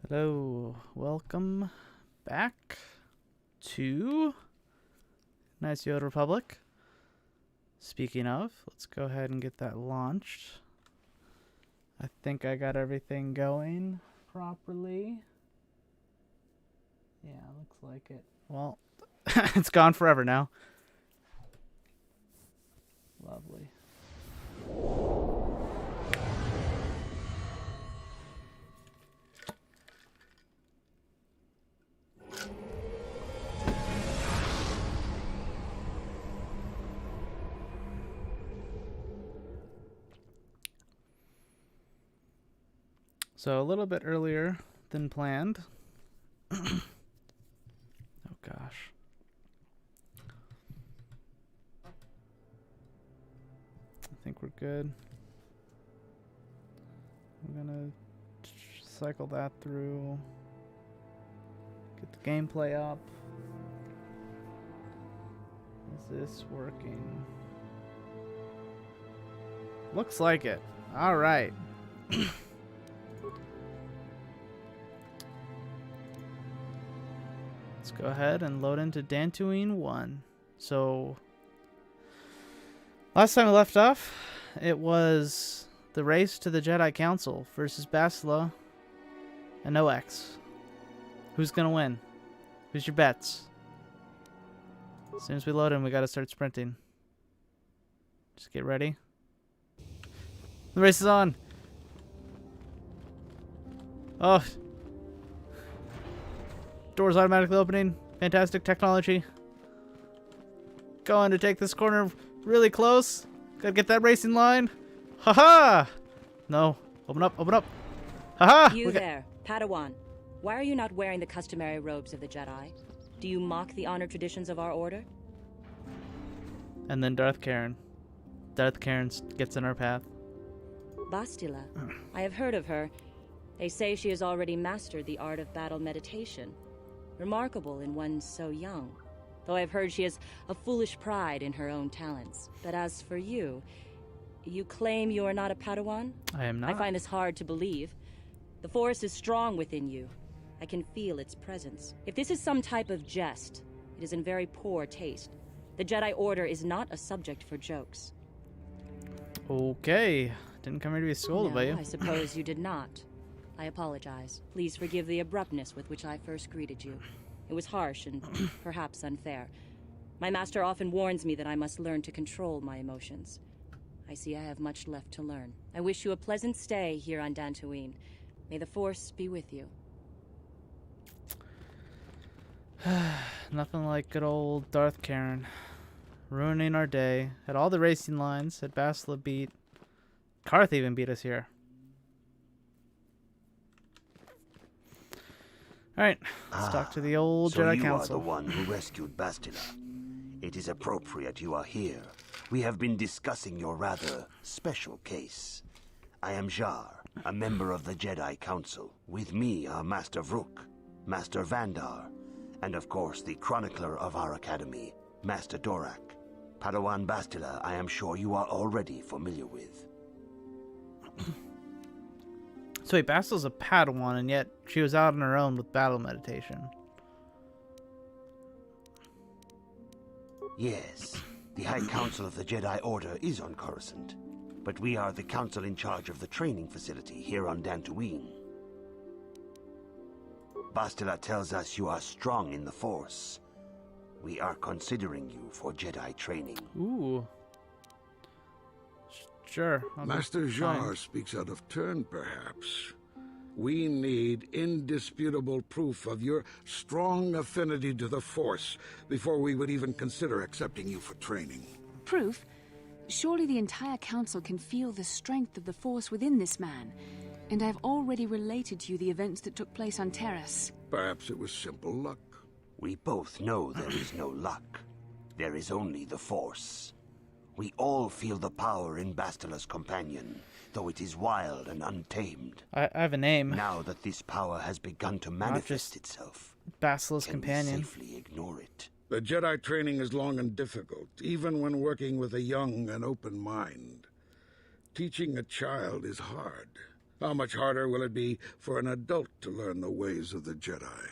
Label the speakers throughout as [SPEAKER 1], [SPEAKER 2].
[SPEAKER 1] Hello, welcome back to Nice Yoda Republic. Speaking of, let's go ahead and get that launched. I think I got everything going properly. Yeah, looks like it. Well, it's gone forever now. Lovely. So a little bit earlier than planned. Oh gosh. I think we're good. I'm gonna cycle that through. Get the gameplay up. Is this working? Looks like it. All right. Let's go ahead and load into Dantooine 1. So, last time we left off, it was the race to the Jedi Council versus Bastila and OX. Who's going to win? Who's your bets? As soon as we load in, we got to start sprinting. Just get ready. The race is on. Oh. Doors automatically opening. Fantastic technology. Going to take this corner really close. Gotta get that racing line. Haha! No. Open up, open up. Haha!
[SPEAKER 2] You there, Padawan. Why are you not wearing the customary robes of the Jedi? Do you mock the honor traditions of our order?
[SPEAKER 1] And then Darth Karen. Darth Karen gets in our path.
[SPEAKER 2] Bastila. I have heard of her. They say she has already mastered the art of battle meditation. Remarkable in one so young. Though I've heard she has a foolish pride in her own talents. But as for you, you claim you are not a Padawan?
[SPEAKER 1] I am not.
[SPEAKER 2] I find this hard to believe. The Force is strong within you. I can feel its presence. If this is some type of jest, it is in very poor taste. The Jedi Order is not a subject for jokes.
[SPEAKER 1] Okay. Didn't come here to be scolded by you.
[SPEAKER 2] I suppose you did not. I apologize. Please forgive the abruptness with which I first greeted you. It was harsh and perhaps unfair. My master often warns me that I must learn to control my emotions. I see I have much left to learn. I wish you a pleasant stay here on Dantooine. May the Force be with you.
[SPEAKER 1] Nothing like good old Darth Karen. Ruining our day. Had all the racing lines. Had Bastila beat. Karth even beat us here. Alright, let's talk to the old Jedi Council.
[SPEAKER 3] So you are the one who rescued Bastila. It is appropriate you are here. We have been discussing your rather special case. I am Jar, a member of the Jedi Council. With me are Master Vrook, Master Vandar, and of course the chronicler of our academy, Master Dorak. Padawan Bastila, I am sure you are already familiar with.
[SPEAKER 1] So wait, Bastila's a Padawan, and yet she was out on her own with battle meditation.
[SPEAKER 3] Yes, the High Council of the Jedi Order is on Coruscant, but we are the council in charge of the training facility here on Dantooine. Bastila tells us you are strong in the Force. We are considering you for Jedi training.
[SPEAKER 1] Ooh. Sure.
[SPEAKER 4] Master Jar speaks out of turn, perhaps. We need indisputable proof of your strong affinity to the Force before we would even consider accepting you for training.
[SPEAKER 5] Proof? Surely the entire council can feel the strength of the Force within this man. And I've already related to you the events that took place on Terrace.
[SPEAKER 4] Perhaps it was simple luck.
[SPEAKER 3] We both know there is no luck. There is only the Force. We all feel the power in Bastila's companion, though it is wild and untamed.
[SPEAKER 1] I have a name.
[SPEAKER 3] Now that this power has begun to manifest itself,
[SPEAKER 1] Bastila's
[SPEAKER 3] can
[SPEAKER 1] companion.
[SPEAKER 3] we safely ignore it?
[SPEAKER 4] The Jedi training is long and difficult, even when working with a young and open mind. Teaching a child is hard. How much harder will it be for an adult to learn the ways of the Jedi?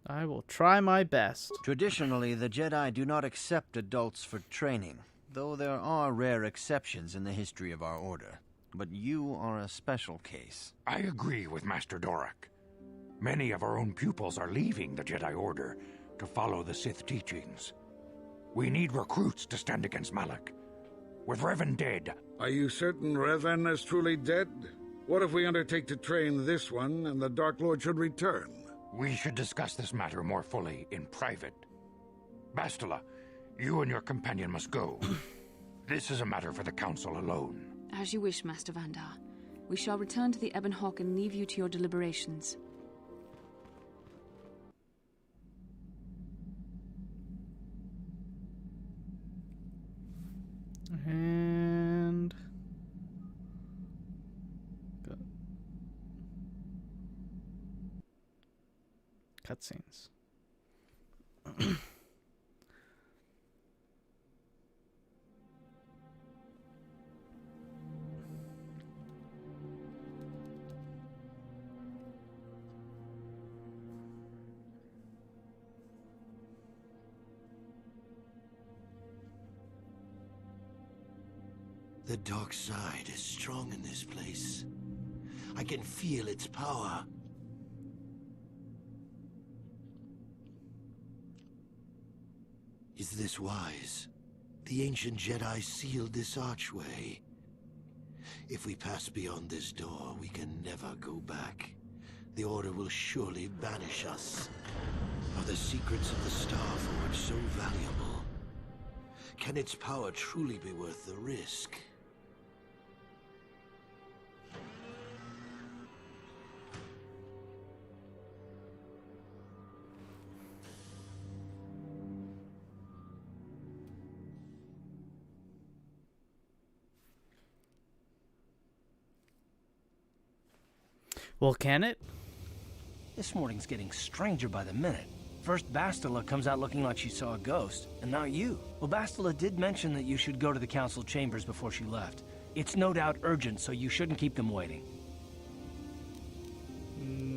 [SPEAKER 1] I will try my best.
[SPEAKER 6] Traditionally, the Jedi do not accept adults for training, though there are rare exceptions in the history of our order. But you are a special case.
[SPEAKER 7] I agree with Master Dorak. Many of our own pupils are leaving the Jedi Order to follow the Sith teachings. We need recruits to stand against Malak. With Revan dead...
[SPEAKER 4] Are you certain Revan is truly dead? What if we undertake to train this one and the Dark Lord should return?
[SPEAKER 7] We should discuss this matter more fully in private. Bastila, you and your companion must go. This is a matter for the Council alone.
[SPEAKER 5] As you wish, Master Vandar. We shall return to the Ebon Hawk and leave you to your deliberations.
[SPEAKER 1] And... go. Cutscenes.
[SPEAKER 3] The dark side is strong in this place. I can feel its power. Is this wise? The ancient Jedi sealed this archway. If we pass beyond this door, we can never go back. The Order will surely banish us. Are the secrets of the Star Forge so valuable? Can its power truly be worth the risk?
[SPEAKER 1] Well, can it?
[SPEAKER 6] This morning's getting stranger by the minute. First, Bastila comes out looking like she saw a ghost, and now you. Well, Bastila did mention that you should go to the council chambers before she left. It's no doubt urgent, so you shouldn't keep them waiting.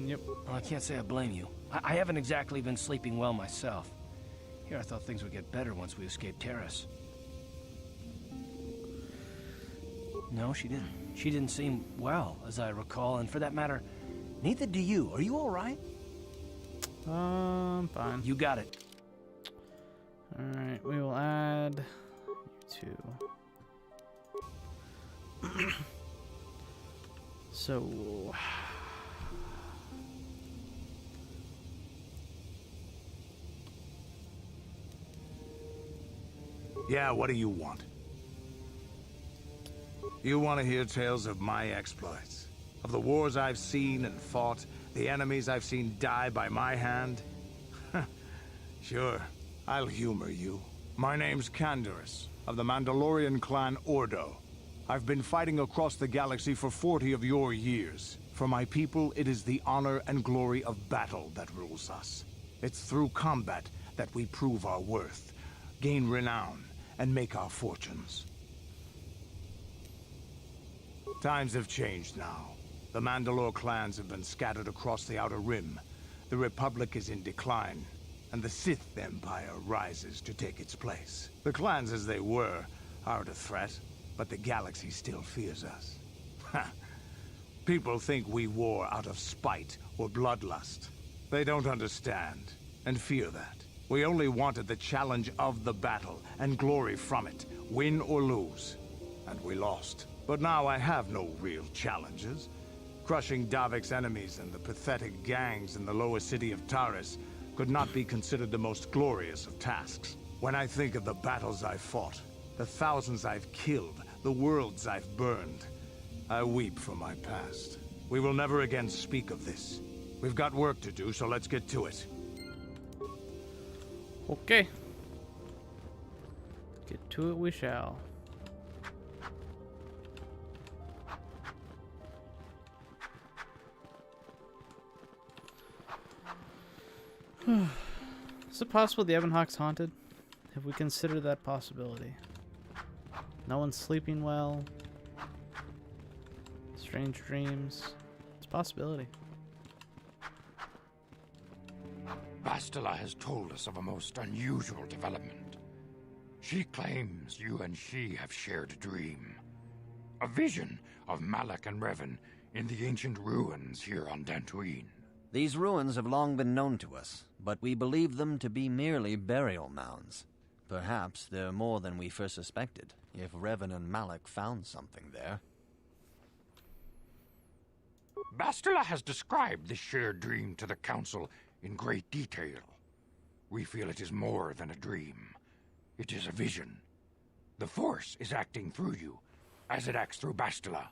[SPEAKER 1] Yep.
[SPEAKER 6] Well, I can't say I blame you. I haven't exactly been sleeping well myself. Here, I thought things would get better once we escaped Terrace. No, she didn't. She didn't seem well, as I recall, and for that matter, neither do you. Are you all right?
[SPEAKER 1] Fine.
[SPEAKER 6] You got it.
[SPEAKER 1] Alright, we will add you two. So...
[SPEAKER 8] Yeah, what do you want? You want to hear tales of my exploits? Of the wars I've seen and fought, the enemies I've seen die by my hand? Sure, I'll humor you. My name's Canderous, of the Mandalorian clan Ordo. I've been fighting across the galaxy for 40 of your years. For my people, it is the honor and glory of battle that rules us. It's through combat that we prove our worth, gain renown, and make our fortunes. Times have changed now. The Mandalore clans have been scattered across the Outer Rim. The Republic is in decline, and the Sith Empire rises to take its place. The clans as they were aren't a threat, but the galaxy still fears us. People think we war out of spite or bloodlust. They don't understand, and fear that. We only wanted the challenge of the battle, and glory from it, win or lose. And we lost. But now I have no real challenges. Crushing Davik's enemies and the pathetic gangs in the lower city of Taris could not be considered the most glorious of tasks. When I think of the battles I've fought, the thousands I've killed, the worlds I've burned, I weep for my past. We will never again speak of this. We've got work to do, so let's get to it.
[SPEAKER 1] Okay. Get to it we shall. Is it possible the Ebon Hawk's haunted? Have we considered that possibility? No one's sleeping well. Strange dreams. It's a possibility.
[SPEAKER 7] Bastila has told us of a most unusual development. She claims you and she have shared a dream. A vision of Malak and Revan in the ancient ruins here on Dantooine.
[SPEAKER 9] These ruins have long been known to us, but we believe them to be merely burial mounds. Perhaps they're more than we first suspected, if Revan and Malak found something there.
[SPEAKER 7] Bastila has described this shared dream to the Council in great detail. We feel it is more than a dream. It is a vision. The Force is acting through you, as it acts through Bastila.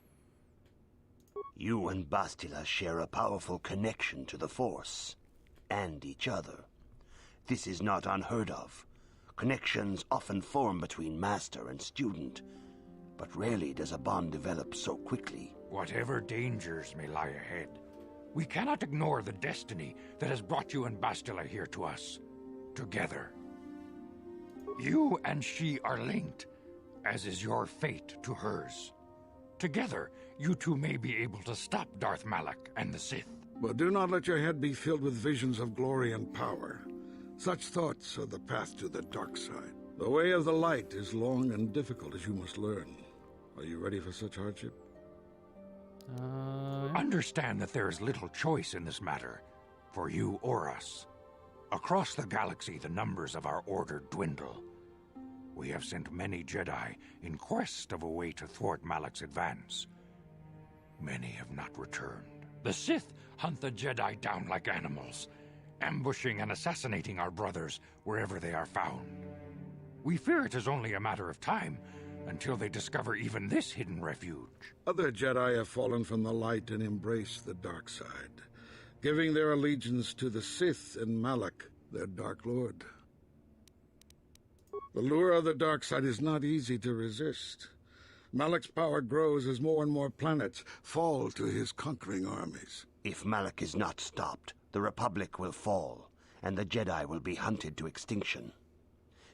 [SPEAKER 3] You and Bastila share a powerful connection to the Force, and each other. This is not unheard of. Connections often form between master and student, but rarely does a bond develop so quickly.
[SPEAKER 7] Whatever dangers may lie ahead, we cannot ignore the destiny that has brought you and Bastila here to us, together. You and she are linked, as is your fate to hers. Together, you two may be able to stop Darth Malak and the Sith.
[SPEAKER 4] But do not let your head be filled with visions of glory and power. Such thoughts are the path to the dark side. The way of the light is long and difficult, as you must learn. Are you ready for such hardship?
[SPEAKER 7] Understand that there is little choice in this matter, for you or us. Across the galaxy, the numbers of our order dwindle. We have sent many Jedi in quest of a way to thwart Malak's advance. Many have not returned. The Sith hunt the Jedi down like animals, ambushing and assassinating our brothers wherever they are found. We fear it is only a matter of time until they discover even this hidden refuge.
[SPEAKER 4] Other Jedi have fallen from the light and embraced the dark side, giving their allegiance to the Sith and Malak, their Dark Lord. The lure of the dark side is not easy to resist. Malak's power grows as more and more planets fall to his conquering armies.
[SPEAKER 3] If Malak is not stopped, the Republic will fall, and the Jedi will be hunted to extinction.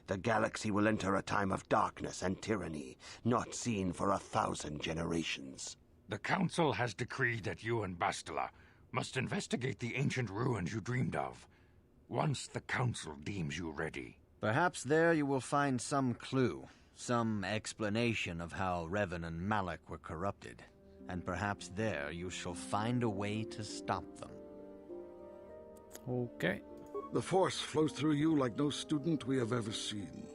[SPEAKER 3] The galaxy will enter a time of darkness and tyranny, not seen for 1,000 generations.
[SPEAKER 7] The Council has decreed that you and Bastila must investigate the ancient ruins you dreamed of, once the Council deems you ready.
[SPEAKER 9] Perhaps there you will find some clue, some explanation of how Revan and Malak were corrupted, and perhaps there you shall find a way to stop them.
[SPEAKER 1] Okay.
[SPEAKER 4] The Force flows through you like no student we have ever seen.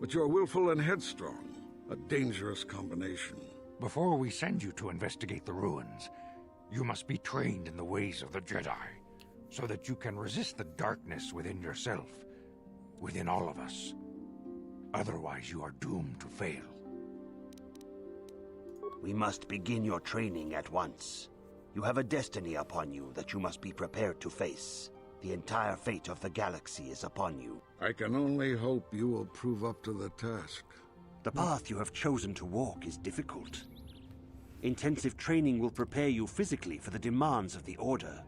[SPEAKER 4] But you are willful and headstrong, a dangerous combination.
[SPEAKER 7] Before we send you to investigate the ruins, you must be trained in the ways of the Jedi, so that you can resist the darkness within yourself, within all of us. Otherwise, you are doomed to fail.
[SPEAKER 3] We must begin your training at once. You have a destiny upon you that you must be prepared to face. The entire fate of the galaxy is upon you.
[SPEAKER 4] I can only hope you will prove up to the task.
[SPEAKER 3] The path you have chosen to walk is difficult. Intensive training will prepare you physically for the demands of the Order.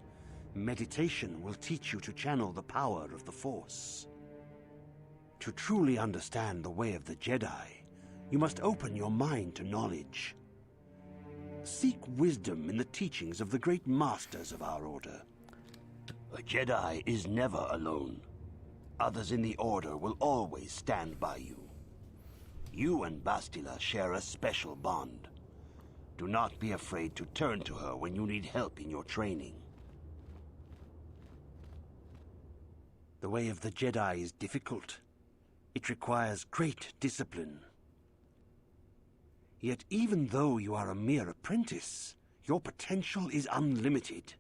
[SPEAKER 3] Meditation will teach you to channel the power of the Force. To truly understand the way of the Jedi, you must open your mind to knowledge. Seek wisdom in the teachings of the great masters of our Order. A Jedi is never alone. Others in the Order will always stand by you. You and Bastila share a special bond. Do not be afraid to turn to her when you need help in your training. The way of the Jedi is difficult. It requires great discipline. Yet even though you are a mere apprentice, your potential is unlimited,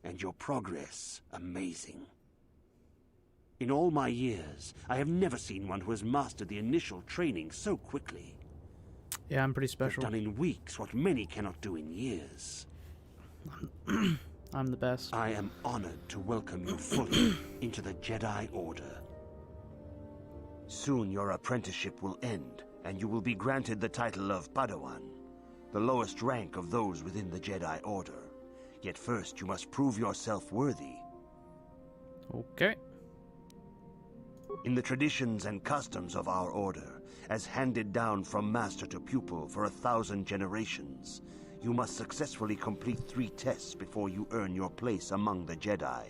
[SPEAKER 3] and your progress amazing. In all my years, I have never seen one who has mastered the initial training so quickly.
[SPEAKER 1] Yeah, I'm pretty special.
[SPEAKER 3] You've done in weeks what many cannot do in years.
[SPEAKER 1] I'm the best.
[SPEAKER 3] I am honored to welcome you fully into the Jedi Order. Soon your apprenticeship will end, and you will be granted the title of Padawan, the lowest rank of those within the Jedi Order. Yet first you must prove yourself worthy.
[SPEAKER 1] Okay.
[SPEAKER 3] In the traditions and customs of our order, as handed down from master to pupil for 1,000 generations, you must successfully complete 3 tests before you earn your place among the Jedi.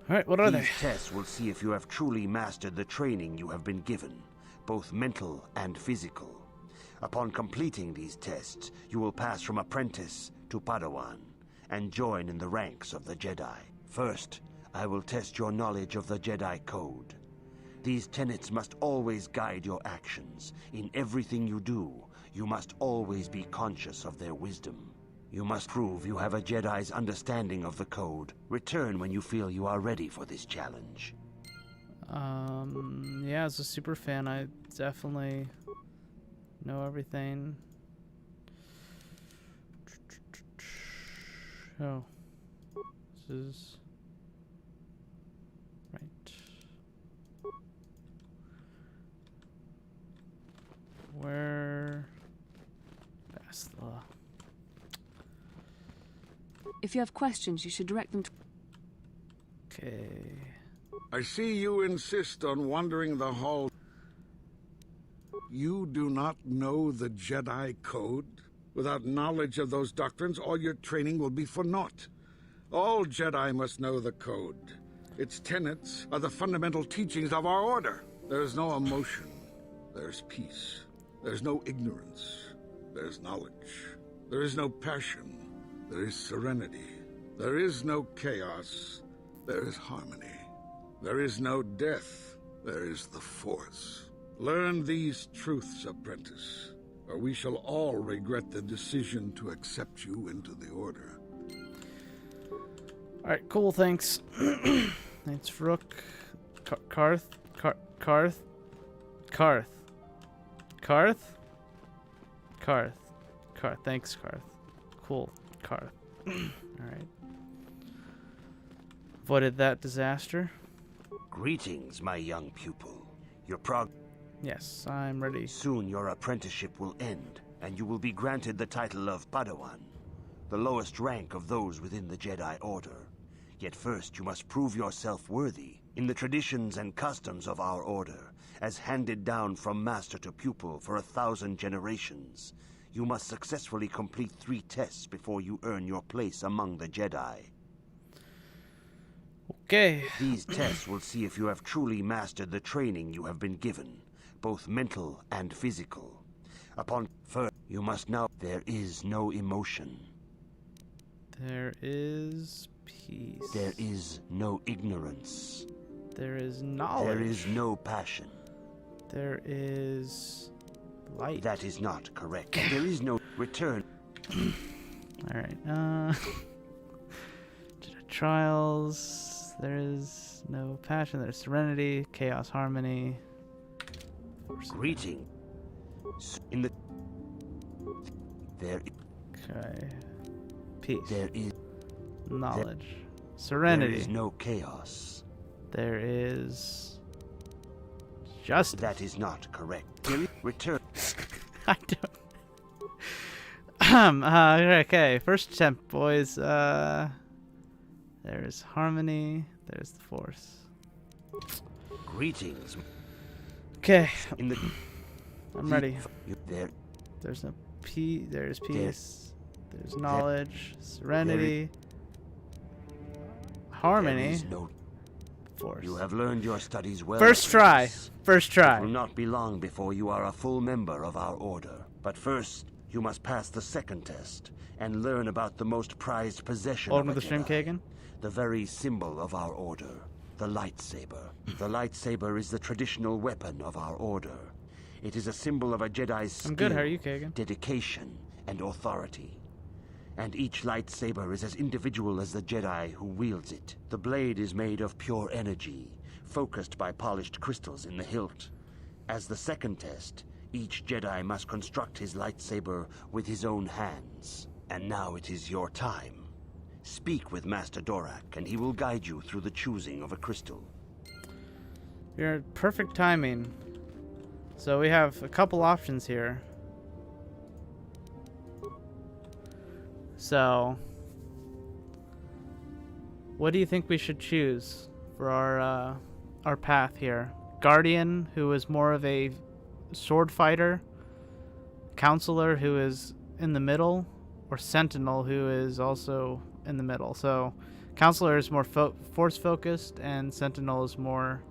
[SPEAKER 1] Alright, what are
[SPEAKER 3] These
[SPEAKER 1] they?
[SPEAKER 3] tests will see if you have truly mastered the training you have been given, both mental and physical. Upon completing these tests, you will pass from apprentice to Padawan, and join in the ranks of the Jedi. First, I will test your knowledge of the Jedi Code. These tenets must always guide your actions. In everything you do, you must always be conscious of their wisdom. You must prove you have a Jedi's understanding of the Code. Return when you feel you are ready for this challenge.
[SPEAKER 1] Yeah, as a super fan, I definitely know everything. Oh, this is right. Where? Bastila.
[SPEAKER 5] If you have questions, you should direct them to...
[SPEAKER 1] Okay.
[SPEAKER 4] I see you insist on wandering the hall. You do not know the Jedi Code? Without knowledge of those doctrines, all your training will be for naught. All Jedi must know the Code. Its tenets are the fundamental teachings of our order. There is no emotion. There's peace. There's no ignorance. There's knowledge. There is no passion. There is serenity. There is no chaos. There is harmony. There is no death. There is the Force. Learn these truths, apprentice, or we shall all regret the decision to accept you into the Order.
[SPEAKER 1] Alright, cool, thanks. Thanks, Rook. Karth? Karth? Karth. Karth? Karth. Karth. Thanks, Karth. Cool. Karth. Alright. Avoided that disaster.
[SPEAKER 3] Greetings, my young pupil. Your
[SPEAKER 1] Yes, I'm ready.
[SPEAKER 3] Soon your apprenticeship will end, and you will be granted the title of Padawan, the lowest rank of those within the Jedi Order. Yet first you must prove yourself worthy. In the traditions and customs of our order, as handed down from master to pupil for 1,000 generations, you must successfully complete 3 tests before you earn your place among the Jedi.
[SPEAKER 1] Okay.
[SPEAKER 3] These tests will see if you have truly mastered the training you have been given, both mental and physical. Upon first, you must know there is no emotion.
[SPEAKER 1] There is peace.
[SPEAKER 3] There is no ignorance.
[SPEAKER 1] There is knowledge.
[SPEAKER 3] There is no passion.
[SPEAKER 1] There is light.
[SPEAKER 3] That is not correct. There is no return.
[SPEAKER 1] Alright, Jedi Trials. There is no passion. There's serenity, chaos, harmony.
[SPEAKER 3] Greeting. In the there.
[SPEAKER 1] Okay. Peace.
[SPEAKER 3] There is
[SPEAKER 1] knowledge. Serenity.
[SPEAKER 3] There is no chaos.
[SPEAKER 1] There is justice.
[SPEAKER 3] That is not correct. There is return.
[SPEAKER 1] I don't. Okay. First attempt, boys. There's harmony. There's the Force.
[SPEAKER 3] Greetings.
[SPEAKER 1] Okay.
[SPEAKER 3] In the
[SPEAKER 1] I'm ready.
[SPEAKER 3] There.
[SPEAKER 1] There's no peace. There's peace. There's knowledge. Serenity. Harmony.
[SPEAKER 3] There is no
[SPEAKER 1] Force.
[SPEAKER 3] You have learned your studies well.
[SPEAKER 1] First try. First try.
[SPEAKER 3] It will not be long before you are a full member of our order. But first, you must pass the second test and learn about the most prized possession
[SPEAKER 1] Welcome
[SPEAKER 3] of
[SPEAKER 1] to
[SPEAKER 3] a
[SPEAKER 1] the stream,
[SPEAKER 3] Jedi,
[SPEAKER 1] Kagan.
[SPEAKER 3] the very symbol of our order, the lightsaber. The lightsaber is the traditional weapon of our order. It is a symbol of a Jedi's skill,
[SPEAKER 1] I'm good. How are you, Kagan?
[SPEAKER 3] dedication, and authority. And each lightsaber is as individual as the Jedi who wields it. The blade is made of pure energy, focused by polished crystals in the hilt. As the second test, each Jedi must construct his lightsaber with his own hands. And now it is your time. Speak with Master Dorak, and he will guide you through the choosing of a crystal.
[SPEAKER 1] You're at perfect timing. So we have a couple options here. So, what do you think we should choose for our path here. Guardian, who is more of a sword fighter. Counselor, who is in the middle, or Sentinel, who is also in the middle. So Counselor is more force focused, and Sentinel is more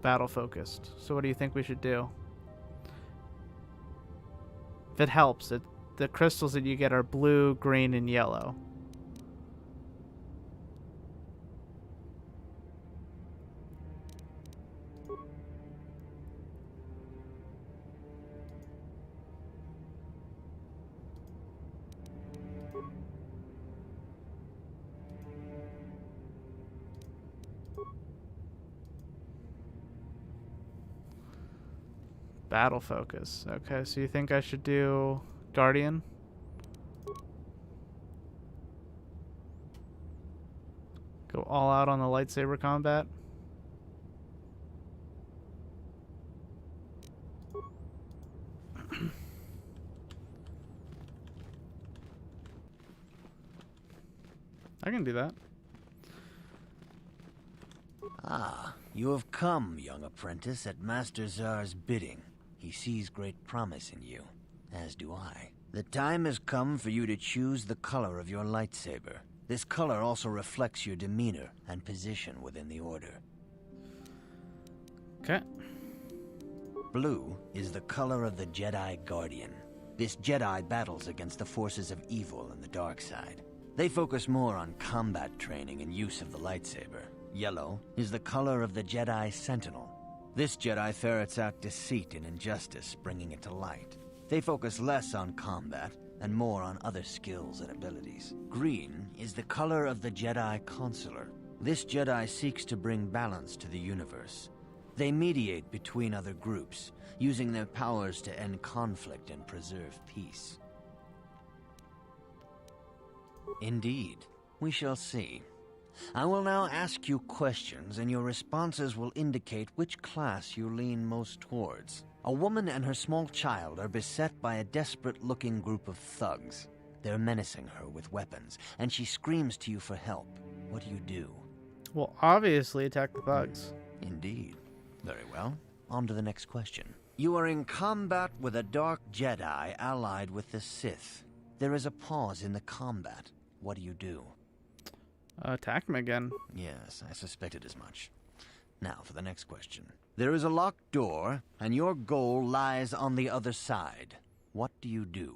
[SPEAKER 1] battle focused. So what do you think we should do? If it helps, the crystals that you get are blue, green, and yellow. Battle focus. Okay, so you think I should do Guardian? Go all out on the lightsaber combat? I can do that.
[SPEAKER 9] Ah, you have come, young apprentice, at Master Czar's bidding. He sees great promise in you, as do I. The time has come for you to choose the color of your lightsaber. This color also reflects your demeanor and position within the Order.
[SPEAKER 1] Okay.
[SPEAKER 9] Blue is the color of the Jedi Guardian. This Jedi battles against the forces of evil and the dark side. They focus more on combat training and use of the lightsaber. Yellow is the color of the Jedi Sentinel. This Jedi ferrets out deceit and injustice, bringing it to light. They focus less on combat and more on other skills and abilities. Green is the color of the Jedi Consular. This Jedi seeks to bring balance to the universe. They mediate between other groups, using their powers to end conflict and preserve peace. Indeed, we shall see. I will now ask you questions, and your responses will indicate which class you lean most towards. A woman and her small child are beset by a desperate-looking group of thugs. They're menacing her with weapons, and she screams to you for help. What do you do?
[SPEAKER 1] Well, obviously attack the thugs.
[SPEAKER 9] Indeed. Very well. On to the next question. You are in combat with a dark Jedi allied with the Sith. There is a pause in the combat. What do you do?
[SPEAKER 1] Attack him again.
[SPEAKER 9] Yes, I suspected as much. Now for the next question. There is a locked door, and your goal lies on the other side. What do you do?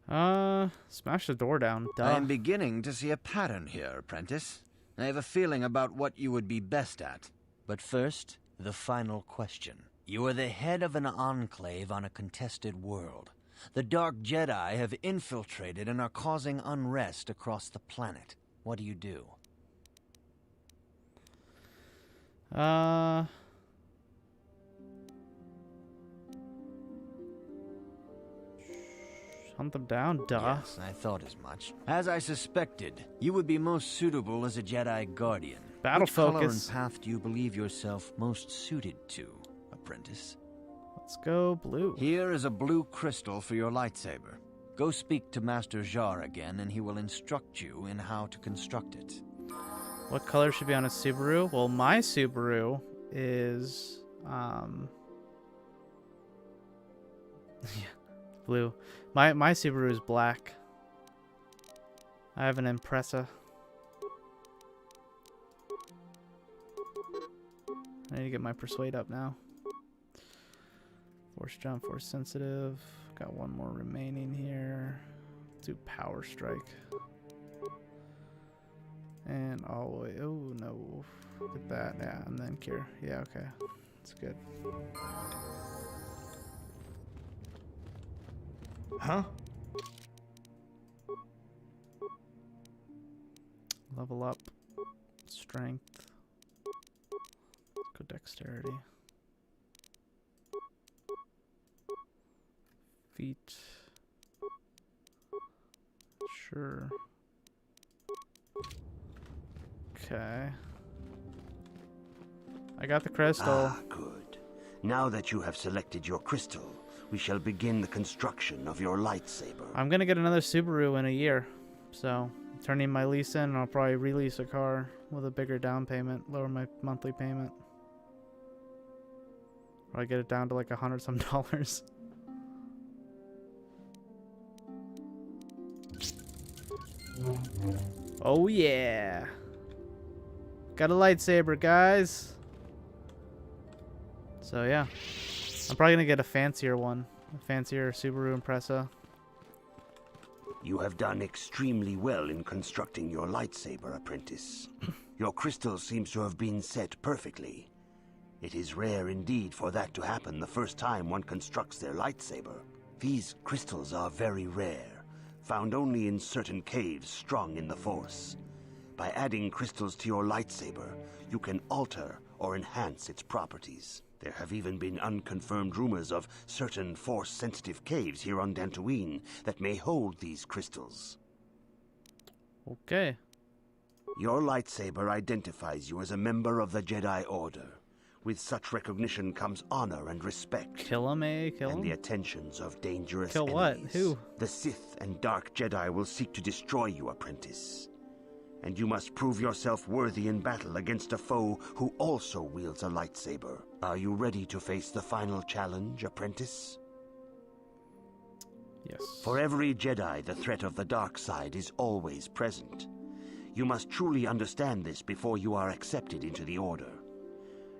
[SPEAKER 1] Smash the door down. Duh.
[SPEAKER 9] I am beginning to see a pattern here, apprentice. I have a feeling about what you would be best at. But first, the final question. You are the head of an enclave on a contested world. The Dark Jedi have infiltrated and are causing unrest across the planet. What do you do?
[SPEAKER 1] Hunt them down, duh.
[SPEAKER 9] Yes, I thought as much. As I suspected, you would be most suitable as a Jedi Guardian.
[SPEAKER 1] Battle
[SPEAKER 9] Which color
[SPEAKER 1] focus.
[SPEAKER 9] and path do you believe yourself most suited to, apprentice?
[SPEAKER 1] Let's go blue.
[SPEAKER 9] Here is a blue crystal for your lightsaber. Go speak to Master Jar again, and he will instruct you in how to construct it.
[SPEAKER 1] What color should be on a Subaru? Well, my Subaru is yeah, blue. My Subaru is black. I have an Impreza. I need to get my Persuade up now. Force jump, force sensitive. Got one more remaining here. Let's do Power Strike. And all the way. Oh no. Get that. Yeah, and then Cure. Yeah, okay. That's good.
[SPEAKER 8] Huh?
[SPEAKER 1] Level up. Strength. Let's go Dexterity. Feet. Sure. Okay. I got the crystal.
[SPEAKER 3] Ah, good. Now that you have selected your crystal, we shall begin the construction of your lightsaber.
[SPEAKER 1] I'm gonna get another Subaru in a year, so Turning my lease in, and I'll probably release a car with a bigger down payment, lower my monthly payment. Or I get it down to like $100 some. Oh yeah. Got a lightsaber, guys. So yeah. I'm probably gonna get a fancier one. A fancier Subaru Impreza.
[SPEAKER 3] You have done extremely well in constructing your lightsaber, apprentice. Your crystal seems to have been set perfectly. It is rare indeed for that to happen the first time one constructs their lightsaber. These crystals are very rare, found only in certain caves strong in the Force. By adding crystals to your lightsaber, you can alter or enhance its properties. There have even been unconfirmed rumors of certain Force-sensitive caves here on Dantooine that may hold these crystals.
[SPEAKER 1] Okay.
[SPEAKER 3] Your lightsaber identifies you as a member of the Jedi Order. With such recognition comes honor and respect.
[SPEAKER 1] Kill him, eh? Kill him?
[SPEAKER 3] And the attentions of dangerous
[SPEAKER 1] Kill
[SPEAKER 3] enemies.
[SPEAKER 1] what? Who?
[SPEAKER 3] The Sith and Dark Jedi will seek to destroy you, apprentice. And you must prove yourself worthy in battle against a foe who also wields a lightsaber. Are you ready to face the final challenge, apprentice?
[SPEAKER 1] Yes.
[SPEAKER 3] For every Jedi, the threat of the dark side is always present. You must truly understand this before you are accepted into the Order.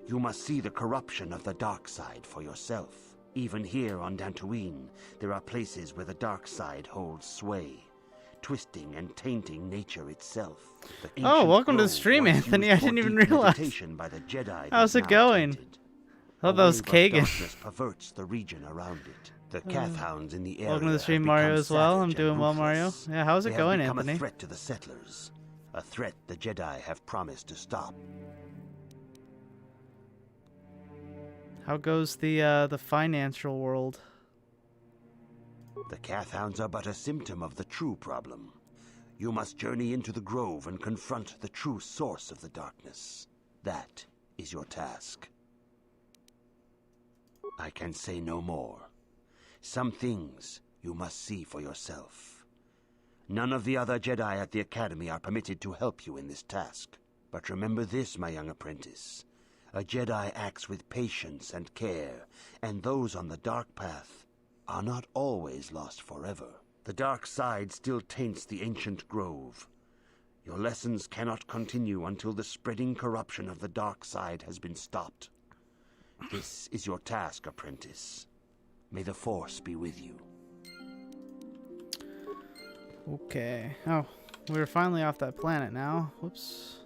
[SPEAKER 3] You must see the corruption of the dark side for yourself. Even here on Dantooine, there are places where the dark side holds sway, twisting and tainting nature itself.
[SPEAKER 1] Oh, welcome to the stream, Anthony. I didn't even realize.
[SPEAKER 3] By the Jedi
[SPEAKER 1] How's it going?
[SPEAKER 3] Tainted.
[SPEAKER 1] I thought that was Kagan.
[SPEAKER 3] Darkness perverts the region around it. The Cathhounds in the area.
[SPEAKER 1] Welcome to the stream, Mario, as well. I'm doing well, Mario. Yeah, how's it going, Anthony?
[SPEAKER 3] They have become a threat to the settlers. A threat the Jedi have promised to stop.
[SPEAKER 1] How goes the financial world?
[SPEAKER 3] The Cathhounds are but a symptom of the true problem. You must journey into the grove and confront the true source of the darkness. That is your task. I can say no more. Some things you must see for yourself. None of the other Jedi at the Academy are permitted to help you in this task. But remember this, my young apprentice. A Jedi acts with patience and care, and those on the dark path are not always lost forever. The dark side still taints the ancient grove. Your lessons cannot continue until the spreading corruption of the dark side has been stopped. This is your task, apprentice. May the Force be with you.
[SPEAKER 1] Okay. Oh, we're finally off that planet now. Whoops.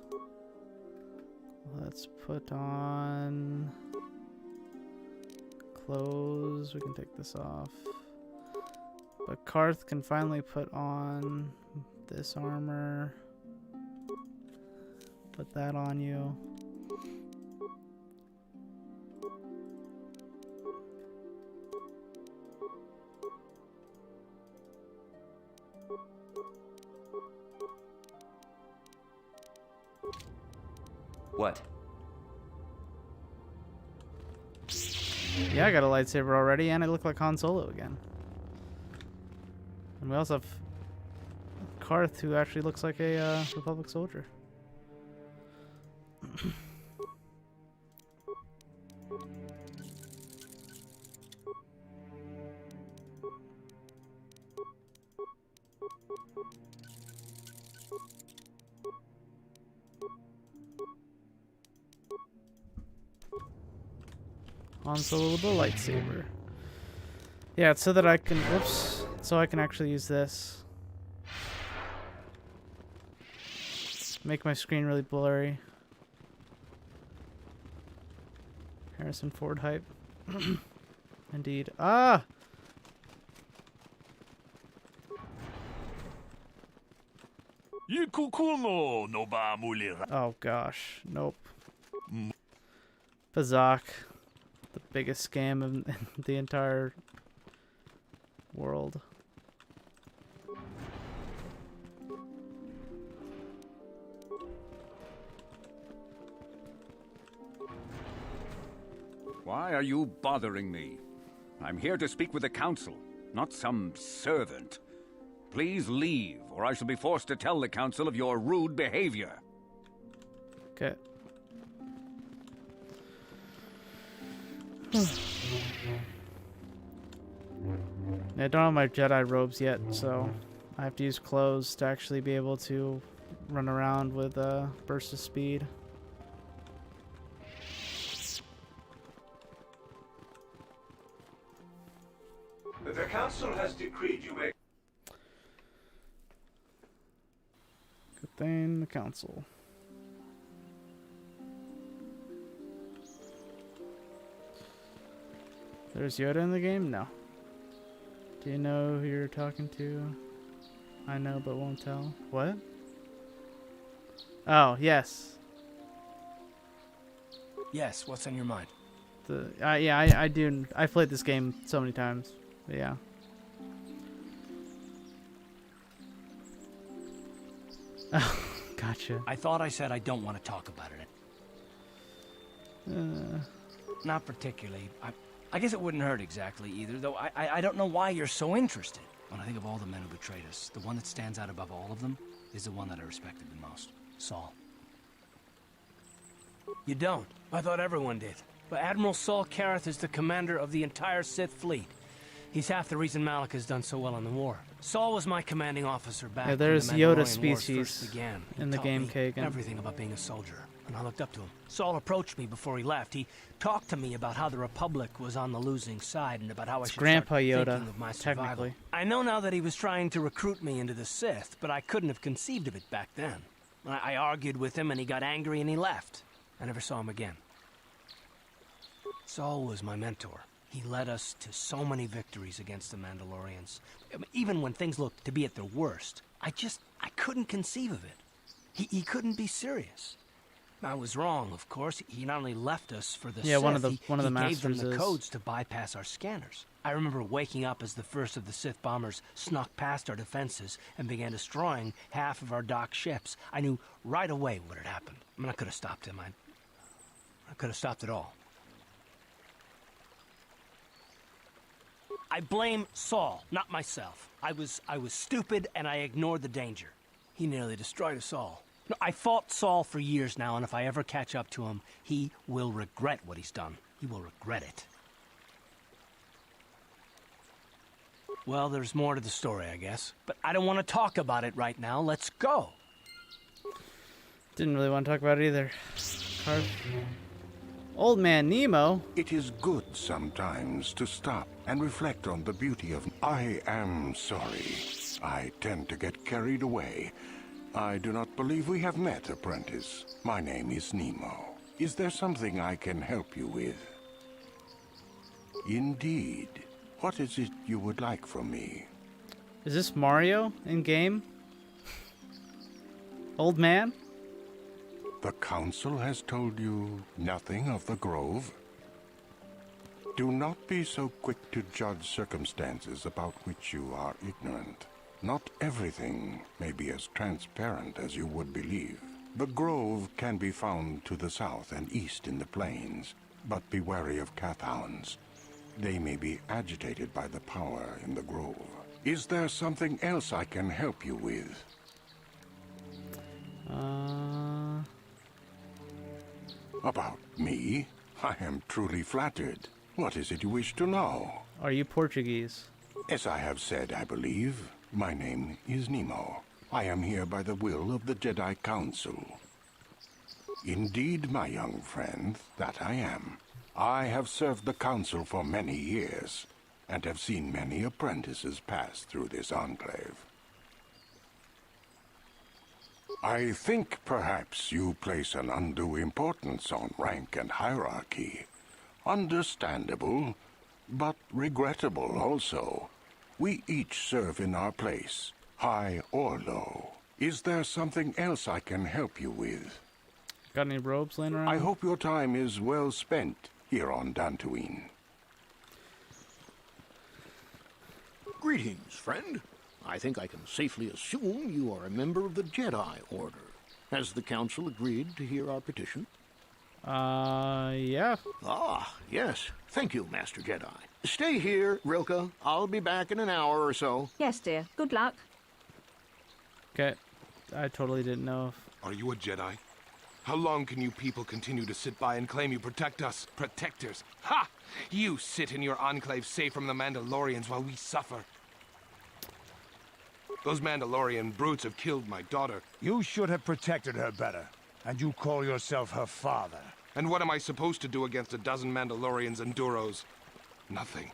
[SPEAKER 1] Let's put on clothes. We can take this off. But Karth can finally put on this armor. Put that on you.
[SPEAKER 10] What?
[SPEAKER 1] Yeah, I got a lightsaber already, and I look like Han Solo again. And we also have Karth, who actually looks like a Republic soldier. Han Solo with a lightsaber. Yeah, it's so that I can, whoops, so I can actually use this. Make my screen really blurry. Harrison Ford hype. Indeed. Ah! Oh gosh, nope. Bazak. The biggest scam in the entire world.
[SPEAKER 11] Why are you bothering me? I'm here to speak with the council, not some servant.
[SPEAKER 10] Please leave, or I shall be forced to tell the Council of your rude behavior.
[SPEAKER 1] Okay. I don't have my Jedi robes yet, so I have to use clothes to actually be able to run around with burst of speed.
[SPEAKER 7] The Council has decreed you may...
[SPEAKER 1] Good thing the Council. There's Yoda in the game? No. Do you know who you're talking to? I know, but won't tell. What? Oh, yes.
[SPEAKER 6] Yes, what's on your mind?
[SPEAKER 1] Yeah, I do. I've played this game so many times. But yeah. Oh, gotcha.
[SPEAKER 6] I thought I said I don't want to talk about it. Not particularly. I guess it wouldn't hurt exactly either, though I don't know why you're so interested. When I think of all the men who betrayed us, the one that stands out above all of them is the one that I respected the most. Saul. You don't? I thought everyone did. But Admiral Saul Kareth is the commander of the entire Sith fleet. He's half the reason Malak has done so well in the war. Saul was my commanding officer back when
[SPEAKER 1] there's
[SPEAKER 6] the
[SPEAKER 1] Yoda
[SPEAKER 6] Mandalorian Wars
[SPEAKER 1] species
[SPEAKER 6] first began.
[SPEAKER 1] in the
[SPEAKER 6] Taught
[SPEAKER 1] game,
[SPEAKER 6] me
[SPEAKER 1] Kagan.
[SPEAKER 6] everything about being a soldier, and I looked up to him. Saul approached me before he left. He talked to me about how the Republic was on the losing side and about how I should
[SPEAKER 1] Grandpa
[SPEAKER 6] start
[SPEAKER 1] Yoda,
[SPEAKER 6] thinking of my survival.
[SPEAKER 1] technically.
[SPEAKER 6] I know now that he was trying to recruit me into the Sith, but I couldn't have conceived of it back then. I argued with him, and he got angry, and he left. I never saw him again. Saul was my mentor. He led us to so many victories against the Mandalorians. Even when things looked to be at their worst, I couldn't conceive of it. He couldn't be serious. I was wrong, of course. He not only left us for the Sith,
[SPEAKER 1] one of the
[SPEAKER 6] he gave them
[SPEAKER 1] masters
[SPEAKER 6] the
[SPEAKER 1] is.
[SPEAKER 6] codes to bypass our scanners. I remember waking up as the first of the Sith bombers snuck past our defenses and began destroying half of our docked ships. I knew right away what had happened. I mean, I could have stopped him. I could have stopped it all. I blame Saul, not myself. I was stupid and I ignored the danger. He nearly destroyed us all. No, I fought Saul for years now, and if I ever catch up to him, he will regret what he's done. He will regret it. Well, there's more to the story, I guess. But I don't want to talk about it right now. Let's go.
[SPEAKER 1] Didn't really want to talk about it either. Old Man Nemo?
[SPEAKER 4] It is good sometimes to stop and reflect on the beauty of... I am sorry. I tend to get carried away. I do not believe we have met, apprentice. My name is Nemo. Is there something I can help you with? Indeed. What is it you would like from me?
[SPEAKER 1] Is this Mario in game? Old man?
[SPEAKER 4] The Council has told you nothing of the Grove? Do not be so quick to judge circumstances about which you are ignorant. Not everything may be as transparent as you would believe. The Grove can be found to the south and east in the plains, but be wary of Cathounds. They may be agitated by the power in the Grove. Is there something else I can help you with? About me? I am truly flattered. What is it you wish to know?
[SPEAKER 1] Are you Portuguese?
[SPEAKER 4] As I have said, I believe, my name is Nemo. I am here by the will of the Jedi Council. Indeed, my young friend, that I am. I have served the Council for many years, and have seen many apprentices pass through this enclave. I think perhaps you place an undue importance on rank and hierarchy. Understandable, but regrettable also. We each serve in our place, high or low. Is there something else I can help you with?
[SPEAKER 1] Got any robes laying around?
[SPEAKER 4] I hope your time is well spent here on Dantooine.
[SPEAKER 11] Greetings, friend. I think I can safely assume you are a member of the Jedi Order. Has the Council agreed to hear our petition?
[SPEAKER 1] Yeah.
[SPEAKER 11] Ah, yes. Thank you, Master Jedi. Stay here, Rilke. I'll be back in an hour or so.
[SPEAKER 12] Yes, dear. Good luck.
[SPEAKER 1] Okay. I totally didn't know if...
[SPEAKER 12] Are you a Jedi? How long can you people continue to sit by and claim you protect us? Protectors? Ha! You sit in your enclave safe from the Mandalorians while we suffer. Those Mandalorian brutes have killed my daughter.
[SPEAKER 8] You should have protected her better. And you call yourself her father.
[SPEAKER 12] And what am I supposed to do against a dozen Mandalorians and Duros? Nothing.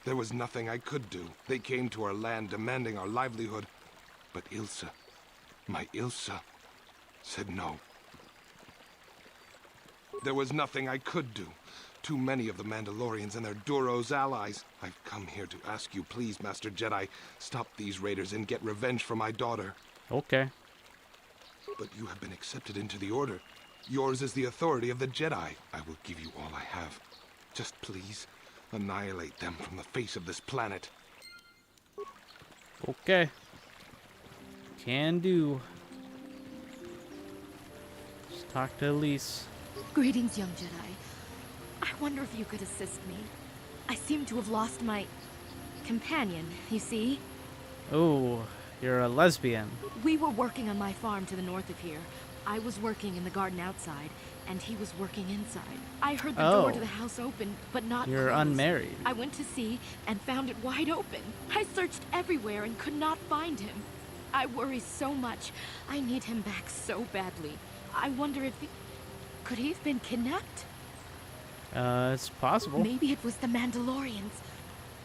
[SPEAKER 12] There was nothing I could do. They came to our land demanding our livelihood. But Ilsa, my Ilsa, said no. There was nothing I could do. Too many of the Mandalorians and their Duros allies. I've come here to ask you, please, Master Jedi, stop these raiders and get revenge for my daughter.
[SPEAKER 1] Okay.
[SPEAKER 12] But you have been accepted into the Order. Yours is the authority of the Jedi. I will give you all I have. Just please, annihilate them from the face of this planet.
[SPEAKER 1] Okay. Can do. Just talk to Elise.
[SPEAKER 13] Greetings, young Jedi. I wonder if you could assist me. I seem to have lost my companion, you see?
[SPEAKER 1] Oh, you're a lesbian.
[SPEAKER 13] We were working on my farm to the north of here. I was working in the garden outside, and he was working inside. I heard the door to the house open, but not
[SPEAKER 1] You're
[SPEAKER 13] close.
[SPEAKER 1] unmarried.
[SPEAKER 13] I went to see and found it wide open. I searched everywhere and could not find him. I worry so much. I need him back so badly. I wonder if he... Could he have been kidnapped?
[SPEAKER 1] It's possible.
[SPEAKER 13] Maybe it was the Mandalorians.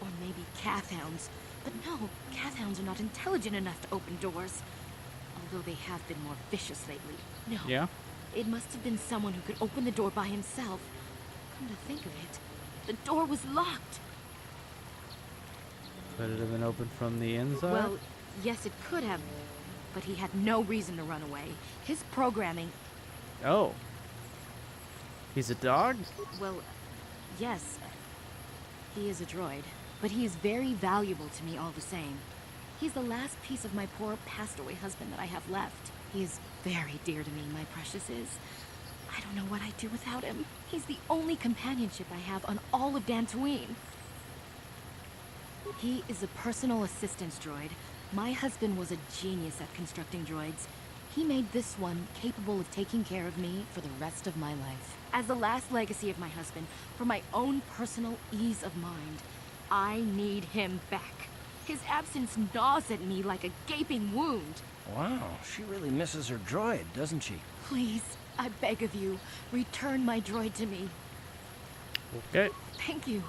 [SPEAKER 13] Or maybe Cathhounds. But no, Cathhounds are not intelligent enough to open doors. Although they have been more vicious lately. No.
[SPEAKER 1] Yeah?
[SPEAKER 13] It must have been someone who could open the door by himself. Come to think of it, the door was locked.
[SPEAKER 1] Could it have been opened from the inside?
[SPEAKER 13] Well, yes, it could have. But he had no reason to run away. His programming...
[SPEAKER 1] Oh. He's a dog?
[SPEAKER 13] Well, yes. He is a droid. But he is very valuable to me all the same. He's the last piece of my poor passed-away husband that I have left. He is very dear to me, my precious is. I don't know what I'd do without him. He's the only companionship I have on all of Dantooine. He is a personal assistance droid. My husband was a genius at constructing droids. He made this one capable of taking care of me for the rest of my life. As the last legacy of my husband, for my own personal ease of mind, I need him back. His absence gnaws at me like a gaping wound.
[SPEAKER 6] Wow, she really misses her droid, doesn't she?
[SPEAKER 13] Please, I beg of you, return my droid to me.
[SPEAKER 1] Okay.
[SPEAKER 13] Thank you.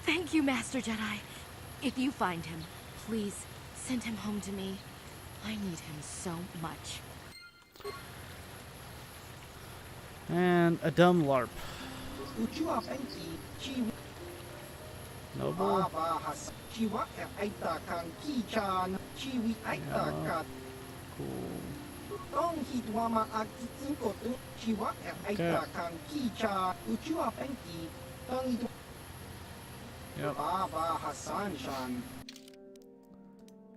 [SPEAKER 13] Thank you, Master Jedi. If you find him, please send him home to me. I need him so much.
[SPEAKER 1] And a dumb LARP. Noble. Yep.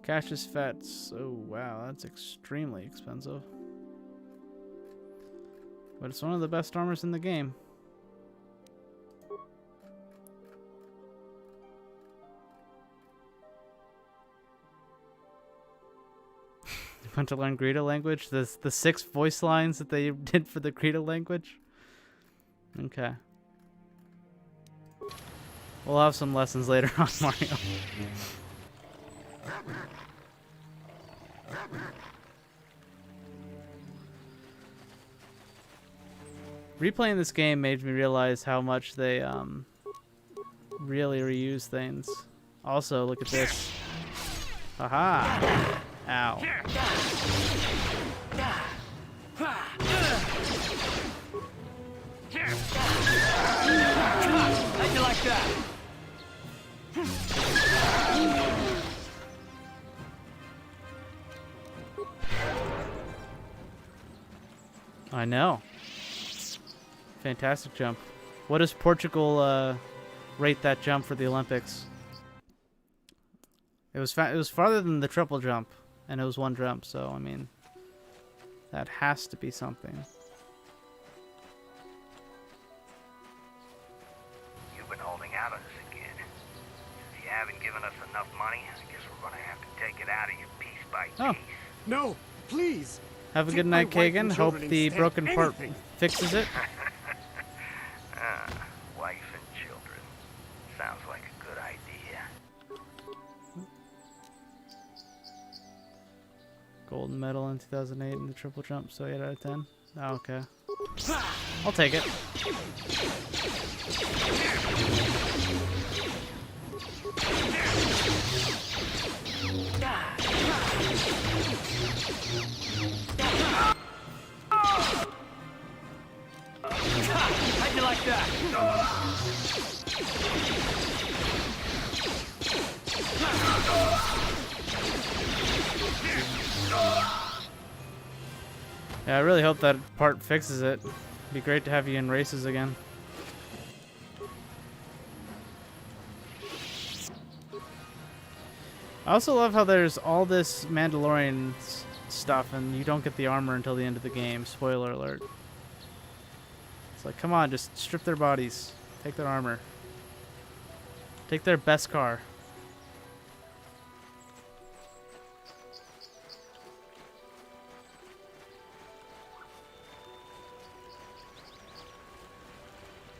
[SPEAKER 1] Cassius Fets. Oh wow, that's extremely expensive. But it's one of the best armors in the game. You want to learn Greedo language? The 6 voice lines that they did for the Greedo language? Okay. We'll have some lessons later on Mario. Replaying this game made me realize how much they really reuse things. Also, look at this. Haha! Ow.
[SPEAKER 6] How'd you like that?
[SPEAKER 1] I know. Fantastic jump. What does Portugal rate that jump for the Olympics? It was farther than the triple jump, and it was one jump. So I mean, that has to be something.
[SPEAKER 14] You've been holding out on us again. If you haven't given us enough money, I guess we're gonna have to take it out of you piece by piece.
[SPEAKER 15] No, please.
[SPEAKER 1] Have a
[SPEAKER 15] Take
[SPEAKER 1] good
[SPEAKER 15] my
[SPEAKER 1] night,
[SPEAKER 15] wife
[SPEAKER 1] Kagan.
[SPEAKER 15] and
[SPEAKER 1] Hope
[SPEAKER 15] children
[SPEAKER 1] the
[SPEAKER 15] instead.
[SPEAKER 1] broken part
[SPEAKER 15] Anything.
[SPEAKER 1] fixes it.
[SPEAKER 14] Wife and children. Sounds like a good idea.
[SPEAKER 1] Golden medal in 2008 in the triple jump, so 8 out of 10. Oh, okay. I'll take it.
[SPEAKER 6] How'd you like that?
[SPEAKER 1] Yeah, I really hope that part fixes it. It'd be great to have you in races again. I also love how there's all this Mandalorian stuff and you don't get the armor until the end of the game. Spoiler alert. It's like, come on, just strip their bodies. Take their armor. Take their best car.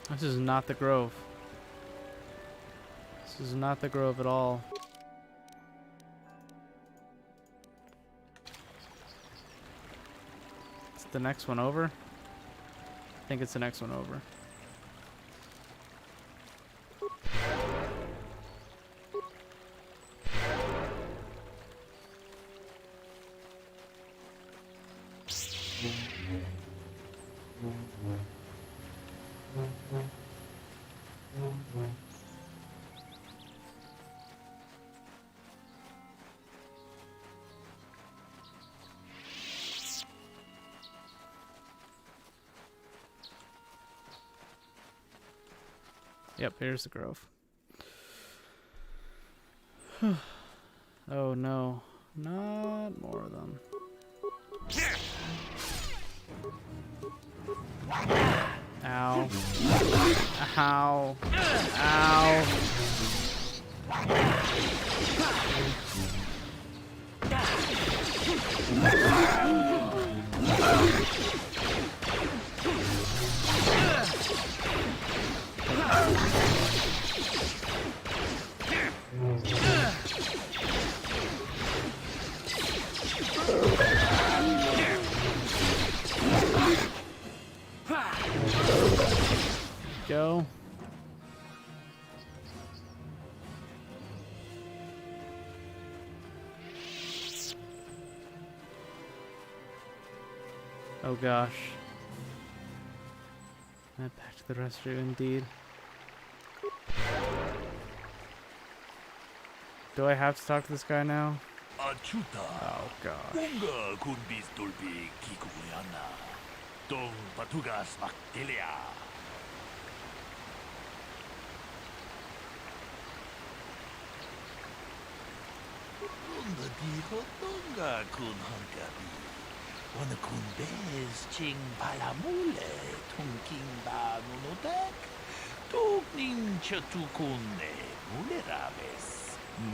[SPEAKER 1] This is not the Grove. This is not the Grove at all. Is the next one over? I think it's the next one over. Yep, here's the Grove. Oh no, not more of them. Ow. Ow. Ow. Go. Oh gosh. Back to the restroom indeed. Do I have to talk to this guy now? Oh gosh.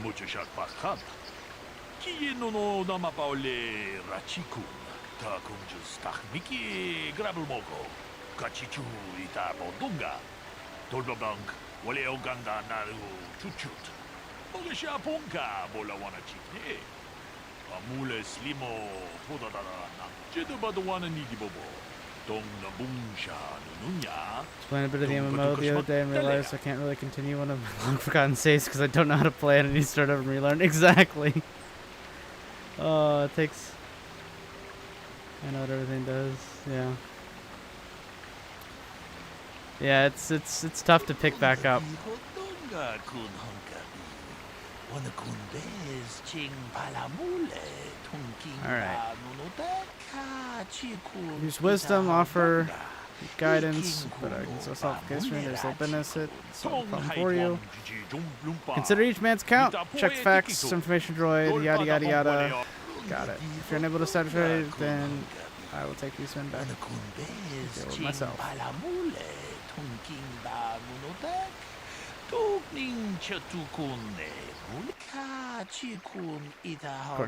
[SPEAKER 16] Muchachak Pakat. Kieno no namapaule Rachikun. Takunjus Tahmiki Grabelmogo. Kachichu ita Bodunga. Tolbablank. Wale Oganda Naru Chuchut. Bolisha Ponka Bolawana Chikne. Amule Slimo Podadana. Jedabadawana Nidibobo.
[SPEAKER 1] Playing a bit of the MMO the other day and realized I can't really continue one of my long forgotten saves because I don't know how to play it. I need to start over and relearn. Exactly. Oh, it takes... I know what everything does. Yeah. Yeah, it's tough to pick back up. Alright. Use wisdom, offer guidance, but I can still solve the case for me. There's no benefit. Solve the problem for you. Consider each man's count. Check the facts, information droid, yada yada yada. Got it. If you're unable to satisfy it, then I will take these men back. Deal with myself. According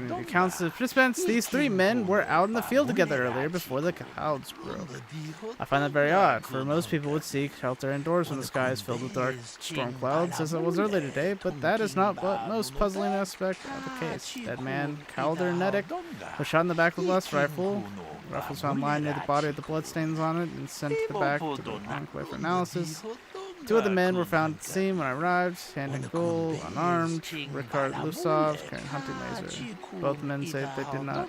[SPEAKER 1] to the accounts of participants, these three men were out in the field together earlier before the clouds broke. I find that very odd, for most people would seek shelter indoors when the sky is filled with dark storm clouds, as it was earlier today, but that is not what most puzzling aspect of the case. Dead man, Calder Nedic, was shot in the back with a blast rifle. The rifle was found lying near the body with the bloodstains on it and sent to the back to the enclave for analysis. Two of the men were found at the scene when I arrived, hand and goal, unarmed, Ricard Lusov carrying hunting laser. Both men said they did not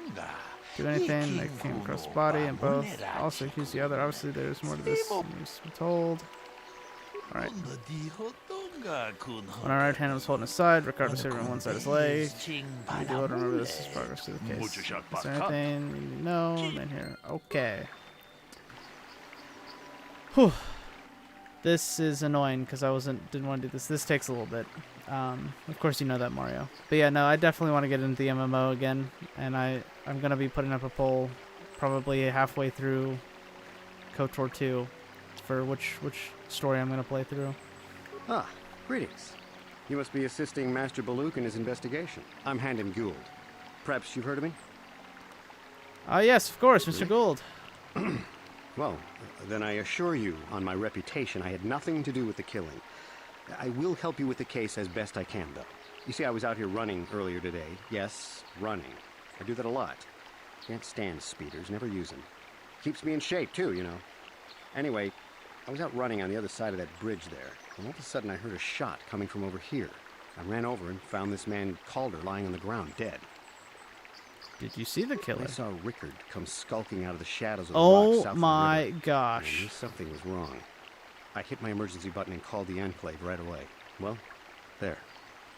[SPEAKER 1] do anything. They came across the body, and both also accused the other. Obviously, there's more to this than needs to be told. Alright. When our right hand was holding his side, Ricard was sitting on one side of his leg. You do want to remember this is progress to the case. Is there anything you need to know? And then here. Okay. Whew. This is annoying because I didn't want to do this. This takes a little bit. Of course you know that, Mario. But yeah, no, I definitely want to get into the MMO again, and I'm gonna be putting up a poll probably halfway through KOTOR 2 for which story I'm gonna play through.
[SPEAKER 15] Ah, greetings. You must be assisting Master Baluk in his investigation. I'm Handon Gould. Perhaps you've heard of me?
[SPEAKER 1] Yes, of course, Mr. Gould.
[SPEAKER 15] Well, then I assure you, on my reputation, I had nothing to do with the killing. I will help you with the case as best I can, though. You see, I was out here running earlier today. Yes, running. I do that a lot. Can't stand speeders, never use them. Keeps me in shape, too, you know. Anyway, I was out running on the other side of that bridge there, and all of a sudden I heard a shot coming from over here. I ran over and found this man Calder lying on the ground, dead.
[SPEAKER 1] Did you see the killer?
[SPEAKER 15] I saw Rickard come skulking out of the shadows of the rocks south of the river.
[SPEAKER 1] Oh my gosh.
[SPEAKER 15] I knew something was wrong. I hit my emergency button and called the Enclave right away. Well, there.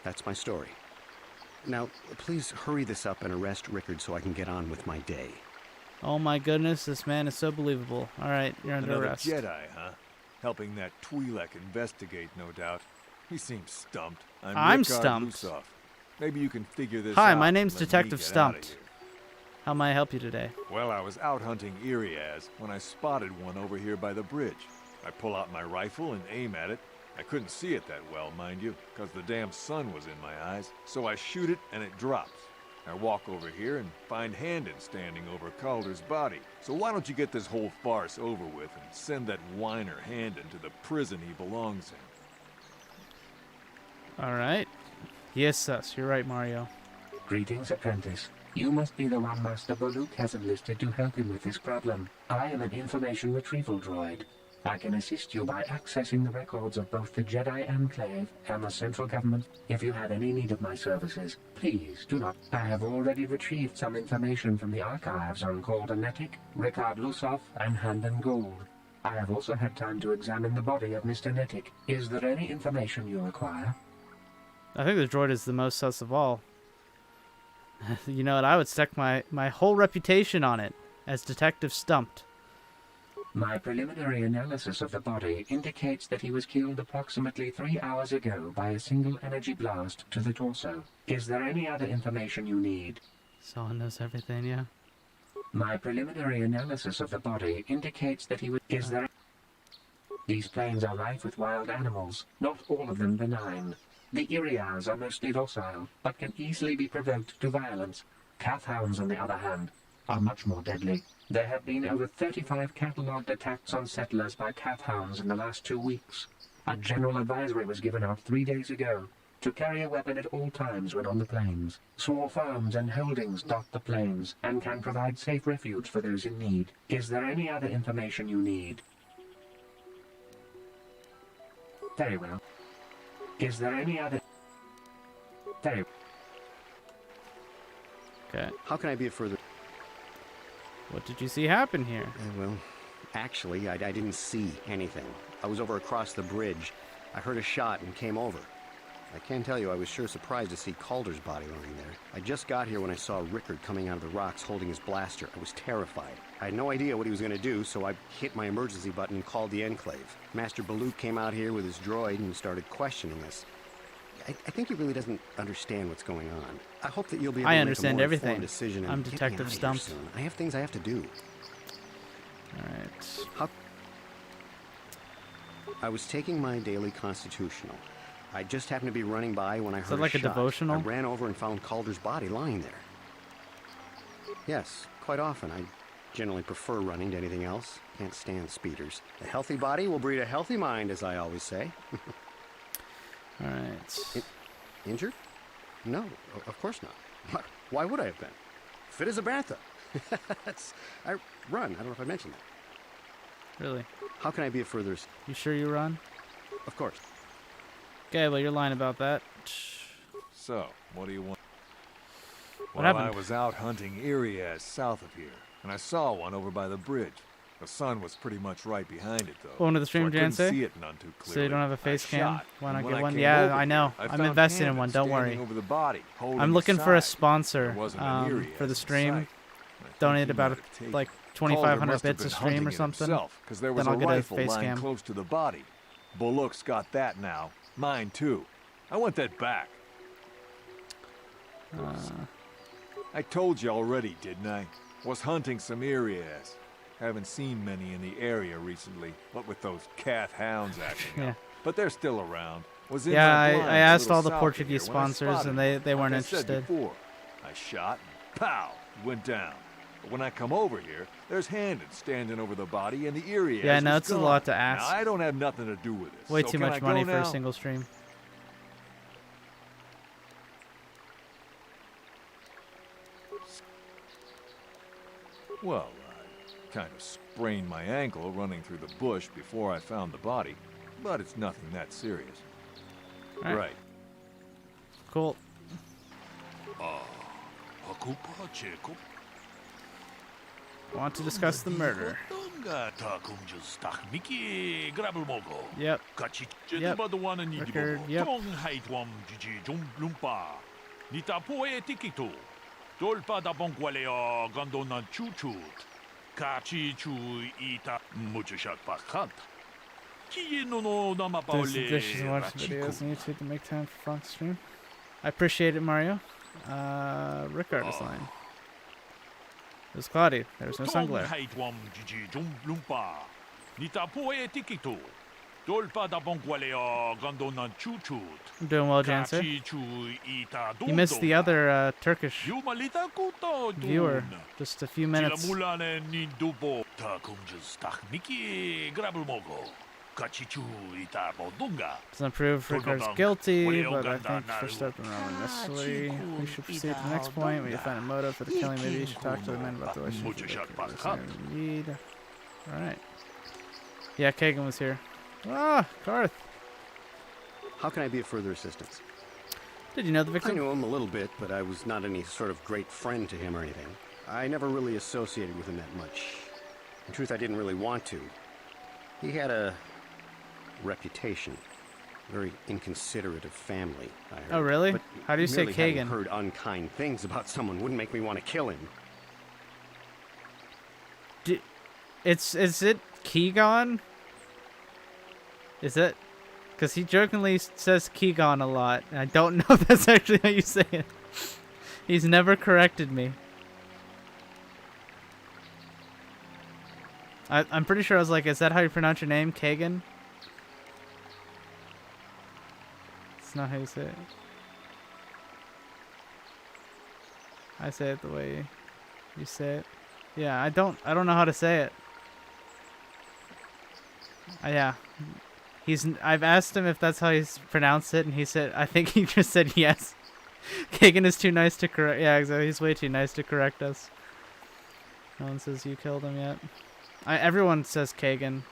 [SPEAKER 15] That's my story. Now, please hurry this up and arrest Rickard so I can get on with my day.
[SPEAKER 1] Oh my goodness, this man is so believable. Alright, you're under arrest.
[SPEAKER 17] Jedi, huh? Helping that Twi'lek investigate, no doubt. He seems stumped.
[SPEAKER 1] I'm
[SPEAKER 17] Ricard
[SPEAKER 1] stumped.
[SPEAKER 17] Lusov. Maybe you can figure this out.
[SPEAKER 1] Hi, my name's
[SPEAKER 17] and let me
[SPEAKER 1] Detective
[SPEAKER 17] get outta
[SPEAKER 1] Stumped.
[SPEAKER 17] here.
[SPEAKER 1] How may I help you today?
[SPEAKER 17] Well, I was out hunting Iriaz when I spotted one over here by the bridge. I pull out my rifle and aim at it. I couldn't see it that well, mind you, because the damn sun was in my eyes. So I shoot it and it drops. I walk over here and find Handon standing over Calder's body. So why don't you get this whole farce over with and send that whiner Handon to the prison he belongs in?
[SPEAKER 1] Alright. Yes, sus. You're right, Mario.
[SPEAKER 18] Greetings, apprentice. You must be the one Master Baluk has enlisted to help him with this problem. I am an information retrieval droid. I can assist you by accessing the records of both the Jedi Enclave and the central government. If you have any need of my services, please do not. I have already retrieved some information from the archives on Calder Nedic, Ricard Lusov, and Handon Gould. I have also had time to examine the body of Mr. Nedic. Is there any information you require?
[SPEAKER 1] I think the droid is the most sus of all. You know what? I would stack my whole reputation on it as Detective Stumped.
[SPEAKER 18] My preliminary analysis of the body indicates that he was killed approximately 3 hours ago by a single energy blast to the torso. Is there any other information you need?
[SPEAKER 1] Someone knows everything, yeah.
[SPEAKER 18] My preliminary analysis of the body indicates that he was... Is there... These plains are rife with wild animals, not all of them benign. The Iriaz are mostly docile, but can easily be provoked to violence. Calf hounds, on the other hand, are much more deadly. There have been over 35 catalogued attacks on settlers by calf hounds in the last 2 weeks. A general advisory was given out 3 days ago to carry a weapon at all times when on the plains. Small farms and holdings dot the plains and can provide safe refuge for those in need. Is there any other information you need? Very well. Is there any other... Very well.
[SPEAKER 1] Okay.
[SPEAKER 15] How can I be of further...
[SPEAKER 1] What did you see happen here?
[SPEAKER 15] Well, actually, I didn't see anything. I was over across the bridge. I heard a shot and came over. I can tell you I was sure surprised to see Calder's body lying there. I just got here when I saw Rickard coming out of the rocks holding his blaster. I was terrified. I had no idea what he was going to do, so I hit my emergency button and called the Enclave. Master Baluk came out here with his droid and started questioning us. I think he really doesn't understand what's going on. I hope that you'll be able to make a more informed decision and
[SPEAKER 1] I'm
[SPEAKER 15] get me
[SPEAKER 1] Detective
[SPEAKER 15] out of here
[SPEAKER 1] Stumped.
[SPEAKER 15] soon. I have things I have to do.
[SPEAKER 1] Alright.
[SPEAKER 15] I was taking my daily constitutional. I just happened to be running by when I heard
[SPEAKER 1] that like a
[SPEAKER 15] shot.
[SPEAKER 1] devotional?
[SPEAKER 15] I ran over and found Calder's body lying there. Yes, quite often. I generally prefer running to anything else. Can't stand speeders. A healthy body will breed a healthy mind, as I always say.
[SPEAKER 1] All right.
[SPEAKER 15] Injured? No, of course not. Why would I have been? Fit as a bantha. I run. I don't know if I mentioned that.
[SPEAKER 1] Really?
[SPEAKER 15] How can I be of further...
[SPEAKER 1] You sure you run?
[SPEAKER 15] Of course.
[SPEAKER 1] Okay, well, you're lying about that.
[SPEAKER 17] So, what do you want?
[SPEAKER 1] What
[SPEAKER 17] Well,
[SPEAKER 1] happened?
[SPEAKER 17] I was out hunting Irias south of here, and I saw one over by the bridge. The sun was pretty much right behind it, though.
[SPEAKER 1] Going to the stream,
[SPEAKER 17] so I couldn't
[SPEAKER 1] Janse?
[SPEAKER 17] see it none too clearly.
[SPEAKER 1] So you don't have a face
[SPEAKER 17] I
[SPEAKER 1] cam?
[SPEAKER 17] shot,
[SPEAKER 1] Why not
[SPEAKER 17] and when
[SPEAKER 1] get
[SPEAKER 17] I
[SPEAKER 1] one?
[SPEAKER 17] came
[SPEAKER 1] Yeah,
[SPEAKER 17] over
[SPEAKER 1] I know.
[SPEAKER 17] here, I
[SPEAKER 1] I'm
[SPEAKER 17] found
[SPEAKER 1] investing in
[SPEAKER 17] Camden
[SPEAKER 1] one. Don't worry.
[SPEAKER 17] standing over the body, holding
[SPEAKER 1] I'm looking
[SPEAKER 17] the
[SPEAKER 1] for a
[SPEAKER 17] side.
[SPEAKER 1] sponsor
[SPEAKER 17] There wasn't an Irias
[SPEAKER 1] for the
[SPEAKER 17] in
[SPEAKER 1] stream.
[SPEAKER 17] sight.
[SPEAKER 1] Donate about like 2,500 bits a stream or
[SPEAKER 17] Because
[SPEAKER 1] something.
[SPEAKER 17] there was
[SPEAKER 1] Then I'll
[SPEAKER 17] a
[SPEAKER 1] get a
[SPEAKER 17] rifle
[SPEAKER 1] face
[SPEAKER 17] lying
[SPEAKER 1] cam.
[SPEAKER 17] close to the body. Bullock's got that now. Mine too. I want that back. I told you already, didn't I? Was hunting some Irias. Haven't seen many in the area recently, what with those Cath hounds acting
[SPEAKER 1] Yeah.
[SPEAKER 17] up. But they're still around. Was in
[SPEAKER 1] Yeah,
[SPEAKER 17] my
[SPEAKER 1] I
[SPEAKER 17] blinds a
[SPEAKER 1] asked
[SPEAKER 17] little
[SPEAKER 1] all the
[SPEAKER 17] south of
[SPEAKER 1] Portuguese
[SPEAKER 17] here when I
[SPEAKER 1] sponsors,
[SPEAKER 17] spotted
[SPEAKER 1] and
[SPEAKER 17] him.
[SPEAKER 1] they weren't
[SPEAKER 17] Like I said
[SPEAKER 1] interested.
[SPEAKER 17] before, I shot, and pow, he went down. But when I come over here, there's Handed standing over the body, and the Irias
[SPEAKER 1] Yeah, I know
[SPEAKER 17] was
[SPEAKER 1] it's a
[SPEAKER 17] gone.
[SPEAKER 1] lot to ask.
[SPEAKER 17] Now, I don't have nothing to do with this.
[SPEAKER 1] Way
[SPEAKER 17] so
[SPEAKER 1] too
[SPEAKER 17] can
[SPEAKER 1] much
[SPEAKER 17] I go
[SPEAKER 1] money for
[SPEAKER 17] now?
[SPEAKER 1] a single stream.
[SPEAKER 17] Well, I kind of sprained my ankle running through the bush before I found the body, but it's nothing that serious.
[SPEAKER 1] Right.
[SPEAKER 17] Right.
[SPEAKER 1] Cool. Want to discuss the murder. Yep. Yep. Record, yep.
[SPEAKER 16] Dolpa da bongualeo gondona chuchut. Kachi chu ita muchushat pakant.
[SPEAKER 1] Do some dishes and watch videos on YouTube to make time for Fox stream. I appreciate it, Mario. Rickard is lying. It was cloudy. There was no sun glare. I'm doing well, Janser. You missed the other Turkish viewer. Just a few minutes. Doesn't prove Rickard's guilty, but I think for stepping around unnecessarily, we should proceed to the next point. We find a motive for the killing. Maybe you should talk to the men about the relationship. Alright. Yeah, Kagan was here. Ah, Karth.
[SPEAKER 15] How can I be of further assistance?
[SPEAKER 1] Did you know the victim?
[SPEAKER 15] I knew him a little bit, but I was not any sort of great friend to him or anything. I never really associated with him that much. In truth, I didn't really want to. He had a reputation. Very inconsiderate of family, I heard.
[SPEAKER 1] Oh, really?
[SPEAKER 15] But
[SPEAKER 1] How do you say
[SPEAKER 15] merely having
[SPEAKER 1] Kagan?
[SPEAKER 15] heard unkind things about someone wouldn't make me want to kill him.
[SPEAKER 1] Is it Keegan? Is it? Because he jokingly says Keegan a lot, and I don't know if that's actually how you say it. He's never corrected me. I'm pretty sure I was like, is that how you pronounce your name, Kagan? It's not how you say it. I say it the way you say it. Yeah, I don't know how to say it. Yeah. I've asked him if that's how he's pronounced it, and he said, I think he just said yes. Kagan is too nice to correct. Yeah, exactly. He's way too nice to correct us. No one says you killed him yet. Everyone says Kagan.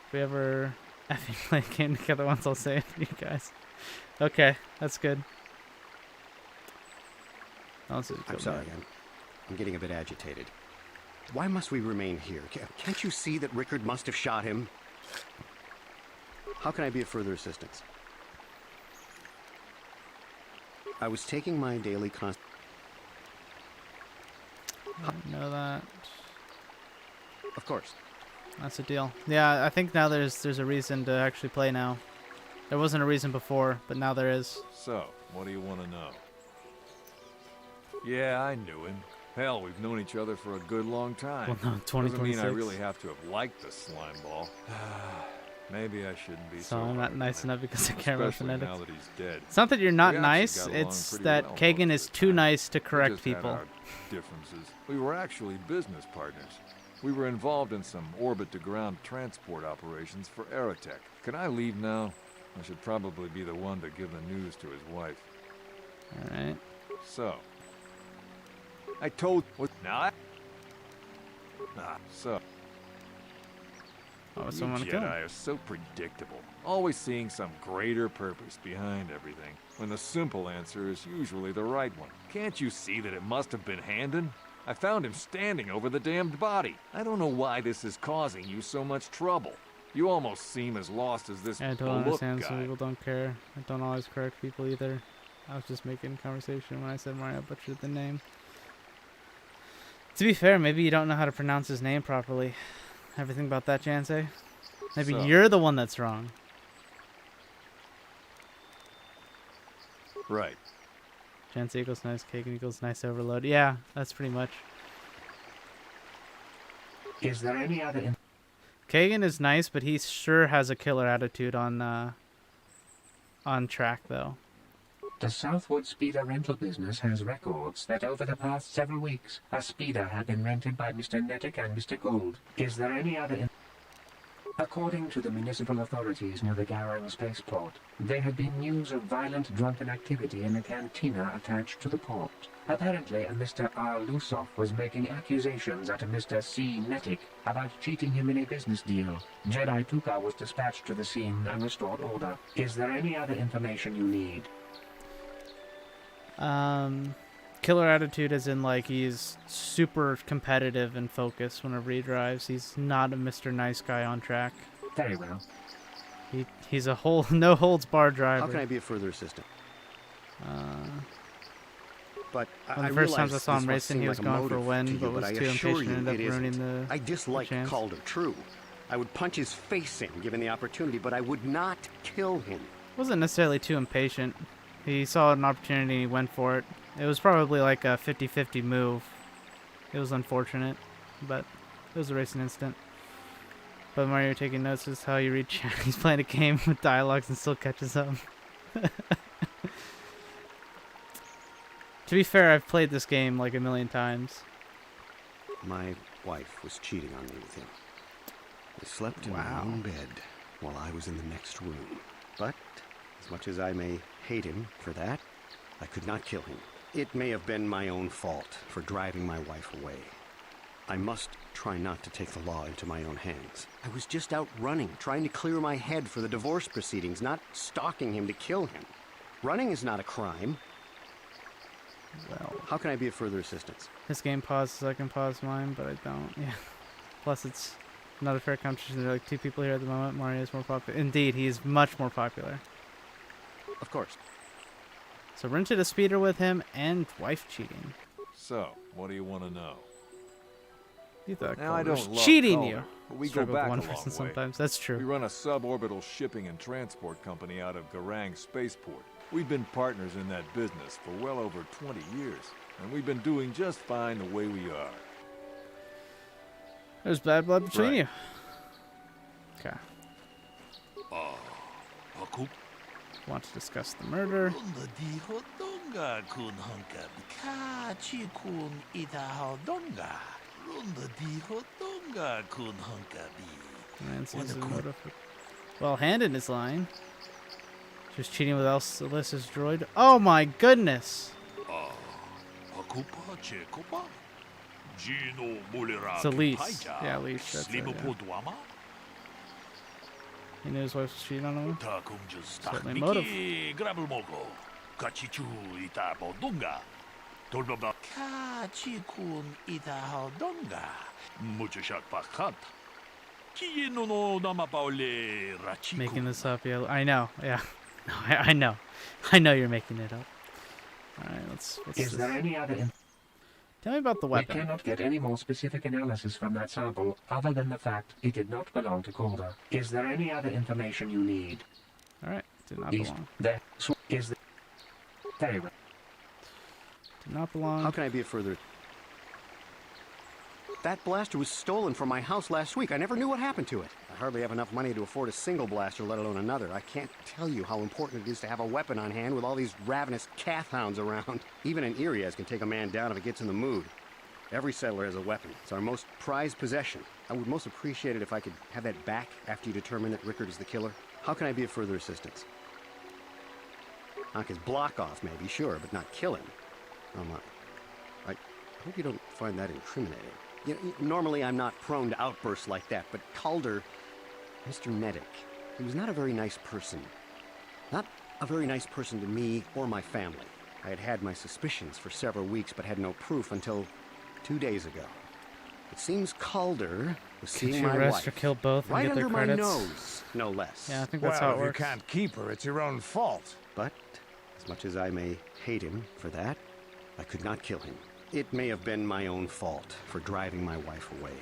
[SPEAKER 1] If we ever effing play a game together once, I'll say it to you guys. Okay, that's good. No one says you
[SPEAKER 15] I'm
[SPEAKER 1] killed
[SPEAKER 15] sorry,
[SPEAKER 1] him.
[SPEAKER 15] I'm getting a bit agitated. Why must we remain here? Can't you see that Rickard must have shot him? How can I be of further assistance? I was taking my daily
[SPEAKER 1] I didn't know that.
[SPEAKER 15] Of course.
[SPEAKER 1] That's a deal. Yeah, I think now there's a reason to actually play now. There wasn't a reason before, but now there is.
[SPEAKER 17] So, what do you want to know? Yeah, I knew him. Hell, we've known each other for a good long time.
[SPEAKER 1] Well, no,
[SPEAKER 17] Doesn't mean I
[SPEAKER 1] 2026.
[SPEAKER 17] really have to have liked the slime ball. Maybe I shouldn't be
[SPEAKER 1] So
[SPEAKER 17] so
[SPEAKER 1] I'm not
[SPEAKER 17] hard
[SPEAKER 1] nice
[SPEAKER 17] on
[SPEAKER 1] enough
[SPEAKER 17] him,
[SPEAKER 1] because I care about
[SPEAKER 17] especially
[SPEAKER 1] phonetics.
[SPEAKER 17] now that he's dead.
[SPEAKER 1] It's not that you're not
[SPEAKER 17] We actually
[SPEAKER 1] nice,
[SPEAKER 17] got along
[SPEAKER 1] it's
[SPEAKER 17] pretty
[SPEAKER 1] that
[SPEAKER 17] well
[SPEAKER 1] Kagan
[SPEAKER 17] most
[SPEAKER 1] is
[SPEAKER 17] of the
[SPEAKER 1] too
[SPEAKER 17] time.
[SPEAKER 1] nice to
[SPEAKER 17] We
[SPEAKER 1] correct
[SPEAKER 17] just had
[SPEAKER 1] people.
[SPEAKER 17] our differences. We were actually business partners. We were involved in some orbit-to-ground transport operations for Aerotech. Can I leave now? I should probably be the one to give the news to his wife.
[SPEAKER 1] Alright.
[SPEAKER 17] So, I told... What? Now so...
[SPEAKER 1] Oh,
[SPEAKER 17] You
[SPEAKER 1] someone to kill him.
[SPEAKER 17] Jedi are so predictable, always seeing some greater purpose behind everything, when the simple answer is usually the right one. Can't you see that it must have been Handon? I found him standing over the damned body. I don't know why this is causing you so much trouble. You almost seem as lost as this
[SPEAKER 1] I don't
[SPEAKER 17] Baluk
[SPEAKER 1] understand,
[SPEAKER 17] guy.
[SPEAKER 1] some people don't care. I don't always correct people either. I was just making conversation when I said Mario butchered the name. To be fair, maybe you don't know how to pronounce his name properly. Ever think about that, Jansei? Maybe
[SPEAKER 17] So-
[SPEAKER 1] you're the one that's wrong.
[SPEAKER 17] Right.
[SPEAKER 1] Jansei equals nice, Kagan equals nice overload. Yeah, that's pretty much.
[SPEAKER 18] Is there any other
[SPEAKER 1] Kagan is nice, but he sure has a killer attitude on track, though.
[SPEAKER 18] The Southwood Speeder rental business has records that over the past several weeks, a speeder had been rented by Mr. Nettic and Mr. Gould. Is there any other According to the municipal authorities near the Garang spaceport, there had been news of violent drunken activity in a cantina attached to the port. Apparently, a Mr. R. Lusoff was making accusations at a Mr. C. Nettic about cheating him in a business deal. Jedi Tuka was dispatched to the scene and restored order. Is there any other information you need?
[SPEAKER 1] Killer attitude as in, like, he's super competitive and focused whenever he drives. He's not a Mr. Nice Guy on track.
[SPEAKER 18] Very well.
[SPEAKER 1] He's a whole no holds barred driver.
[SPEAKER 15] How can I be of further assistance? But
[SPEAKER 1] One of the first times I saw him racing, he was going for a win, but was too impatient and ended up ruining the
[SPEAKER 15] I dislike
[SPEAKER 1] chance.
[SPEAKER 15] Calder, true. I would punch his face in given the opportunity, but I would not kill him.
[SPEAKER 1] Wasn't necessarily too impatient. He saw an opportunity, he went for it. It was probably like a 50-50 move. It was unfortunate, but it was a racing instant. But Mario taking notes is how you read chat. He's playing a game with dialogues and still catches up. To be fair, I've played this game like a million times.
[SPEAKER 15] My wife was cheating on me with him. I slept in my own bed while I was in the next room. But, as much as I may hate him for that, I could not kill him. It may have been my own fault for driving my wife away. I must try not to take the law into my own hands. I was just out running, trying to clear my head for the divorce proceedings, not stalking him to kill him. Running is not a crime.
[SPEAKER 1] Well,
[SPEAKER 15] how can I be of further assistance?
[SPEAKER 1] This game pauses so I can pause mine, but I don't. Yeah. Plus, it's not a fair competition. There are like two people here at the moment. Mario is more popular. Indeed, he is much more popular.
[SPEAKER 15] Of course.
[SPEAKER 1] So rented a speeder with him and wife cheating.
[SPEAKER 17] So, what do you want to know?
[SPEAKER 1] You thought
[SPEAKER 17] Now, I
[SPEAKER 1] Calder was
[SPEAKER 17] don't love
[SPEAKER 1] cheating
[SPEAKER 17] Calder,
[SPEAKER 1] you.
[SPEAKER 17] but we go
[SPEAKER 1] Struggle with
[SPEAKER 17] back
[SPEAKER 1] one
[SPEAKER 17] a long
[SPEAKER 1] person
[SPEAKER 17] way.
[SPEAKER 1] sometimes. That's true.
[SPEAKER 17] We run a suborbital shipping and transport company out of Garang Spaceport. We've been partners in that business for well over 20 years, and we've been doing just fine the way we are.
[SPEAKER 1] There's bad blood between you. Okay. Want to discuss the murder. Man sees a motive. Well, Handon is lying. Just cheating with Alyssa's droid. Oh my goodness! It's a lease. Yeah, lease. That's it, yeah. He knew his wife was cheating on him. Certainly motive. Making this up, yeah. I know, yeah. No, I know. I know you're making it up. Alright, what's
[SPEAKER 18] Is there any other
[SPEAKER 1] Tell me about the weapon.
[SPEAKER 18] We cannot get any more specific analysis from that sample other than the fact it did not belong to Calder. Is there any other information you need?
[SPEAKER 1] Alright, did not belong.
[SPEAKER 18] Very well.
[SPEAKER 1] Did not belong.
[SPEAKER 15] How can I be of further... That blaster was stolen from my house last week. I never knew what happened to it. I hardly have enough money to afford a single blaster, let alone another. I can't tell you how important it is to have a weapon on hand with all these ravenous cath hounds around. Even an Iriaz can take a man down if it gets in the mood. Every settler has a weapon. It's our most prized possession. I would most appreciate it if I could have that back after you determine that Rickard is the killer. How can I be of further assistance? Knock his block off, maybe, sure, but not kill him. Oh my. I hope you don't find that incriminating. You know, normally I'm not prone to outbursts like that, but Calder, Mr. Medic, he was not a very nice person. Not a very nice person to me or my family. I had had my suspicions for several weeks, but had no proof until 2 days ago. It seems Calder was seeing my
[SPEAKER 1] arrest
[SPEAKER 15] wife
[SPEAKER 1] or kill both and
[SPEAKER 15] right
[SPEAKER 1] get their
[SPEAKER 15] under my
[SPEAKER 1] credits?
[SPEAKER 15] nose, no less.
[SPEAKER 1] Yeah, I think that's how it
[SPEAKER 8] Well, if
[SPEAKER 1] works.
[SPEAKER 8] you can't keep her, it's your own fault.
[SPEAKER 15] But, as much as I may hate him for that, I could not kill him. It may have been my own fault for driving my wife away.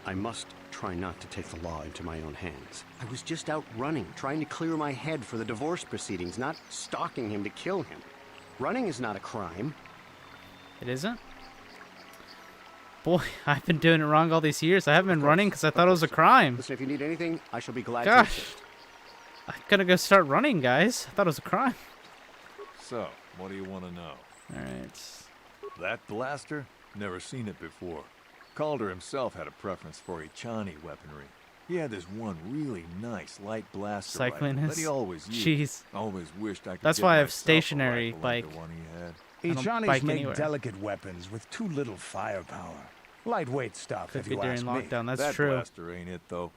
[SPEAKER 15] I must try not to take the law into my own hands. I was just out running, trying to clear my head for the divorce proceedings, not stalking him to kill him. Running is not a crime.
[SPEAKER 1] It isn't? Boy, I've been doing it wrong all these years. I haven't been running because I thought it was a crime.
[SPEAKER 15] Listen, if you need anything, I shall be glad to
[SPEAKER 1] Gosh.
[SPEAKER 15] assist.
[SPEAKER 1] I'm gonna go start running, guys. I thought it was a crime.
[SPEAKER 17] So, what do you want to know?
[SPEAKER 1] Alright.
[SPEAKER 17] That blaster? Never seen it before. Calder himself had a preference for Ichani weaponry. He had this one really nice light blaster
[SPEAKER 1] Cycling
[SPEAKER 17] rifle that
[SPEAKER 1] his-
[SPEAKER 17] he always used.
[SPEAKER 1] Jeez.
[SPEAKER 17] Always wished I could
[SPEAKER 1] That's
[SPEAKER 17] get
[SPEAKER 1] why I have
[SPEAKER 17] myself a
[SPEAKER 1] stationary
[SPEAKER 17] rifle like
[SPEAKER 1] bike.
[SPEAKER 17] the one he had.
[SPEAKER 1] I don't
[SPEAKER 8] Ichanis
[SPEAKER 1] bike
[SPEAKER 8] make
[SPEAKER 1] anywhere.
[SPEAKER 8] delicate weapons with too little firepower. Lightweight stuff,
[SPEAKER 1] Could
[SPEAKER 8] if
[SPEAKER 1] be
[SPEAKER 8] you
[SPEAKER 1] during
[SPEAKER 8] ask
[SPEAKER 1] lockdown.
[SPEAKER 8] me.
[SPEAKER 1] That's
[SPEAKER 17] that
[SPEAKER 1] true.
[SPEAKER 17] blaster ain't it, though.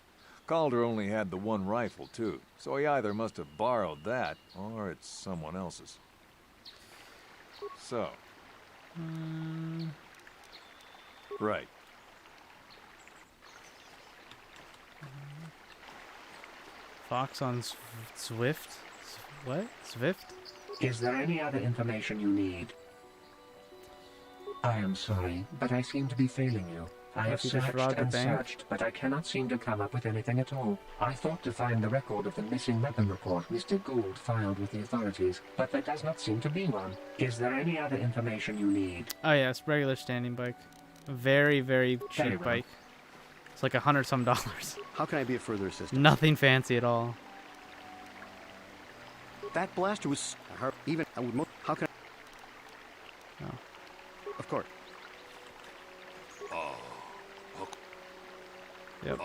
[SPEAKER 17] Calder only had the one rifle, too. So he either must have borrowed that, or it's someone else's. So. Right.
[SPEAKER 1] Fox on Zwift? What? Zwift?
[SPEAKER 18] Is there any other information you need? I am sorry, but I seem to be failing you. I have
[SPEAKER 1] If you just
[SPEAKER 18] searched
[SPEAKER 1] robbed a
[SPEAKER 18] and
[SPEAKER 1] bank?
[SPEAKER 18] searched, but I cannot seem to come up with anything at all. I thought to find the record of the missing weapon report Mr. Gould filed with the authorities, but there does not seem to be one. Is there any other information you need?
[SPEAKER 1] Oh yes, regular standing bike. A very, very cheap
[SPEAKER 18] Very well.
[SPEAKER 1] bike. It's like $100 dollars.
[SPEAKER 15] How can I be of further assistance?
[SPEAKER 1] Nothing fancy at all.
[SPEAKER 15] That blaster was even. I would. How can I?
[SPEAKER 1] Oh.
[SPEAKER 15] Of course.
[SPEAKER 1] Yep.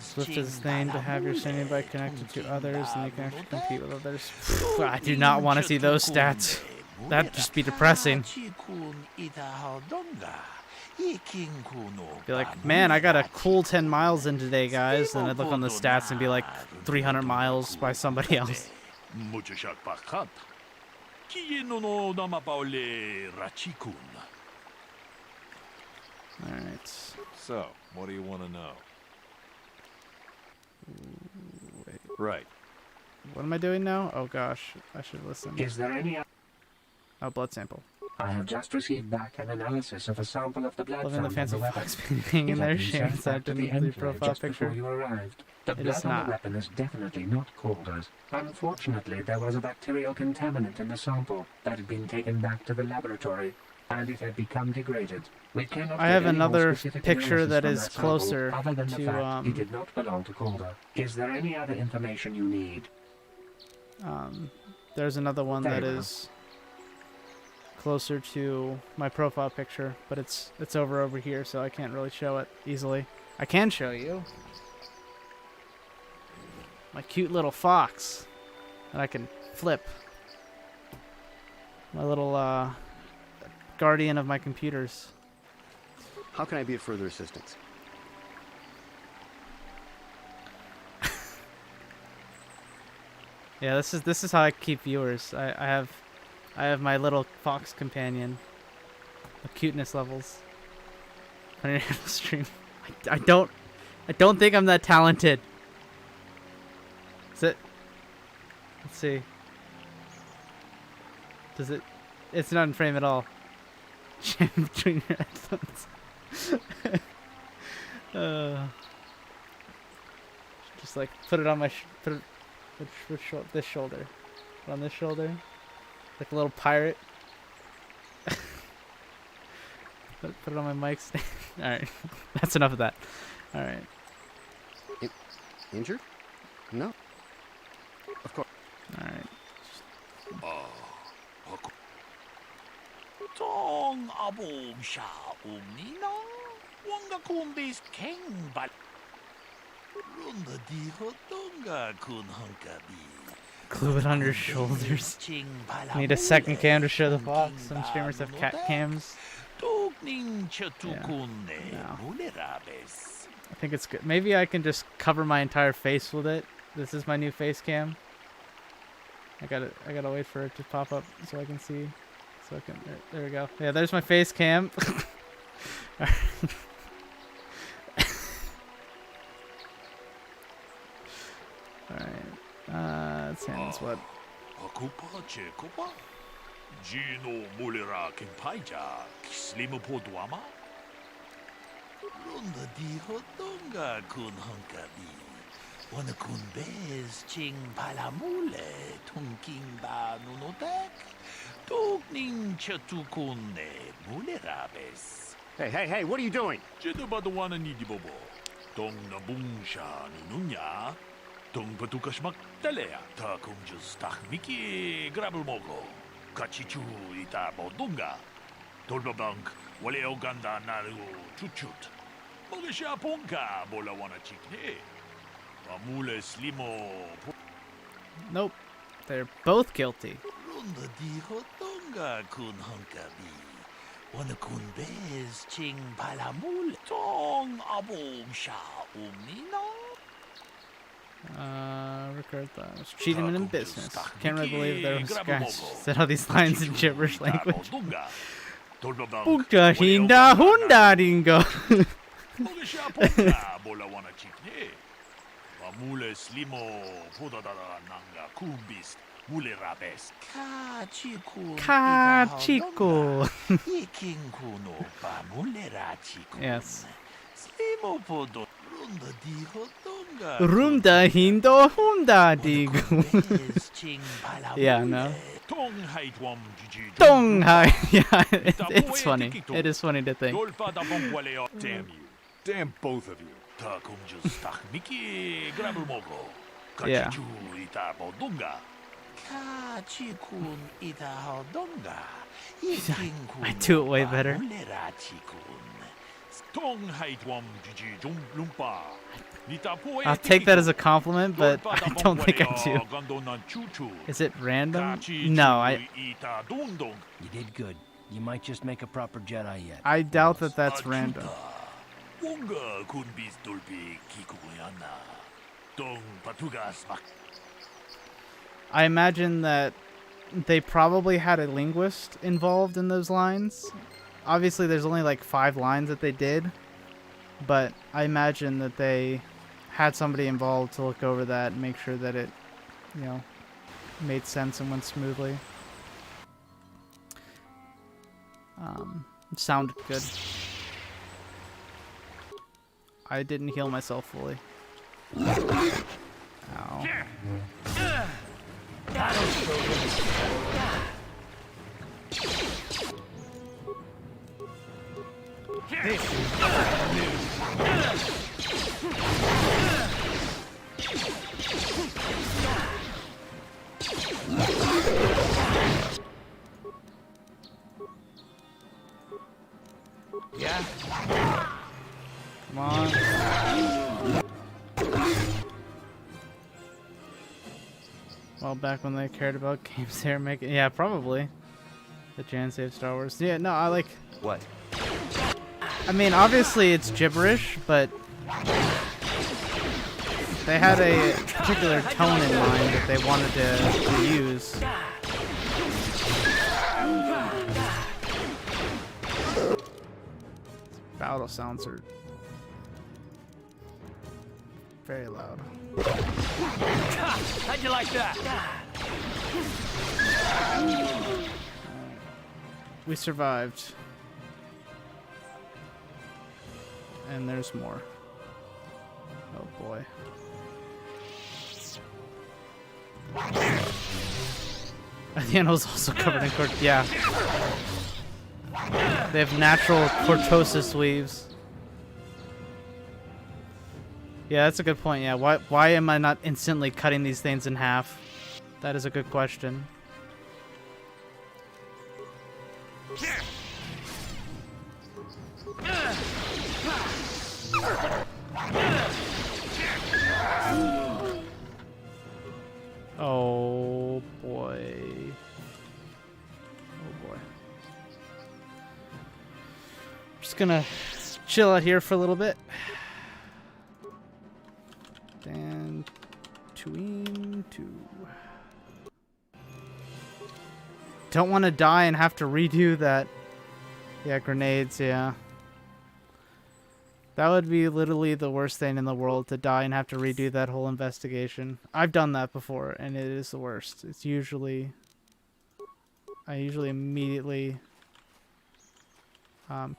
[SPEAKER 1] Swift is his name to have your standing bike connected to others, and they can actually compete with others. I do not want to see those stats. That'd just be depressing. Be like, man, I got a cool 10 miles in today, guys. And I'd look on the stats and be like 300 miles by somebody else. Alright.
[SPEAKER 17] So, what do you want to know?
[SPEAKER 1] Wait.
[SPEAKER 17] Right.
[SPEAKER 1] What am I doing now? Oh gosh, I should listen.
[SPEAKER 18] Is there any...
[SPEAKER 1] Oh, blood sample.
[SPEAKER 18] I have just received back an analysis of a sample of the blood
[SPEAKER 1] Loving the
[SPEAKER 18] found
[SPEAKER 1] fancy
[SPEAKER 18] on the weapon.
[SPEAKER 1] fox painting in
[SPEAKER 18] It
[SPEAKER 1] there.
[SPEAKER 18] had been
[SPEAKER 1] Shame
[SPEAKER 18] sent
[SPEAKER 1] it's not
[SPEAKER 18] back to
[SPEAKER 1] in
[SPEAKER 18] the
[SPEAKER 1] the
[SPEAKER 18] enclave
[SPEAKER 1] profile
[SPEAKER 18] just before
[SPEAKER 1] picture.
[SPEAKER 18] you arrived. The
[SPEAKER 1] It
[SPEAKER 18] blood
[SPEAKER 1] is
[SPEAKER 18] on
[SPEAKER 1] not.
[SPEAKER 18] the weapon is definitely not Calder's. Unfortunately, there was a bacterial contaminant in the sample that had been taken back to the laboratory, and it had become degraded. We cannot
[SPEAKER 1] I
[SPEAKER 18] get
[SPEAKER 1] have
[SPEAKER 18] any more
[SPEAKER 1] another
[SPEAKER 18] specific
[SPEAKER 1] picture
[SPEAKER 18] analysis
[SPEAKER 1] that
[SPEAKER 18] from
[SPEAKER 1] is
[SPEAKER 18] sample,
[SPEAKER 1] closer
[SPEAKER 18] other than the
[SPEAKER 1] to,
[SPEAKER 18] fact it did not belong to Calder. Is there any other information you need?
[SPEAKER 1] There's another one
[SPEAKER 18] Very
[SPEAKER 1] that
[SPEAKER 18] well.
[SPEAKER 1] is closer to my profile picture, but it's over here, so I can't really show it easily. I can show you my cute little fox that I can flip. My little guardian of my computers.
[SPEAKER 15] How can I be of further assistance?
[SPEAKER 1] Yeah, this is how I keep viewers. I have my little fox companion. The cuteness levels. On your stream. I don't think I'm that talented. Is it? Let's see. Does it? It's not in frame at all. Jam between your headphones. Just like put it on my this shoulder. on this shoulder, like a little pirate. Put it on my mic stand. All right, that's enough of that. All right.
[SPEAKER 15] Injured? No. Of course.
[SPEAKER 1] All right.
[SPEAKER 16] Tong abog sha umnina. Wanga kumbis king bal. Runda di hotonga kun hunkabi.
[SPEAKER 1] Glue it on your shoulders. Need a second cam to show the box. Some streamers have cat cams. Yeah. No. I think it's good. Maybe I can just cover my entire face with it. This is my new face cam. I gotta wait for it to pop up so I can see. So I can. There we go. Yeah, there's my face cam. Alright. Let's handle this what?
[SPEAKER 16] Gino mulera kimpaija kislimu podwama. Runda di hotonga kun hunkabi. Wana kun bez ching palamule tunking ba nunotek. Tugning chatukune mulerabes.
[SPEAKER 15] Hey, what are you doing?
[SPEAKER 16] Jedu badwana nidi bobo. Tong nabungsha nununya. Tong patukashmak talea. Ta kumjus takmiki grabulmogo. Kachichu ita bodunga. Tolbabank wale oganda naru chuchut. Mogesha ponka bola wana chikne. Amule slimo.
[SPEAKER 1] Nope. They're both guilty.
[SPEAKER 16] Runda di hotonga kun hunkabi. Wana kun bez ching palamule. Tong abong sha umnina.
[SPEAKER 1] Record that. I was cheating in business. Can't really believe there was guys said all these lines in gibberish language. Punta hinda hunda dingo.
[SPEAKER 16] Mule slimo podadara nanga kumbis mule rabes
[SPEAKER 1] Kachiko.
[SPEAKER 16] Ikinkuno ba mule rachiko.
[SPEAKER 1] Yes.
[SPEAKER 16] Slimo podo runda di hotonga.
[SPEAKER 1] Rumda hindo hunda digo. Yeah, no. Tonghai. Yeah, it's funny. It is funny to think.
[SPEAKER 17] Damn you. Damn both of you.
[SPEAKER 1] Yeah. I do it way better. I'll take that as a compliment, but I don't think I do. Is it random? No,
[SPEAKER 6] You did good. You might just make a proper Jedi yet.
[SPEAKER 1] I doubt that that's random. I imagine that they probably had a linguist involved in those lines. Obviously, there's only like 5 lines that they did, but I imagine that they had somebody involved to look over that and make sure that it, you know, made sense and went smoothly. It sounded good. I didn't heal myself fully. Ow.
[SPEAKER 16] Yeah.
[SPEAKER 1] Come on. Well, back when they cared about games, they were making. Yeah, probably. The Jan saved Star Wars. Yeah, no, I like.
[SPEAKER 15] What?
[SPEAKER 1] I mean, obviously it's gibberish, but they had a particular tone in mind that they wanted to use. Battle sounds are very loud.
[SPEAKER 6] How'd you like that?
[SPEAKER 1] We survived. And there's more. Oh boy. The animal's also covered in yeah. They have natural cortosis weaves. Yeah, that's a good point. Yeah, why am I not instantly cutting these things in half? That is a good question. Oh boy. Oh boy. Just gonna chill out here for a little bit. Dantooine 2. Don't want to die and have to redo that. Yeah, grenades, yeah. That would be literally the worst thing in the world, to die and have to redo that whole investigation. I've done that before, and it is the worst. It's usually... I usually immediately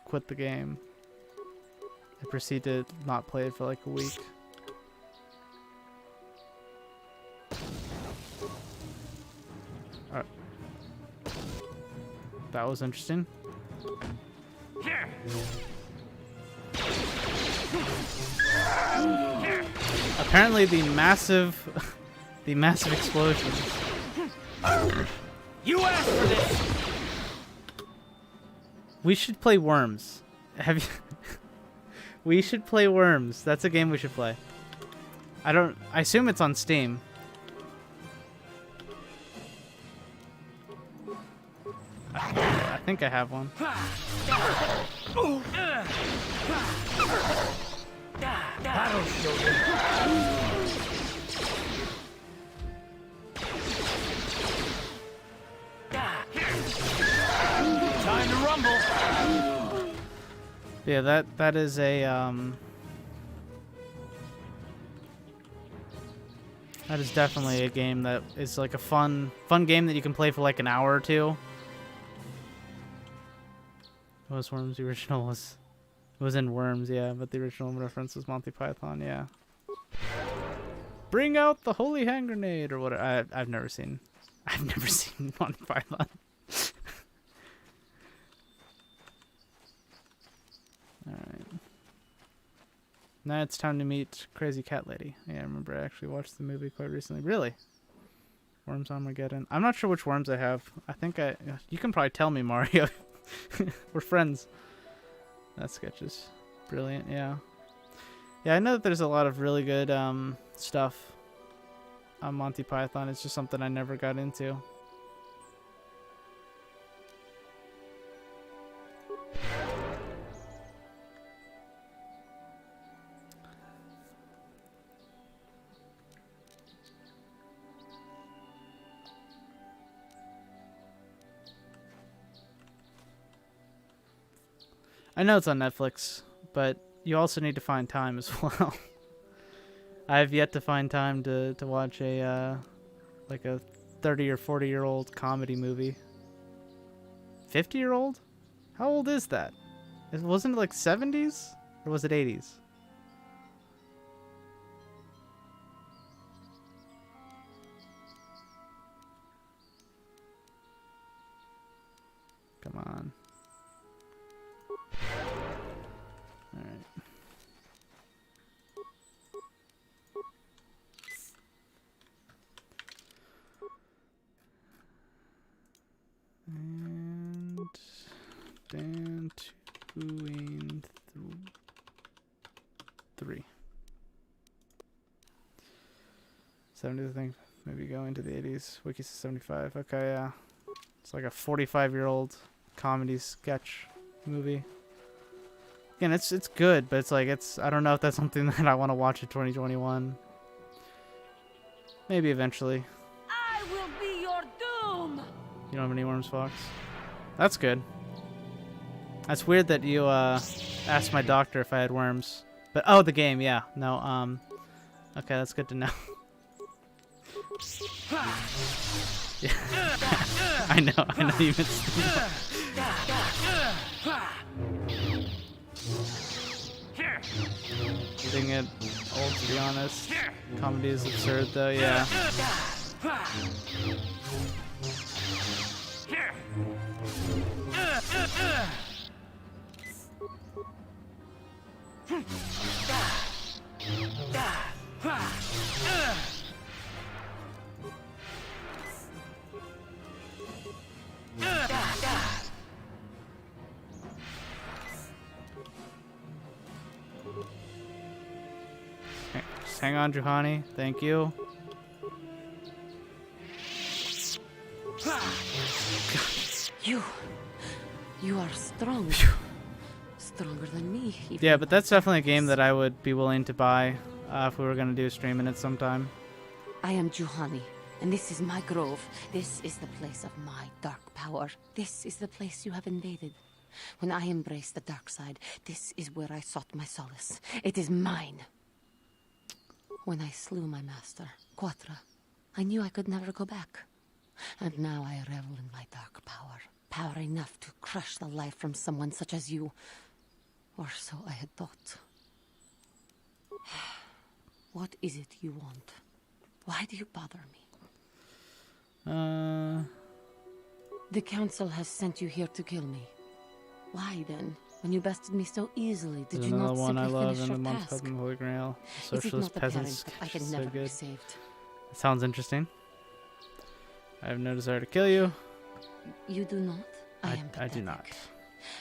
[SPEAKER 1] quit the game. I proceed to not play it for like a week. Alright. That was interesting. Apparently the massive explosions.
[SPEAKER 6] You asked for this.
[SPEAKER 1] We should play Worms. Have you We should play Worms. That's a game we should play. I assume it's on Steam. I think I have one.
[SPEAKER 6] That'll show you. Time to rumble.
[SPEAKER 1] Yeah, that is a that is definitely a game that is like a fun game that you can play for like an hour or two. What was Worms? The original was... It was in Worms, yeah, but the original reference was Monty Python, yeah. Bring out the holy hand grenade, or whatever. I've never seen Monty Python. Alright. Now it's time to meet Crazy Cat Lady. Yeah, I remember I actually watched the movie quite recently. Really? Worms Armageddon. I'm not sure which worms I have. I think you can probably tell me, Mario. We're friends. That sketch is brilliant, yeah. Yeah, I know that there's a lot of really good stuff on Monty Python. It's just something I never got into. I know it's on Netflix, but you also need to find time as well. I have yet to find time to watch a like a 30 or 40-year-old comedy movie. 50-year-old? How old is that? Wasn't it like 70s? Or was it 80s? Come on. Alright. And Dantooine 3. 70s, I think. Maybe go into the 80s. Wiki says 75. Okay, yeah. It's like a 45-year-old comedy sketch movie. Again, it's good, but it's like I don't know if that's something that I want to watch in 2021. Maybe eventually.
[SPEAKER 19] I will be your doom.
[SPEAKER 1] You don't have any worms, Fox? That's good. That's weird that you asked my doctor if I had worms. But oh, the game, yeah. No, okay, that's good to know. Yeah. I know you missed. Getting it old, to be honest. Comedy is absurd, though, yeah. Just hang on, Juhani. Thank you.
[SPEAKER 20] You are strong. Stronger than me.
[SPEAKER 1] Yeah, but that's definitely a game that I would be willing to buy if we were going to do a stream in it sometime.
[SPEAKER 20] I am Juhani, and this is my grove. This is the place of my dark power. This is the place you have invaded. When I embraced the dark side, this is where I sought my solace. It is mine. When I slew my master, Quatra, I knew I could never go back. And now I revel in my dark power. Power enough to crush the life from someone such as you. Or so I had thought. What is it you want? Why do you bother me? The council has sent you here to kill me. Why then? When you bested me so easily, did
[SPEAKER 1] There's
[SPEAKER 20] you not
[SPEAKER 1] another one I
[SPEAKER 20] simply
[SPEAKER 1] love
[SPEAKER 20] finish
[SPEAKER 1] in
[SPEAKER 20] your
[SPEAKER 1] the month
[SPEAKER 20] task?
[SPEAKER 1] of the Holy Grail.
[SPEAKER 20] Is it
[SPEAKER 1] Socialist
[SPEAKER 20] not
[SPEAKER 1] peasants.
[SPEAKER 20] apparent that I can
[SPEAKER 1] So
[SPEAKER 20] never be
[SPEAKER 1] good.
[SPEAKER 20] saved?
[SPEAKER 1] It sounds interesting. I have no desire to kill you.
[SPEAKER 20] You do not?
[SPEAKER 1] I do not.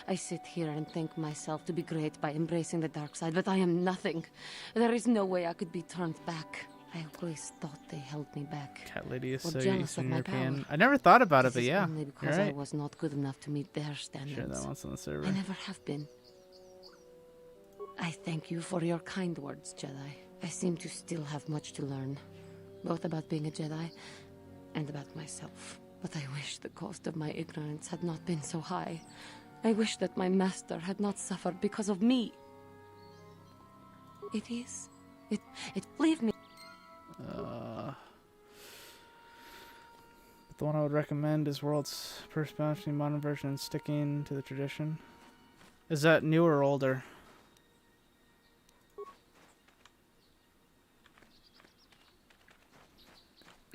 [SPEAKER 20] I sit here and think myself to be great by embracing the dark side, but I am nothing. There is no way I could be turned back. I always thought they held me back.
[SPEAKER 1] Cat lady is
[SPEAKER 20] Or
[SPEAKER 1] so
[SPEAKER 20] jealous
[SPEAKER 1] Eastern
[SPEAKER 20] of my
[SPEAKER 1] European.
[SPEAKER 20] power.
[SPEAKER 1] I never thought about it,
[SPEAKER 20] This
[SPEAKER 1] but
[SPEAKER 20] is
[SPEAKER 1] yeah,
[SPEAKER 20] only
[SPEAKER 1] you're
[SPEAKER 20] because
[SPEAKER 1] right.
[SPEAKER 20] I was not good enough to meet their standards.
[SPEAKER 1] Share that once on the server.
[SPEAKER 20] I never have been. I thank you for your kind words, Jedi. I seem to still have much to learn, both about being a Jedi and about myself. But I wish the cost of my ignorance had not been so high. I wish that my master had not suffered because of me. It is. Believe me.
[SPEAKER 1] The one I would recommend is World's first bounty modern version and sticking to the tradition. Is that newer or older?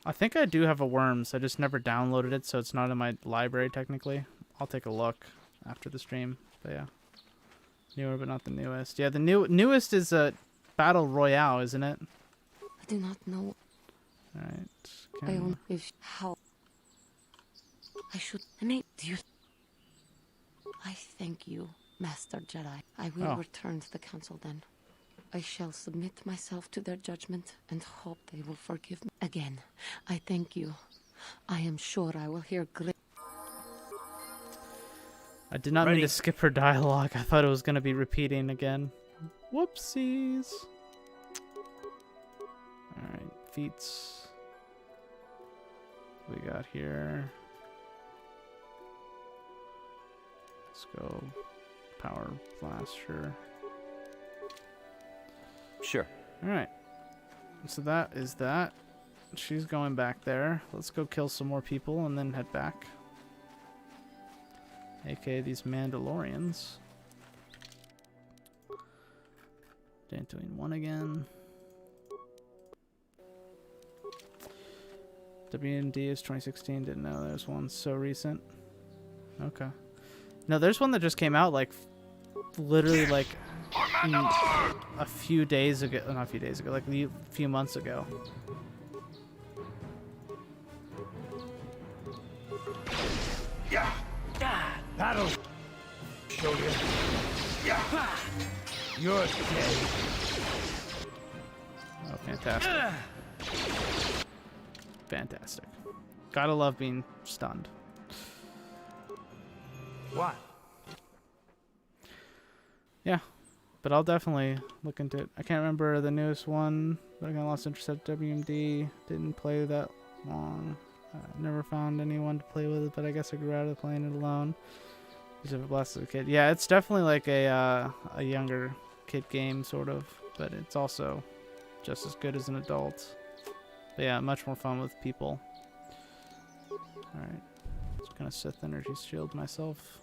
[SPEAKER 1] I think I do have a Worms. I just never downloaded it, so it's not in my library technically. I'll take a look after the stream. But yeah, newer but not the newest. Yeah, the newest is a Battle Royale, isn't it?
[SPEAKER 20] I do not know.
[SPEAKER 1] All right.
[SPEAKER 20] I don't know how. I should. Do you? I thank you, Master Jedi. I will return to the council then. I shall submit myself to their judgment and hope they will forgive me. Again, I thank you. I am sure I will hear great.
[SPEAKER 1] I did not mean to skip her dialogue. I thought it was going to be repeating again. Whoopsies. Alright, feats. We got here. Let's go. Power blast, sure.
[SPEAKER 10] Sure.
[SPEAKER 1] Alright. So that is that. She's going back there. Let's go kill some more people and then head back. AKA these Mandalorians. Dantooine 1 again. WMD is 2016. Didn't know there's one so recent. Okay. No, there's one that just came out like literally like a few days ago. Not a few days ago, like a few months ago.
[SPEAKER 16] Yeah. That'll show you. Yeah. You're dead.
[SPEAKER 1] Oh, fantastic. Fantastic. Gotta love being stunned.
[SPEAKER 16] What?
[SPEAKER 1] Yeah, but I'll definitely look into it. I can't remember the newest one, but I got lost interest at WMD. Didn't play that long. Never found anyone to play with it, but I guess I grew out of playing it alone. Because of a blast as a kid. Yeah, it's definitely like a younger kid game, sort of, but it's also just as good as an adult. But yeah, much more fun with people. Alright. Just gonna Sith energy shield myself.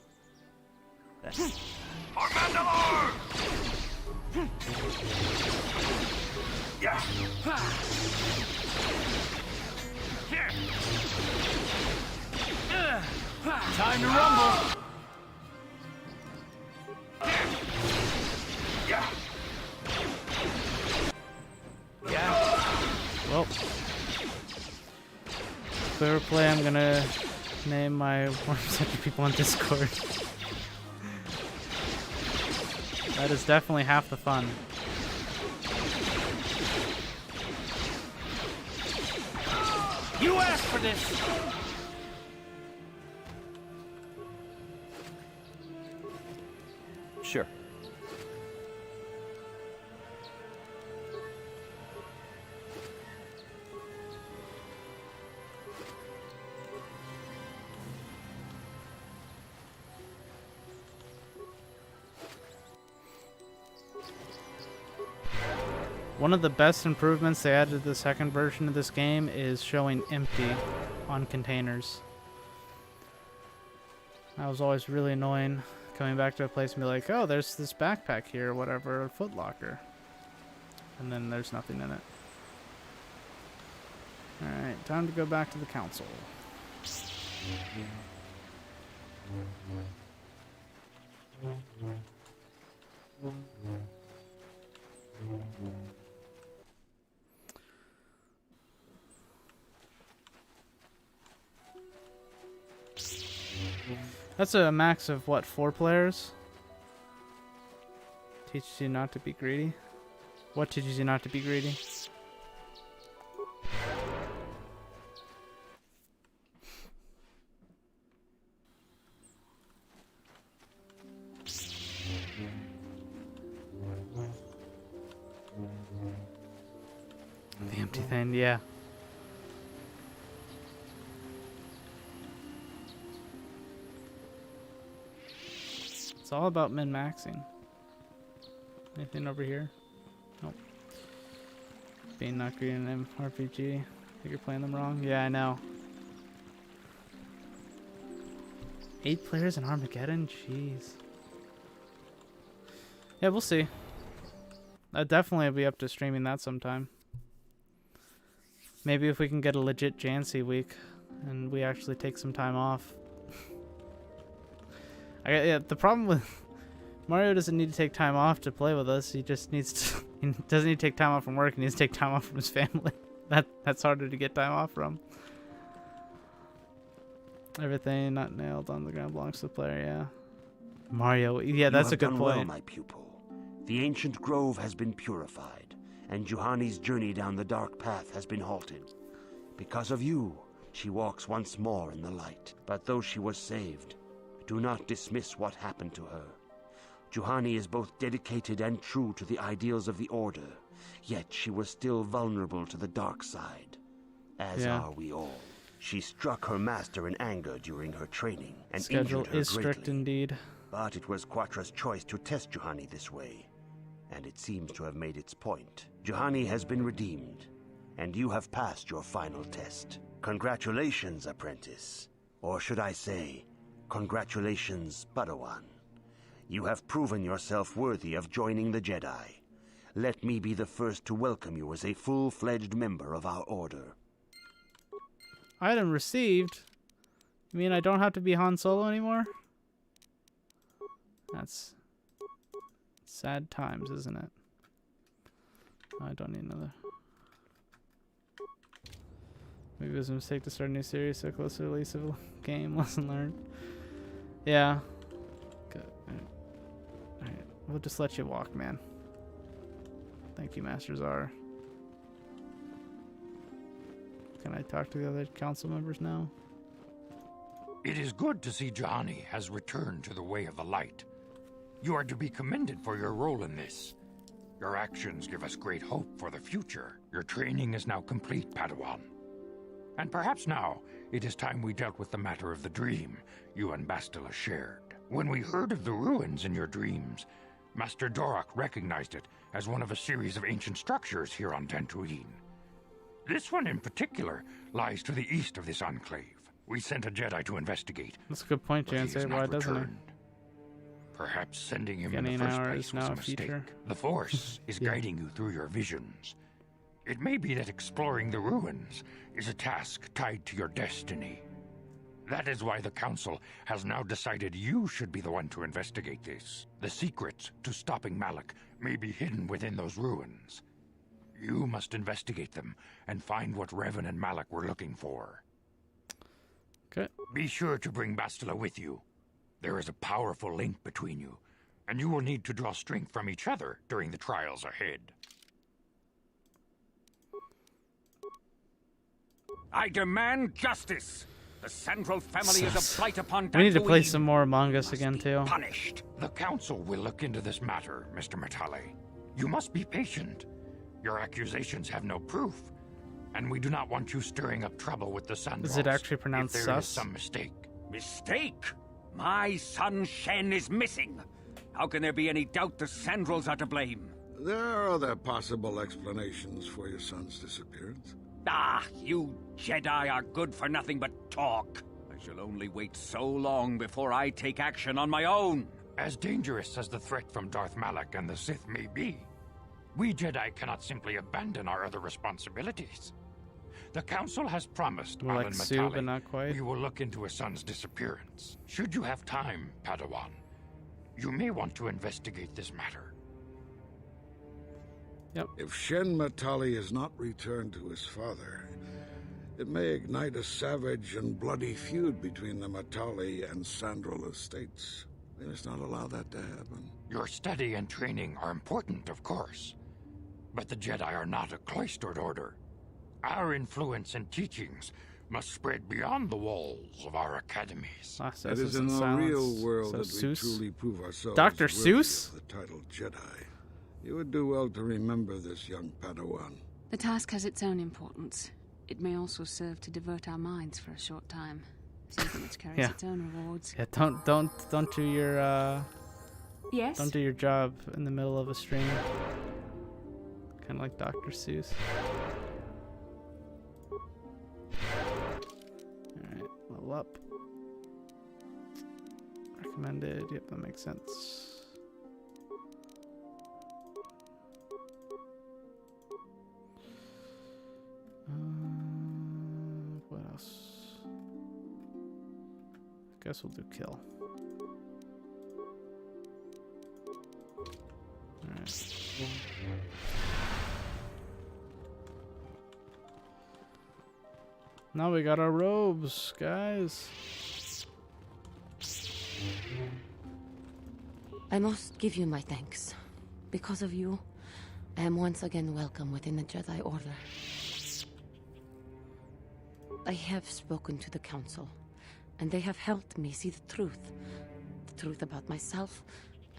[SPEAKER 16] For Mandalore! Yeah.
[SPEAKER 6] Time to rumble!
[SPEAKER 16] Yeah.
[SPEAKER 1] Clear play, I'm gonna name my 150 people on Discord. That is definitely half the fun.
[SPEAKER 16] You asked for this!
[SPEAKER 10] Sure.
[SPEAKER 1] One of the best improvements they added to the second version of this game is showing empty on containers. That was always really annoying, coming back to a place and be like, oh, there's this backpack here or whatever, a Foot Locker. And then there's nothing in it. Alright, time to go back to the council. That's a max of what, 4 players? Teaches you not to be greedy. What teaches you not to be greedy? The empty thing, yeah. It's all about min-maxing. Anything over here? Nope. Being not greedy in an RPG. Think you're playing them wrong? Yeah, I know. 8 players in Armageddon? Jeez. Yeah, we'll see. I'd definitely be up to streaming that sometime. Maybe if we can get a legit Jancy week and we actually take some time off. Yeah, the problem with Mario doesn't need to take time off to play with us. He just needs to. He doesn't need to take time off from work. He needs to take time off from his family. That's harder to get time off from. Everything not nailed on the ground belongs to the player. Yeah, Mario. Yeah, that's a good point.
[SPEAKER 3] Well, my pupil. The ancient grove has been purified, and Juhani's journey down the dark path has been halted. Because of you, she walks once more in the light. But though she was saved, do not dismiss what happened to her. Juhani is both dedicated and true to the ideals of the Order, yet she was still vulnerable to the dark side, as are we all. She struck her master in anger during her training and
[SPEAKER 1] Schedule
[SPEAKER 3] injured her
[SPEAKER 1] is strict
[SPEAKER 3] greatly.
[SPEAKER 1] indeed.
[SPEAKER 3] But it was Quatra's choice to test Juhani this way, and it seems to have made its point. Juhani has been redeemed, and you have passed your final test. Congratulations, apprentice. Or should I say, congratulations, Padawan. You have proven yourself worthy of joining the Jedi. Let me be the first to welcome you as a full-fledged member of our order.
[SPEAKER 1] Item received? You mean I don't have to be Han Solo anymore? That's sad times, isn't it? I don't need another. Maybe it was a mistake to start a new series so close to the release of a game. Lesson learned. Yeah. Good. Alright. We'll just let you walk, man. Thank you, Master Czar. Can I talk to the other council members now?
[SPEAKER 7] It is good to see Juhani has returned to the way of the light. You are to be commended for your role in this. Your actions give us great hope for the future. Your training is now complete, Padawan. And perhaps now, it is time we dealt with the matter of the dream you and Bastila shared. When we heard of the ruins in your dreams, Master Dorak recognized it as one of a series of ancient structures here on Dantooine. This one in particular lies to the east of this enclave. We sent a Jedi to investigate.
[SPEAKER 1] That's a good point, Jansen. Why doesn't he?
[SPEAKER 7] Perhaps sending him in the first place was a mistake. The Force is guiding you through your visions. It may be that exploring the ruins is a task tied to your destiny. That is why the Council has now decided you should be the one to investigate this. The secrets to stopping Malak may be hidden within those ruins. You must investigate them and find what Revan and Malak were looking for. Be sure to bring Bastila with you. There is a powerful link between you, and you will need to draw strength from each other during the trials ahead. I demand justice! The Sandral family is a blight upon Dantooine.
[SPEAKER 1] We need to play some more Among Us again, too.
[SPEAKER 7] Punished. The council will look into this matter, Mr. Matale. You must be patient. Your accusations have no proof, and we do not want you stirring up trouble with the Sandrals.
[SPEAKER 1] Is it actually pronounced
[SPEAKER 7] if there is
[SPEAKER 1] sus?
[SPEAKER 7] some mistake. Mistake? My son Shen is missing. How can there be any doubt the Sandrals are to blame?
[SPEAKER 4] There are other possible explanations for your son's disappearance.
[SPEAKER 10] Ah, you Jedi are good for nothing but talk. I shall only wait so long before I take action on my own.
[SPEAKER 7] As dangerous as the threat from Darth Malak and the Sith may be, we Jedi cannot simply abandon our other responsibilities. The Council has promised
[SPEAKER 1] More
[SPEAKER 7] Alan
[SPEAKER 1] like Sue, but
[SPEAKER 7] Matale
[SPEAKER 1] not quite.
[SPEAKER 7] we will look into his son's disappearance. Should you have time, Padawan, you may want to investigate this matter.
[SPEAKER 1] Yep.
[SPEAKER 4] If Shen Matali is not returned to his father, it may ignite a savage and bloody feud between the Matali and Sandral estates. We must not allow that to happen.
[SPEAKER 7] Your study and training are important, of course, but the Jedi are not a cloistered order. Our influence and teachings must spread beyond the walls of our academies.
[SPEAKER 4] It is in the real world that we truly prove ourselves
[SPEAKER 1] Dr.
[SPEAKER 4] worthy
[SPEAKER 1] Seuss?
[SPEAKER 4] of the title Jedi. You would do well to remember this, young Padawan.
[SPEAKER 5] The task has its own importance. It may also serve to divert our minds for a short time. Something which carries
[SPEAKER 1] Yeah.
[SPEAKER 5] its own rewards.
[SPEAKER 1] Yeah, don't do your
[SPEAKER 5] Yes?
[SPEAKER 1] don't do your job in the middle of a stream. Kind of like Dr. Seuss. Alright, level up. Recommended, yep, that makes sense. What else? Guess we'll do kill. Alright. Now we got our robes, guys.
[SPEAKER 20] I must give you my thanks. Because of you, I am once again welcome within the Jedi Order. I have spoken to the Council, and they have helped me see the truth. The truth about myself,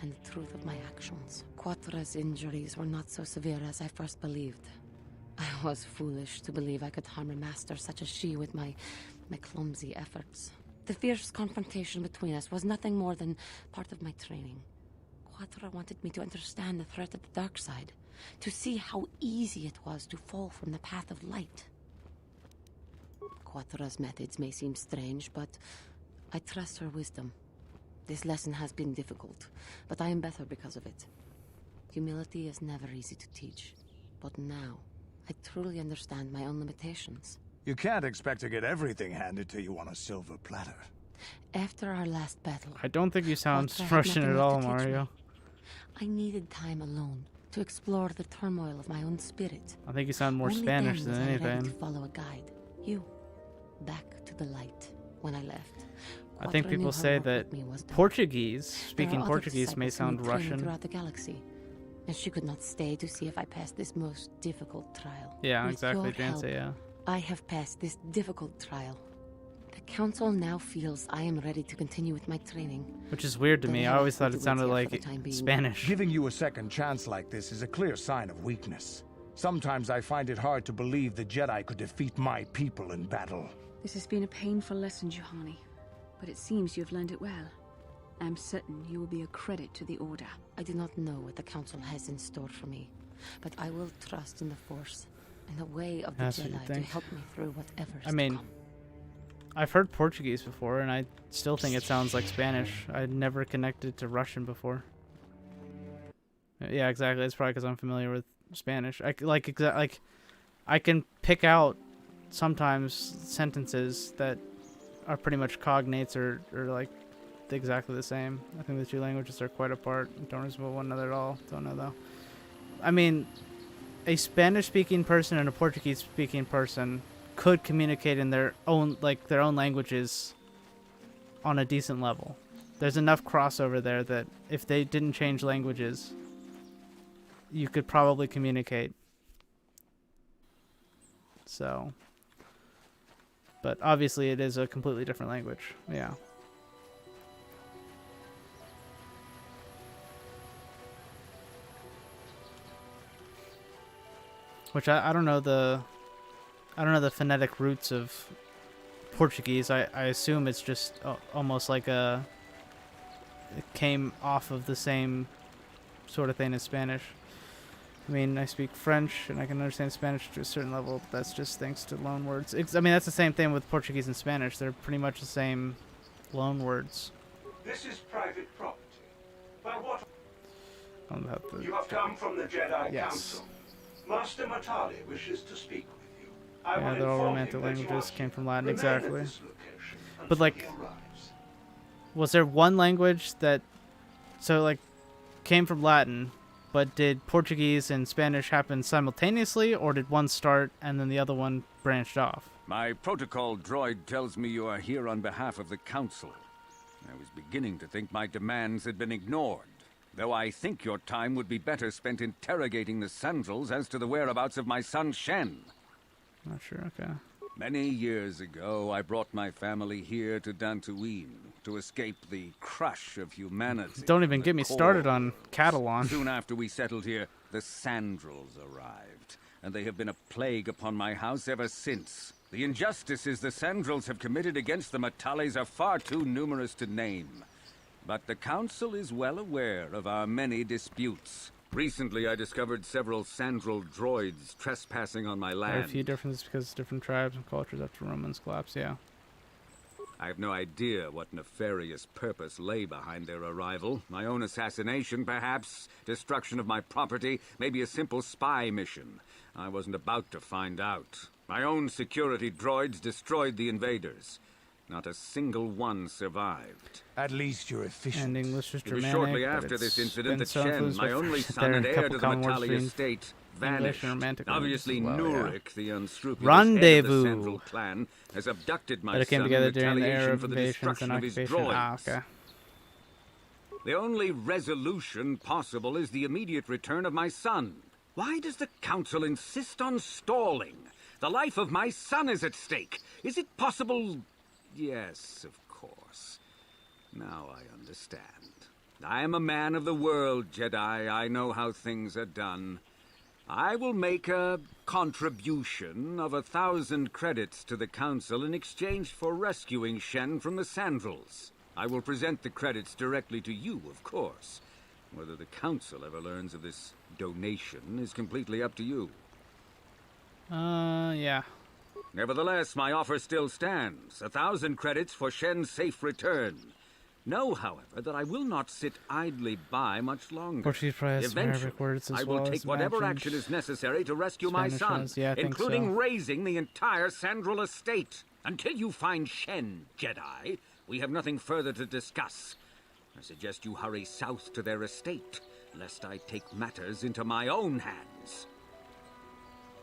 [SPEAKER 20] and the truth of my actions. Quatra's injuries were not so severe as I first believed. I was foolish to believe I could harm a master such as she with my clumsy efforts. The fierce confrontation between us was nothing more than part of my training. Quatra wanted me to understand the threat of the dark side, to see how easy it was to fall from the path of light. Quatra's methods may seem strange, but I trust her wisdom. This lesson has been difficult, but I am better because of it. Humility is never easy to teach, but now I truly understand my own limitations.
[SPEAKER 8] You can't expect to get everything handed to you on a silver platter.
[SPEAKER 20] After our last battle,
[SPEAKER 1] I don't think you sound
[SPEAKER 20] Quatra had
[SPEAKER 1] Russian
[SPEAKER 20] nothing
[SPEAKER 1] at
[SPEAKER 20] left
[SPEAKER 1] all,
[SPEAKER 20] to teach me.
[SPEAKER 1] Mario.
[SPEAKER 20] I needed time alone to explore the turmoil of my own spirit.
[SPEAKER 1] I think you sound more
[SPEAKER 20] Only
[SPEAKER 1] Spanish
[SPEAKER 20] then
[SPEAKER 1] than
[SPEAKER 20] was I ready
[SPEAKER 1] anything.
[SPEAKER 20] to follow a guide. You, back to the light when I left.
[SPEAKER 1] I think
[SPEAKER 20] Quatra
[SPEAKER 1] people
[SPEAKER 20] knew her
[SPEAKER 1] say
[SPEAKER 20] work
[SPEAKER 1] that
[SPEAKER 20] with me was done.
[SPEAKER 1] Portuguese,
[SPEAKER 20] There
[SPEAKER 1] speaking
[SPEAKER 20] are other
[SPEAKER 1] Portuguese may
[SPEAKER 20] disciples whom
[SPEAKER 1] sound
[SPEAKER 20] we train
[SPEAKER 1] Russian.
[SPEAKER 20] throughout the galaxy, and she could not stay to see if I passed this most difficult trial.
[SPEAKER 1] Yeah,
[SPEAKER 20] With
[SPEAKER 1] exactly,
[SPEAKER 20] your
[SPEAKER 1] Jance,
[SPEAKER 20] help,
[SPEAKER 1] yeah.
[SPEAKER 20] I have passed this difficult trial. The Council now feels I am ready to continue with my training.
[SPEAKER 1] Which is weird to
[SPEAKER 20] Though
[SPEAKER 1] me.
[SPEAKER 20] they
[SPEAKER 1] I
[SPEAKER 20] have
[SPEAKER 1] always thought
[SPEAKER 20] to
[SPEAKER 1] it
[SPEAKER 20] wait
[SPEAKER 1] sounded
[SPEAKER 20] here for
[SPEAKER 1] like
[SPEAKER 20] the time being.
[SPEAKER 1] Spanish.
[SPEAKER 8] Giving you a second chance like this is a clear sign of weakness. Sometimes I find it hard to believe the Jedi could defeat my people in battle.
[SPEAKER 5] This has been a painful lesson, Juhani, but it seems you have learned it well. I am certain you will be a credit to the Order.
[SPEAKER 20] I do not know what the Council has in store for me, but I will trust in the Force and the way of the
[SPEAKER 1] That's what you
[SPEAKER 20] Jedi to
[SPEAKER 1] think.
[SPEAKER 20] help me through whatever is
[SPEAKER 1] I mean,
[SPEAKER 20] to come.
[SPEAKER 1] I've heard Portuguese before, and I still think it sounds like Spanish. I'd never connected it to Russian before. Yeah, exactly. It's probably because I'm familiar with Spanish. I can pick out sometimes sentences that are pretty much cognates or like exactly the same. I think the two languages are quite apart. Don't resemble one another at all. Don't know though. I mean, a Spanish-speaking person and a Portuguese-speaking person could communicate in their own languages on a decent level. There's enough crossover there that if they didn't change languages, you could probably communicate. So, but obviously it is a completely different language. Yeah. Which I don't know the phonetic roots of Portuguese. I assume it's just almost like it came off of the same sort of thing as Spanish. I mean, I speak French and I can understand Spanish to a certain level, but that's just thanks to loan words. I mean, that's the same thing with Portuguese and Spanish. They're pretty much the same loan words.
[SPEAKER 21] This is private property. But what?
[SPEAKER 1] You
[SPEAKER 21] have come from the Jedi
[SPEAKER 1] Yes.
[SPEAKER 21] Council. Master Matali wishes to speak with you.
[SPEAKER 1] Yeah, they're all romantic languages, came from Latin, exactly. But like, was there one language that, so like, came from Latin, but did Portuguese and Spanish happen simultaneously, or did one start and then the other one branched off?
[SPEAKER 10] My protocol droid tells me you are here on behalf of the Council. I was beginning to think my demands had been ignored, though I think your time would be better spent interrogating the Sandals as to the whereabouts of my son Shen.
[SPEAKER 1] Not sure, okay.
[SPEAKER 10] Many years ago, I brought my family here to Dantooine to escape the crush of humanity.
[SPEAKER 1] Don't even get me started on Catalan.
[SPEAKER 10] Soon after we settled here, the Sandals arrived, and they have been a plague upon my house ever since. The injustices the Sandals have committed against the Matales are far too numerous to name. But the Council is well aware of our many disputes. Recently, I discovered several Sandral droids trespassing on my land.
[SPEAKER 1] There are a few differences because different tribes and cultures after Romans collapse, yeah.
[SPEAKER 10] I have no idea what nefarious purpose lay behind their arrival. My own assassination, perhaps. Destruction of my property. Maybe a simple spy mission. I wasn't about to find out. My own security droids destroyed the invaders. Not a single one survived.
[SPEAKER 8] At least you're efficient.
[SPEAKER 1] And English is
[SPEAKER 10] It was
[SPEAKER 1] Germanic,
[SPEAKER 10] shortly
[SPEAKER 1] but
[SPEAKER 10] after
[SPEAKER 1] it's
[SPEAKER 10] this incident
[SPEAKER 1] been
[SPEAKER 10] that
[SPEAKER 1] so
[SPEAKER 10] Shen,
[SPEAKER 1] influenced
[SPEAKER 10] my
[SPEAKER 1] by
[SPEAKER 10] only
[SPEAKER 1] French,
[SPEAKER 10] son and
[SPEAKER 1] there are a
[SPEAKER 10] heir
[SPEAKER 1] couple
[SPEAKER 10] to the
[SPEAKER 1] common words
[SPEAKER 10] Matali
[SPEAKER 1] between
[SPEAKER 10] estate,
[SPEAKER 1] English
[SPEAKER 10] vanished.
[SPEAKER 1] and Romantic
[SPEAKER 10] Obviously,
[SPEAKER 1] languages as well, yeah.
[SPEAKER 10] Nurik, the unscrupulous head of the
[SPEAKER 1] Rendezvous.
[SPEAKER 10] Sandral clan, has abducted my
[SPEAKER 1] But it came
[SPEAKER 10] son
[SPEAKER 1] together
[SPEAKER 10] in
[SPEAKER 1] during the
[SPEAKER 10] retaliation
[SPEAKER 1] era
[SPEAKER 10] for
[SPEAKER 1] of
[SPEAKER 10] the
[SPEAKER 1] invasions
[SPEAKER 10] destruction
[SPEAKER 1] and
[SPEAKER 10] of his
[SPEAKER 1] occupation.
[SPEAKER 10] droids.
[SPEAKER 1] Ah, okay.
[SPEAKER 10] The only resolution possible is the immediate return of my son. Why does the Council insist on stalling? The life of my son is at stake. Is it possible? Yes, of course. Now I understand. I am a man of the world, Jedi. I know how things are done. I will make a contribution of 1,000 credits to the Council in exchange for rescuing Shen from the Sandals. I will present the credits directly to you, of course. Whether the Council ever learns of this donation is completely up to you.
[SPEAKER 1] Yeah.
[SPEAKER 10] Nevertheless, my offer still stands. 1,000 credits for Shen's safe return. Know, however, that I will not sit idly by much longer.
[SPEAKER 1] Portuguese probably has some Arabic
[SPEAKER 10] Eventually,
[SPEAKER 1] words as
[SPEAKER 10] I will
[SPEAKER 1] well
[SPEAKER 10] take
[SPEAKER 1] as
[SPEAKER 10] whatever
[SPEAKER 1] imagined.
[SPEAKER 10] action is necessary to rescue my
[SPEAKER 1] Spanish
[SPEAKER 10] son,
[SPEAKER 1] has, yeah, I think
[SPEAKER 10] including
[SPEAKER 1] so.
[SPEAKER 10] raising the entire Sandral estate. Until you find Shen, Jedi, we have nothing further to discuss. I suggest you hurry south to their estate, lest I take matters into my own hands.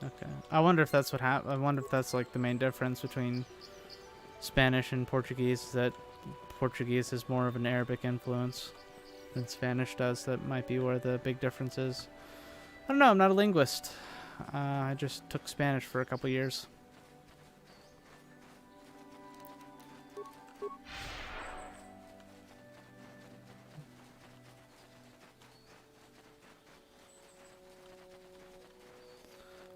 [SPEAKER 1] Okay. I wonder if that's what I wonder if that's like the main difference between Spanish and Portuguese, that Portuguese has more of an Arabic influence than Spanish does. That might be where the big difference is. I don't know, I'm not a linguist. I just took Spanish for a couple years.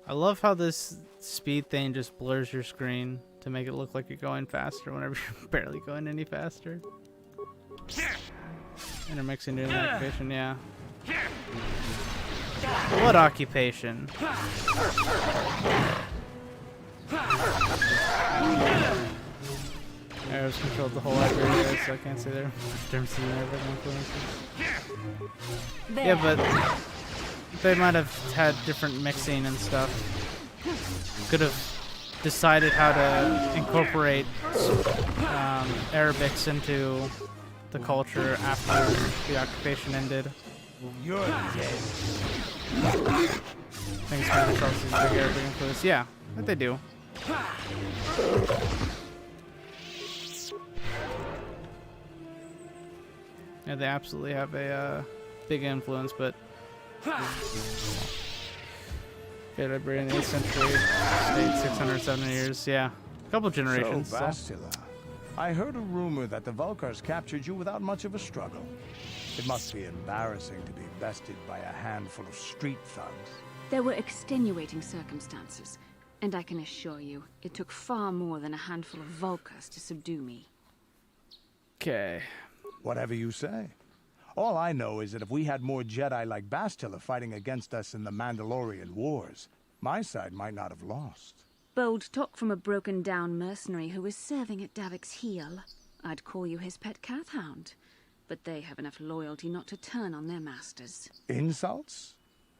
[SPEAKER 1] I love how this speed thing just blurs your screen to make it look like you're going faster whenever you're barely going any faster. Intermixing during the occupation, yeah. What occupation? Arabs controlled the whole Iberia, so I can't say they're differences in Arabic influences. Yeah, but they might have had different mixing and stuff. Could have decided how to incorporate Arabics into the culture after the occupation ended.
[SPEAKER 8] You're dead.
[SPEAKER 1] Things Spanish also is big Arabic influence. Yeah, but they do. Yeah, they absolutely have a big influence, but Fated Breed in the 8th century, stayed 600, 700 years. Yeah, a couple generations.
[SPEAKER 8] So, Bastila, I heard a rumor that the Vulkars captured you without much of a struggle. It must be embarrassing to be bested by a handful of street thugs.
[SPEAKER 5] There were extenuating circumstances, and I can assure you, it took far more than a handful of Vulkars to subdue me.
[SPEAKER 1] Okay.
[SPEAKER 8] Whatever you say. All I know is that if we had more Jedi like Bastila fighting against us in the Mandalorian Wars, my side might not have lost.
[SPEAKER 5] Bold talk from a broken-down mercenary who is serving at Davik's heel. I'd call you his pet cat hound, but they have enough loyalty not to turn on their masters.
[SPEAKER 8] Insults?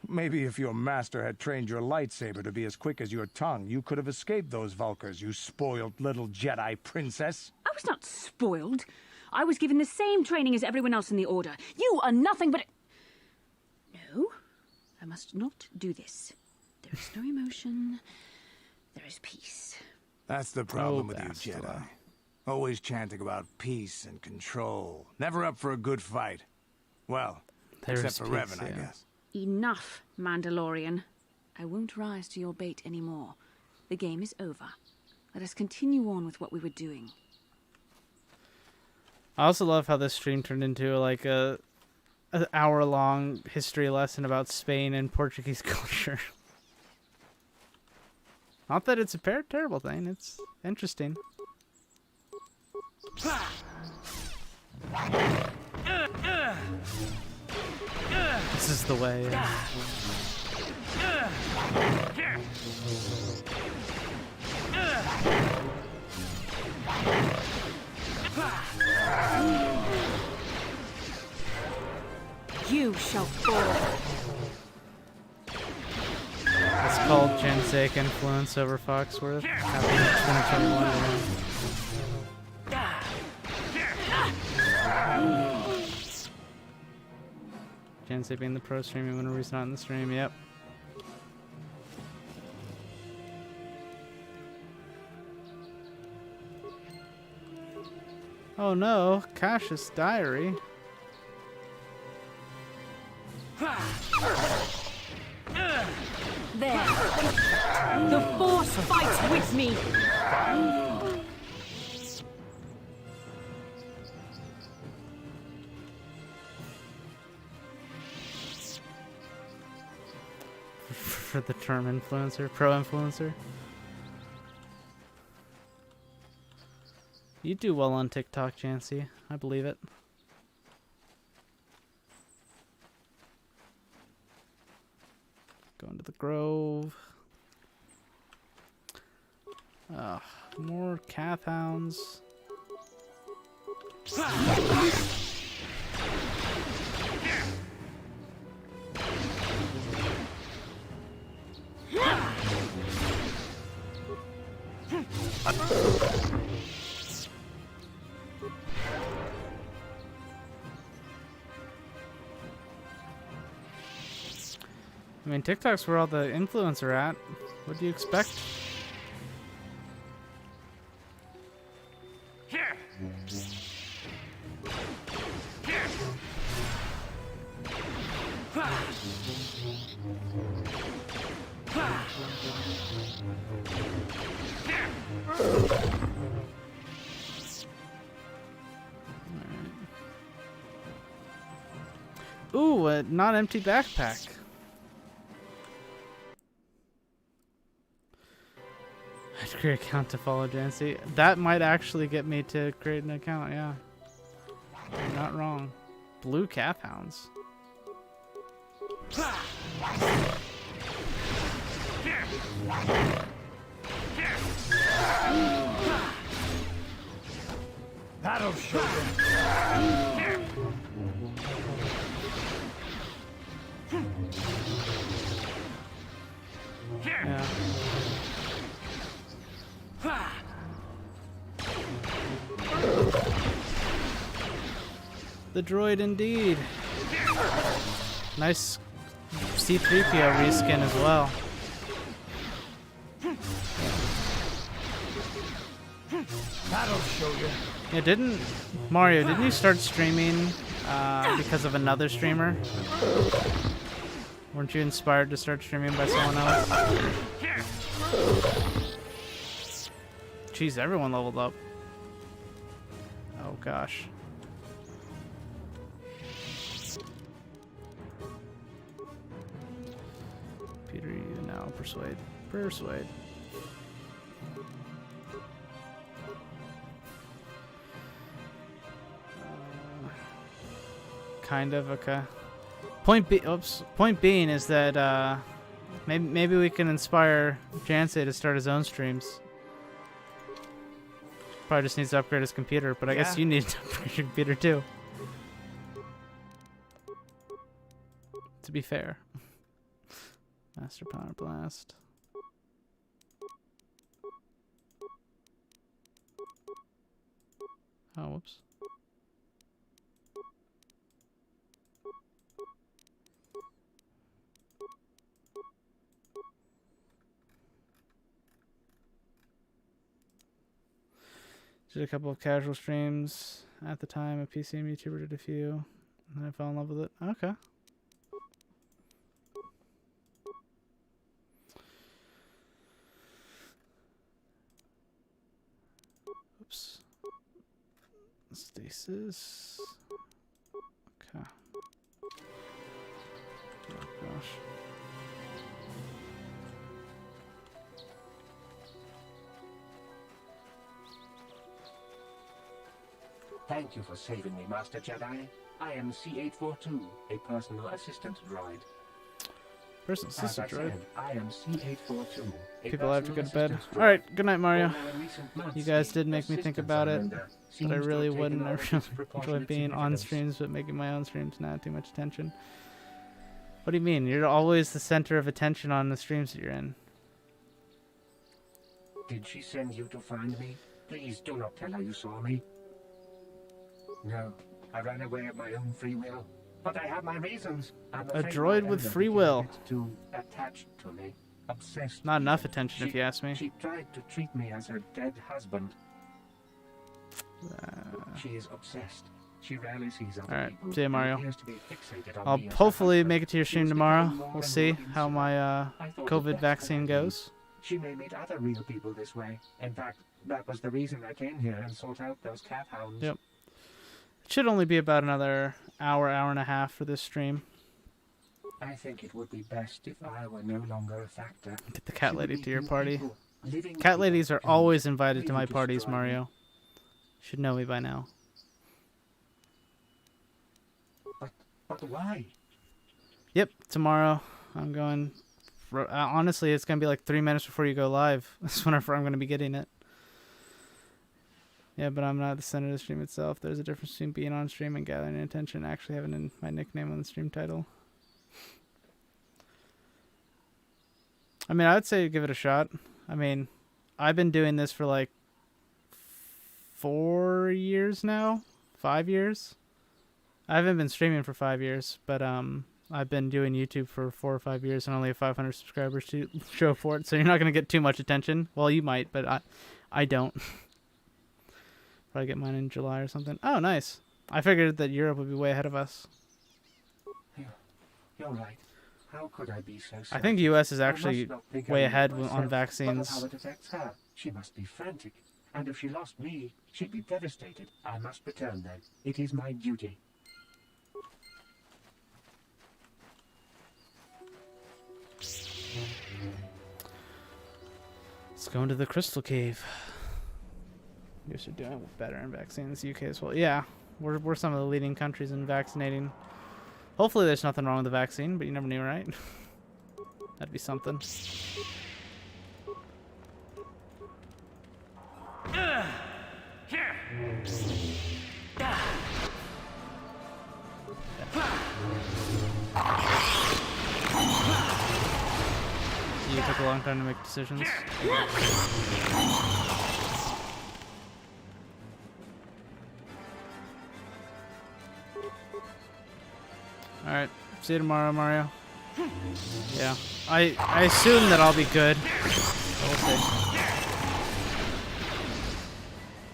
[SPEAKER 8] Maybe if your master had trained your lightsaber to be as quick as your tongue, you could have escaped those Vulkars, you spoiled little Jedi princess.
[SPEAKER 5] I was not spoiled. I was given the same training as everyone else in the Order. You are nothing but... No, I must not do this. There is no emotion. There is peace.
[SPEAKER 8] That's the problem with you, Jedi. Always chanting about peace and control. Never up for a good fight. Well, except for Revan, I guess.
[SPEAKER 5] Enough, Mandalorian. I won't rise to your bait anymore. The game is over. Let us continue on with what we were doing.
[SPEAKER 1] I also love how this stream turned into like an hour-long history lesson about Spain and Portuguese culture. Not that it's a terrible thing. It's interesting. This is the way.
[SPEAKER 5] You shall fall.
[SPEAKER 1] It's called Gensaic influence over Foxworth. Happy 2021. Gensaic being the pro streaming whenever he's not in the stream. Yep. Oh no, Cassius' diary.
[SPEAKER 5] There. The Force fights with me.
[SPEAKER 1] For the term influencer, pro influencer. You do well on TikTok, Jancy. I believe it. Going to the Grove. More calf hounds. I mean, TikTok's where all the influencers are at. What do you expect? Ooh, a non-empty backpack. I'd create an account to follow Jancy. That might actually get me to create an account, yeah. You're not wrong. Blue calf hounds.
[SPEAKER 8] That'll show them.
[SPEAKER 1] Yeah. The droid indeed. Nice C-3PO reskin as well.
[SPEAKER 8] That'll show you.
[SPEAKER 1] Yeah, didn't you start streaming because of another streamer. Weren't you inspired to start streaming by someone else? Jeez, everyone leveled up. Oh gosh. Peter, you now persuade. Persuade. Kind of, okay. Point being is that maybe we can inspire Jansei to start his own streams. Probably just needs to upgrade his computer, but I guess you need to upgrade your computer too. To be fair. Master Power Blast. Oh, whoops. Did a couple of casual streams at the time. A PCM YouTuber did a few, and I fell in love with it. Okay. Oops. Stasis. Okay. Oh gosh.
[SPEAKER 18] Thank you for saving me, Master Jedi. I am C842, a personal assistant droid.
[SPEAKER 1] Personal assistant droid?
[SPEAKER 18] I am C842.
[SPEAKER 1] People have to go to bed. Alright, good night, Mario. You guys did make me think about it, but I really wouldn't. I really enjoy being on streams, but making my own streams not too much attention. What do you mean? You're always the center of attention on the streams that you're in.
[SPEAKER 18] Did she send you to find me? Please do not tell her you saw me. No, I ran away of my own free will, but I have my reasons.
[SPEAKER 1] A droid with free will.
[SPEAKER 18] Too attached to me, obsessed.
[SPEAKER 1] Not enough attention, if you ask me.
[SPEAKER 18] She tried to treat me as her dead husband. She is obsessed. She rarely sees other
[SPEAKER 1] Alright,
[SPEAKER 18] people.
[SPEAKER 1] see you, Mario.
[SPEAKER 18] I'll
[SPEAKER 1] hopefully make it to your stream tomorrow. We'll see how my COVID vaccine goes.
[SPEAKER 18] She may meet other real people this way. In fact, that was the reason I came here and sought out those cat hounds.
[SPEAKER 1] Yep. It should only be about another hour and a half for this stream.
[SPEAKER 18] I think it would be best if I were no longer a factor.
[SPEAKER 1] Get the cat lady to your party. Cat ladies are always invited to my parties, Mario. Should know me by now.
[SPEAKER 18] But why?
[SPEAKER 1] Yep, tomorrow I'm going. Honestly, it's going to be like 3 minutes before you go live. That's whenever I'm going to be getting it. Yeah, but I'm not the center of the stream itself. There's a difference between being on stream and gathering attention and actually having my nickname on the stream title. I mean, I would say give it a shot. I mean, I've been doing this for like 4 years now. 5 years. I haven't been streaming for 5 years, but I've been doing YouTube for 4 or 5 years and only have 500 subscribers to show for it. So you're not going to get too much attention. Well, you might, but I don't. Probably get mine in July or something. Oh, nice. I figured that Europe would be way ahead of us.
[SPEAKER 18] You're right. How could I be so
[SPEAKER 1] I think US is actually way ahead on vaccines.
[SPEAKER 18] How it affects her. She must be frantic. And if she lost me, she'd be devastated. I must return then. It is my duty.
[SPEAKER 1] Let's go into the Crystal Cave. You should doing better in vaccines. UK as well. Yeah, we're some of the leading countries in vaccinating. Hopefully there's nothing wrong with the vaccine, but you never knew, right? That'd be something. You took a long time to make decisions. Alright, see you tomorrow, Mario. Yeah, I assume that I'll be good. We'll see.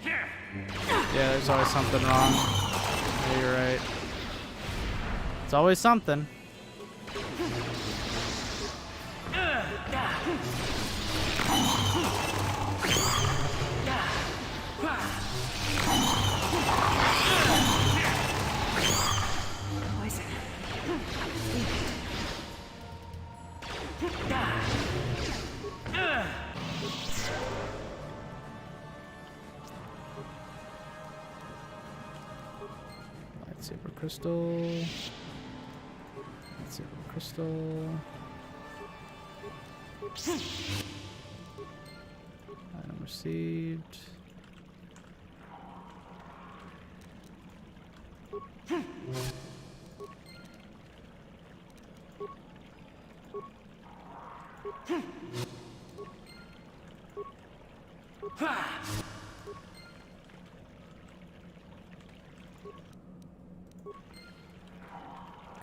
[SPEAKER 1] Yeah, there's always something wrong. Yeah, you're right. It's always something. Lightsaber crystal. Lightsaber crystal. Item received.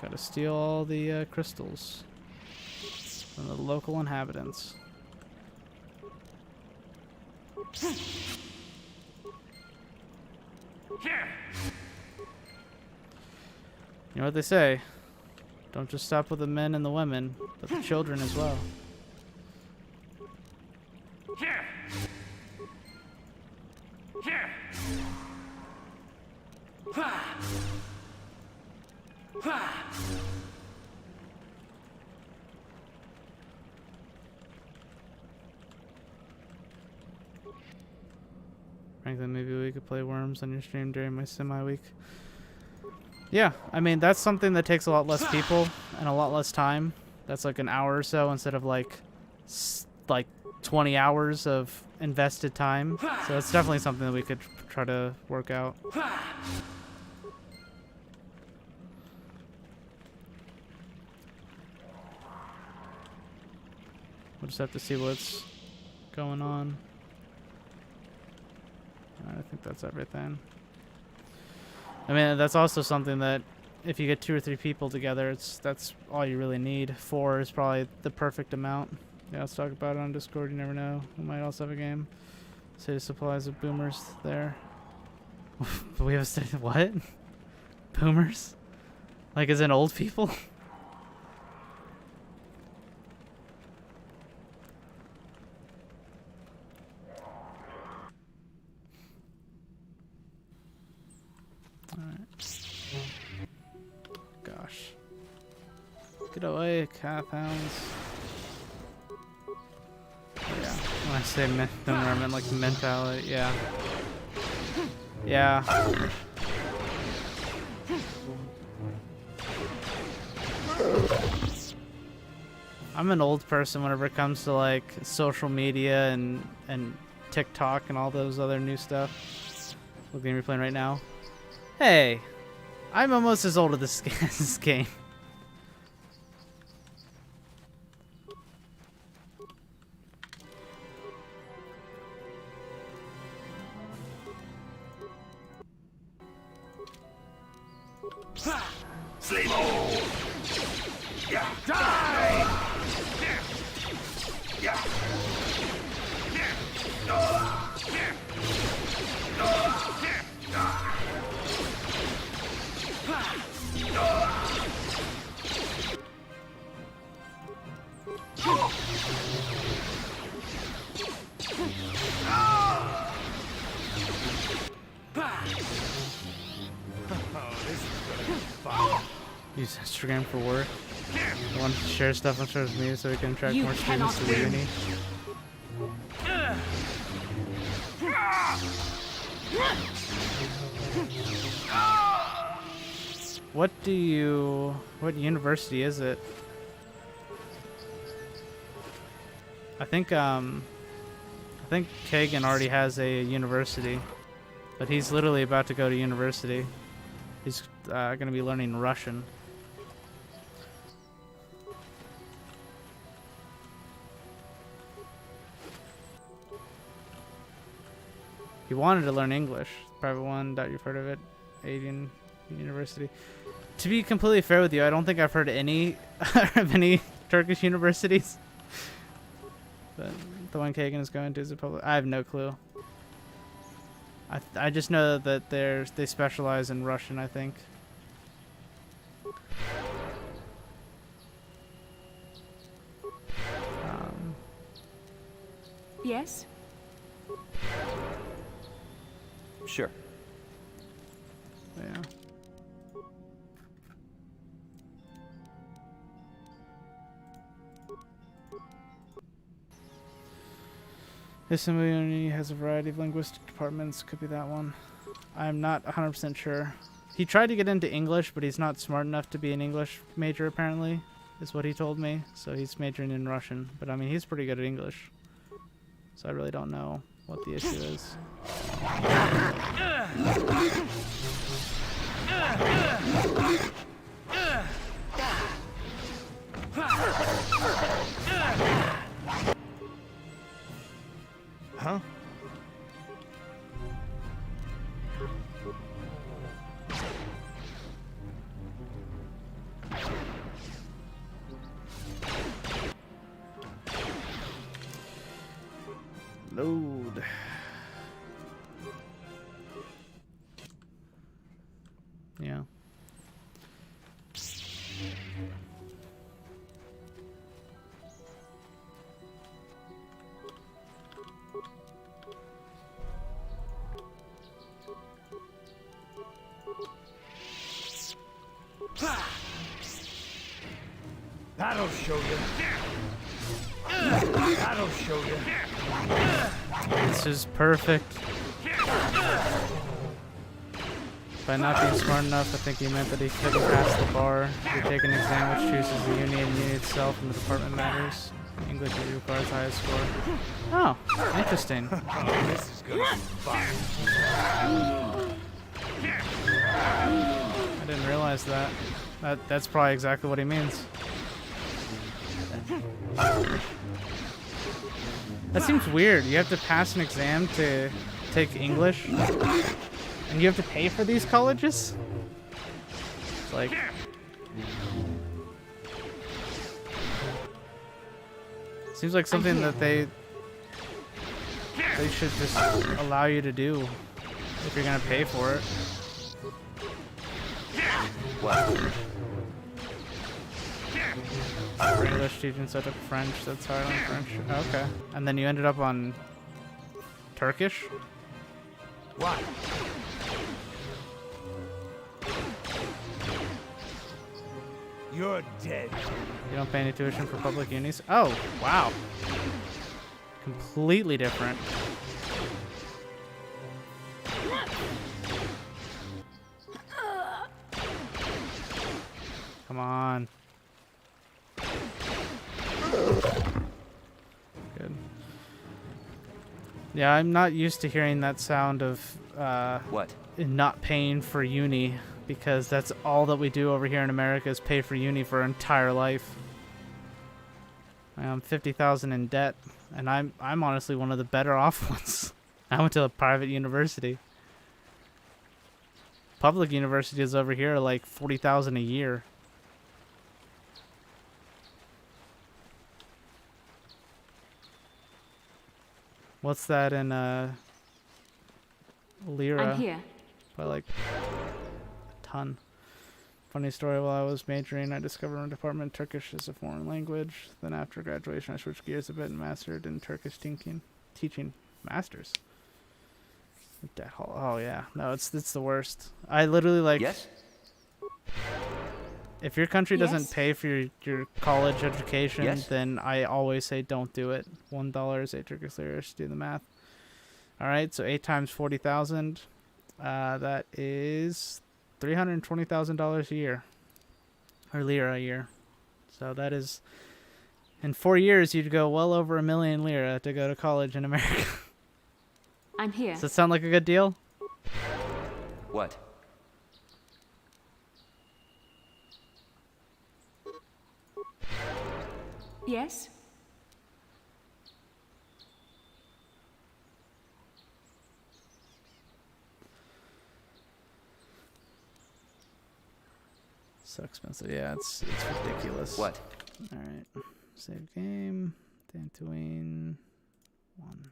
[SPEAKER 1] Gotta steal all the crystals from the local inhabitants. You know what they say? Don't just stop with the men and the women, but the children as well. Franklin, maybe we could play Worms on your stream during my semi-week. Yeah, I mean, that's something that takes a lot less people and a lot less time. That's like an hour or so instead of like 20 hours of invested time. So it's definitely something that we could try to work out. We'll just have to see what's going on. I think that's everything. I mean, that's also something that if you get 2 or 3 people together, that's all you really need. 4 is probably the perfect amount. Yeah, let's talk about it on Discord. You never know. We might also have a game. Say the supplies of boomers there. We have a what? Boomers? Like as in old people? Gosh. Get away, calf hounds. Yeah, when I say I meant like mentality, yeah. Yeah. I'm an old person whenever it comes to like social media and TikTok and all those other new stuff. What game you're playing right now? Hey, I'm almost as old as this game.
[SPEAKER 21] Sleep on! Yeah. Die! Yeah.
[SPEAKER 1] Use Instagram for work. I want to share stuff on social media so we can attract more students to the uni. What university is it? I think Kagan already has a university, but he's literally about to go to university. He's going to be learning Russian. He wanted to learn English. Private one, you've heard of it. Asian University. To be completely fair with you, I don't think I've heard any of any Turkish universities. But the one Kagan is going to is a public. I have no clue. I just know that they specialize in Russian, I think.
[SPEAKER 5] Yes?
[SPEAKER 2] Sure.
[SPEAKER 1] Yeah. This community has a variety of linguistic departments. Could be that one. I'm not 100% sure. He tried to get into English, but he's not smart enough to be an English major, apparently, is what he told me. So he's majoring in Russian. But I mean, he's pretty good at English. So I really don't know what the issue is.
[SPEAKER 2] Huh?
[SPEAKER 1] Load. Yeah.
[SPEAKER 16] That'll show you. That'll show you.
[SPEAKER 1] This is perfect. By not being smart enough, I think he meant that he couldn't pass the bar. You take an exam which chooses the uni and uni itself, and the department matters. English is requires highest score. Oh, interesting.
[SPEAKER 16] Oh, this is gonna be fun.
[SPEAKER 1] I didn't realize that. That's probably exactly what he means. That seems weird. You have to pass an exam to take English, and you have to pay for these colleges? It's like... Seems like something that they should just allow you to do if you're gonna pay for it.
[SPEAKER 2] What?
[SPEAKER 1] For English teaching, so I took French. That's hard on French. Okay. And then you ended up on Turkish?
[SPEAKER 16] What? You're dead.
[SPEAKER 1] You don't pay any tuition for public unis? Oh, wow. Completely different. Come on. Good. Yeah, I'm not used to hearing that sound of
[SPEAKER 2] what?
[SPEAKER 1] Not paying for uni, because that's all that we do over here in America is pay for uni for our entire life. I'm 50,000 in debt, and I'm honestly one of the better off ones. I went to a private university. Public universities over here are like 40,000 a year. What's that in lira?
[SPEAKER 5] I'm here.
[SPEAKER 1] By like a ton. Funny story, while I was majoring, I discovered my department Turkish as a foreign language. Then after graduation, I switched gears a bit and mastered in Turkish teaching. Masters? Oh yeah, no, it's the worst. I literally like...
[SPEAKER 2] Yes?
[SPEAKER 1] If your country doesn't
[SPEAKER 5] Yes?
[SPEAKER 1] pay for your college education,
[SPEAKER 2] Yes?
[SPEAKER 1] then I always say don't do it. $1 is 8 Turkish lira. Do the math. All right, so 8 times 40,000. That is $320,000 a year, or lira a year. So that is, in 4 years, you'd go well over $1 million lira to go to college in America.
[SPEAKER 5] I'm here.
[SPEAKER 1] Does that sound like a good deal?
[SPEAKER 2] What?
[SPEAKER 5] Yes?
[SPEAKER 1] So expensive. Yeah, it's ridiculous.
[SPEAKER 2] What?
[SPEAKER 1] All right. Save game. Dantooine 1.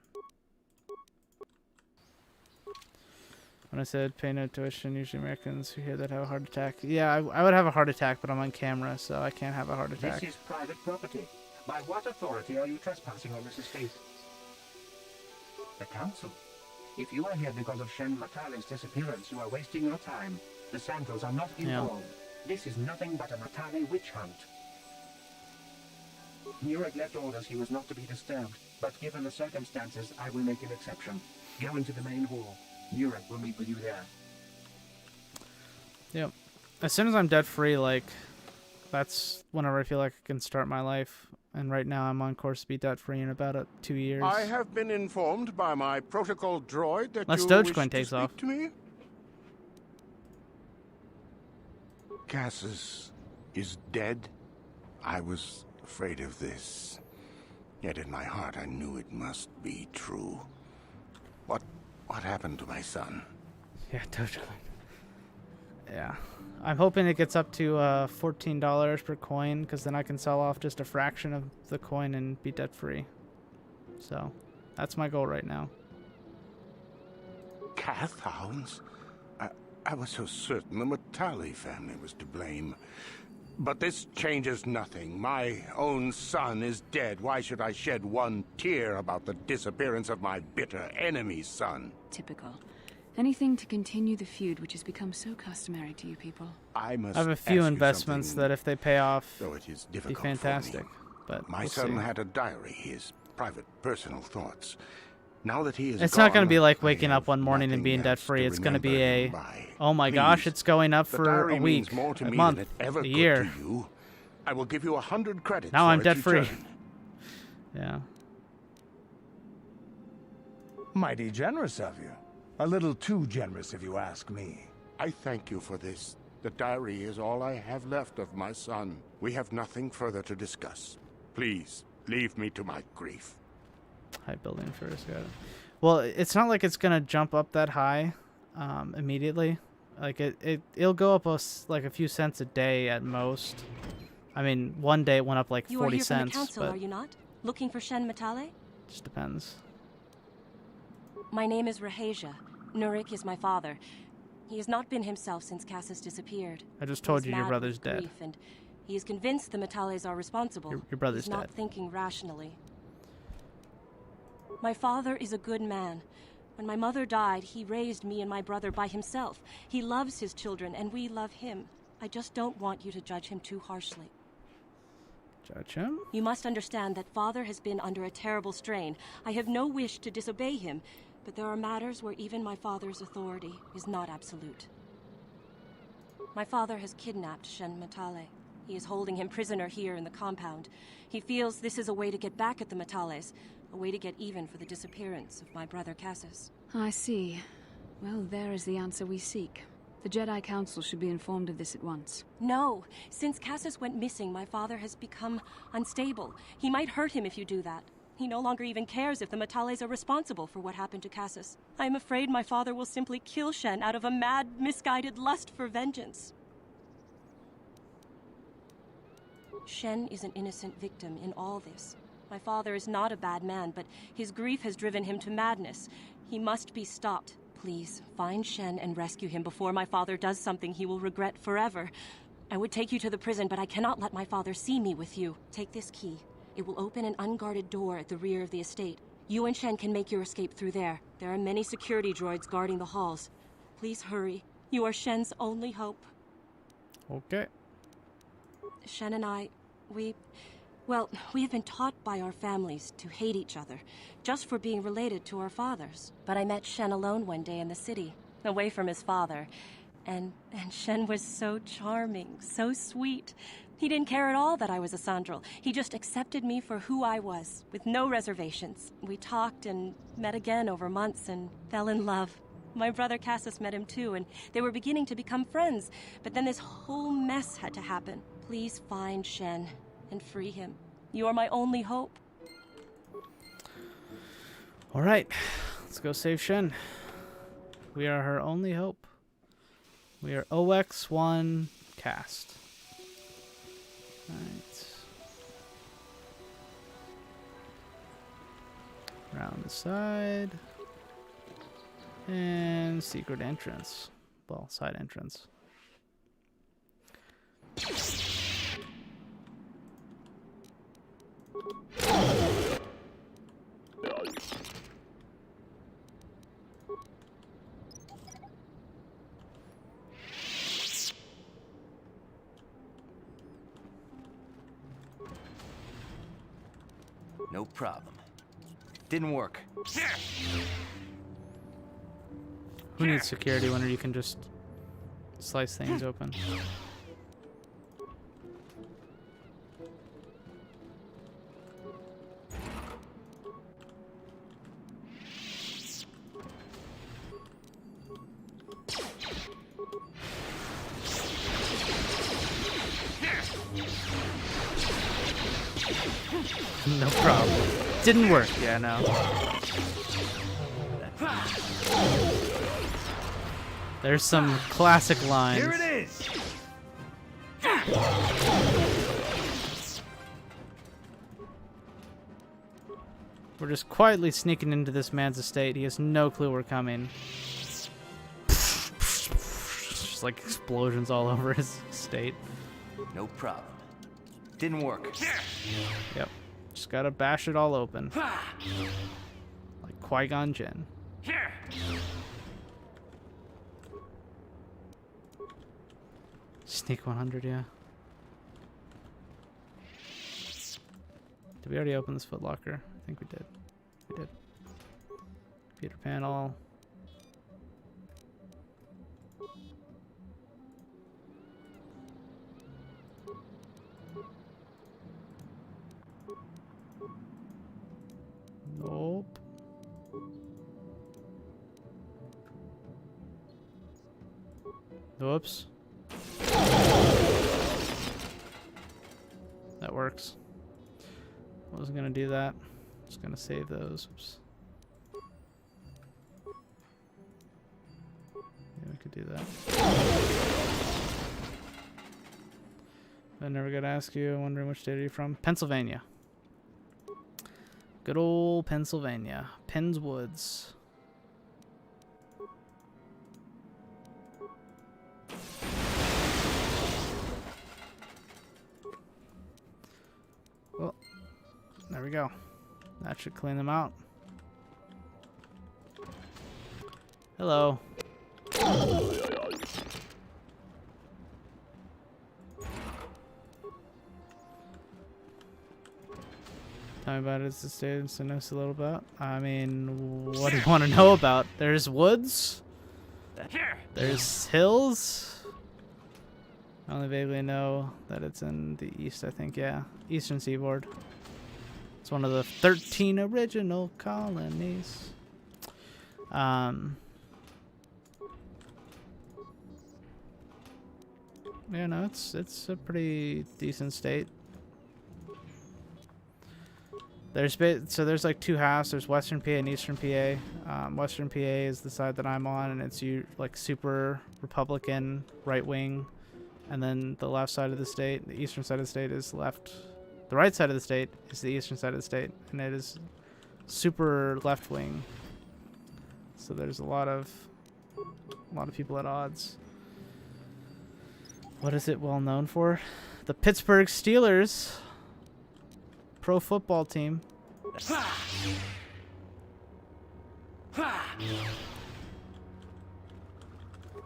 [SPEAKER 1] When I said pay no tuition, usually Americans who hear that have a heart attack. Yeah, I would have a heart attack, but I'm on camera, so I can't have a heart attack.
[SPEAKER 18] This is private property. By what authority are you trespassing on this estate? The Council? If you are here because of Shen Matale's disappearance, you are wasting your time. The Santos are not involved. This is nothing but a Matale witch hunt. Nurek left orders he was not to be disturbed, but given the circumstances, I will make an exception. Go into the main hall. Nurek will meet with you there.
[SPEAKER 1] Yep. As soon as I'm debt free, like, that's whenever I feel like I can start my life. And right now I'm on course to be debt free in about 2 years.
[SPEAKER 11] I have been informed by my protocol droid that
[SPEAKER 1] Unless
[SPEAKER 11] you
[SPEAKER 1] Dogecoin
[SPEAKER 11] wish
[SPEAKER 1] takes
[SPEAKER 11] to
[SPEAKER 1] off.
[SPEAKER 11] speak to me.
[SPEAKER 4] Cassus is dead? I was afraid of this. Yet in my heart I knew it must be true. What happened to my son?
[SPEAKER 1] Yeah, Dogecoin. Yeah. I'm hoping it gets up to $14 per coin, because then I can sell off just a fraction of the coin and be debt free. So, that's my goal right now.
[SPEAKER 4] Cath hounds? I was so certain the Matale family was to blame. But this changes nothing. My own son is dead. Why should I shed one tear about the disappearance of my bitter enemy's son?
[SPEAKER 5] Typical. Anything to continue the feud, which has become so customary to you people.
[SPEAKER 4] I must
[SPEAKER 1] I have a few
[SPEAKER 4] ask you
[SPEAKER 1] investments
[SPEAKER 4] something,
[SPEAKER 1] that if they pay off,
[SPEAKER 4] though it is
[SPEAKER 1] be
[SPEAKER 4] difficult
[SPEAKER 1] fantastic.
[SPEAKER 4] for me.
[SPEAKER 1] But
[SPEAKER 4] My
[SPEAKER 1] we'll
[SPEAKER 4] son
[SPEAKER 1] see.
[SPEAKER 4] had a diary, his private, personal thoughts. Now that he is
[SPEAKER 1] It's
[SPEAKER 4] gone,
[SPEAKER 1] not going to be like
[SPEAKER 4] I
[SPEAKER 1] waking
[SPEAKER 4] have
[SPEAKER 1] up one morning and
[SPEAKER 4] nothing
[SPEAKER 1] being debt
[SPEAKER 4] else
[SPEAKER 1] free.
[SPEAKER 4] to
[SPEAKER 1] It's going to be
[SPEAKER 4] remember
[SPEAKER 1] a,
[SPEAKER 4] him by.
[SPEAKER 1] oh my gosh,
[SPEAKER 4] Please,
[SPEAKER 1] it's going up
[SPEAKER 4] the
[SPEAKER 1] for
[SPEAKER 4] diary
[SPEAKER 1] a
[SPEAKER 4] means
[SPEAKER 1] week,
[SPEAKER 4] more to
[SPEAKER 1] a
[SPEAKER 4] me
[SPEAKER 1] month,
[SPEAKER 4] than it ever
[SPEAKER 1] a
[SPEAKER 4] could
[SPEAKER 1] year.
[SPEAKER 4] to you. I will give you 100 credits.
[SPEAKER 1] Now
[SPEAKER 4] for
[SPEAKER 1] I'm
[SPEAKER 4] its
[SPEAKER 1] debt free.
[SPEAKER 4] return.
[SPEAKER 1] Yeah.
[SPEAKER 16] Mighty generous of you. A little too generous, if you ask me.
[SPEAKER 4] I thank you for this. The diary is all I have left of my son. We have nothing further to discuss. Please, leave me to my grief.
[SPEAKER 1] High building first, got it. Well, it's not like it's gonna jump up that high immediately. Like it'll go up like a few cents a day at most. I mean, one day it went up like 40
[SPEAKER 9] You are here
[SPEAKER 1] cents.
[SPEAKER 9] from the council,
[SPEAKER 1] but
[SPEAKER 9] are you not? Looking for Shen Matale?
[SPEAKER 1] just depends.
[SPEAKER 9] My name is Rahasia. Nurik is my father. He has not been himself since Cassus disappeared.
[SPEAKER 1] I just
[SPEAKER 9] He
[SPEAKER 1] told
[SPEAKER 9] is
[SPEAKER 1] you your
[SPEAKER 9] mad
[SPEAKER 1] brother's
[SPEAKER 9] with
[SPEAKER 1] dead.
[SPEAKER 9] grief, and he is convinced the Matales are responsible.
[SPEAKER 1] Your brother's
[SPEAKER 9] He's not
[SPEAKER 1] dead.
[SPEAKER 9] thinking rationally. My father is a good man. When my mother died, he raised me and my brother by himself. He loves his children, and we love him. I just don't want you to judge him too harshly.
[SPEAKER 1] Judge him?
[SPEAKER 9] You must understand that father has been under a terrible strain. I have no wish to disobey him, but there are matters where even my father's authority is not absolute. My father has kidnapped Shen Matale. He is holding him prisoner here in the compound. He feels this is a way to get back at the Matales, a way to get even for the disappearance of my brother Cassus.
[SPEAKER 5] I see. Well, there is the answer we seek. The Jedi Council should be informed of this at once.
[SPEAKER 9] No! Since Cassus went missing, my father has become unstable. He might hurt him if you do that. He no longer even cares if the Matales are responsible for what happened to Cassus. I am afraid my father will simply kill Shen out of a mad, misguided lust for vengeance. Shen is an innocent victim in all this. My father is not a bad man, but his grief has driven him to madness. He must be stopped. Please, find Shen and rescue him before my father does something he will regret forever. I would take you to the prison, but I cannot let my father see me with you. Take this key. It will open an unguarded door at the rear of the estate. You and Shen can make your escape through there. There are many security droids guarding the halls. Please hurry. You are Shen's only hope.
[SPEAKER 1] Okay.
[SPEAKER 9] Shen and I, we have been taught by our families to hate each other, just for being related to our fathers. But I met Shen alone one day in the city, away from his father. And Shen was so charming, so sweet. He didn't care at all that I was a Sandral. He just accepted me for who I was, with no reservations. We talked and met again over months and fell in love. My brother Cassus met him too, and they were beginning to become friends. But then this whole mess had to happen. Please find Shen and free him. You are my only hope.
[SPEAKER 1] All right, let's go save Shen. We are her only hope. We are OX1 cast. Right. Around the side. And secret entrance. Well, side entrance.
[SPEAKER 2] No problem. Didn't work.
[SPEAKER 1] Who needs security when you can just slice things open? No problem. Didn't work. Yeah, no. There's some classic lines.
[SPEAKER 8] Here it is!
[SPEAKER 1] We're just quietly sneaking into this man's estate. He has no clue we're coming. Just like explosions all over his estate.
[SPEAKER 2] No problem. Didn't work.
[SPEAKER 1] Yep. Just gotta bash it all open. Like Qui-Gon Jinn. Sneak 100, yeah. Did we already open this footlocker? I think we did. We did. Computer panel. Nope. Whoops. That works. Wasn't gonna do that. Just gonna save those. Oops. Yeah, we could do that. I never got to ask you. I'm wondering which state are you from? Pennsylvania. Good old Pennsylvania. Penns Woods. Well, there we go. That should clean them out. Hello. Tell me about it. It's the state of Sinus a little bit. I mean, what do you want to know about? There's woods. There's hills. I only vaguely know that it's in the east, I think. Yeah, eastern seaboard. It's one of the 13 original colonies. Yeah, no, it's a pretty decent state. There's like two halves. There's Western PA and Eastern PA. Western PA is the side that I'm on, and it's like super Republican, right wing. And then the left side of the state, the eastern side of the state, is left. The right side of the state is the eastern side of the state, and it is super left wing. So there's a lot of people at odds. What is it well known for? The Pittsburgh Steelers. Pro football team.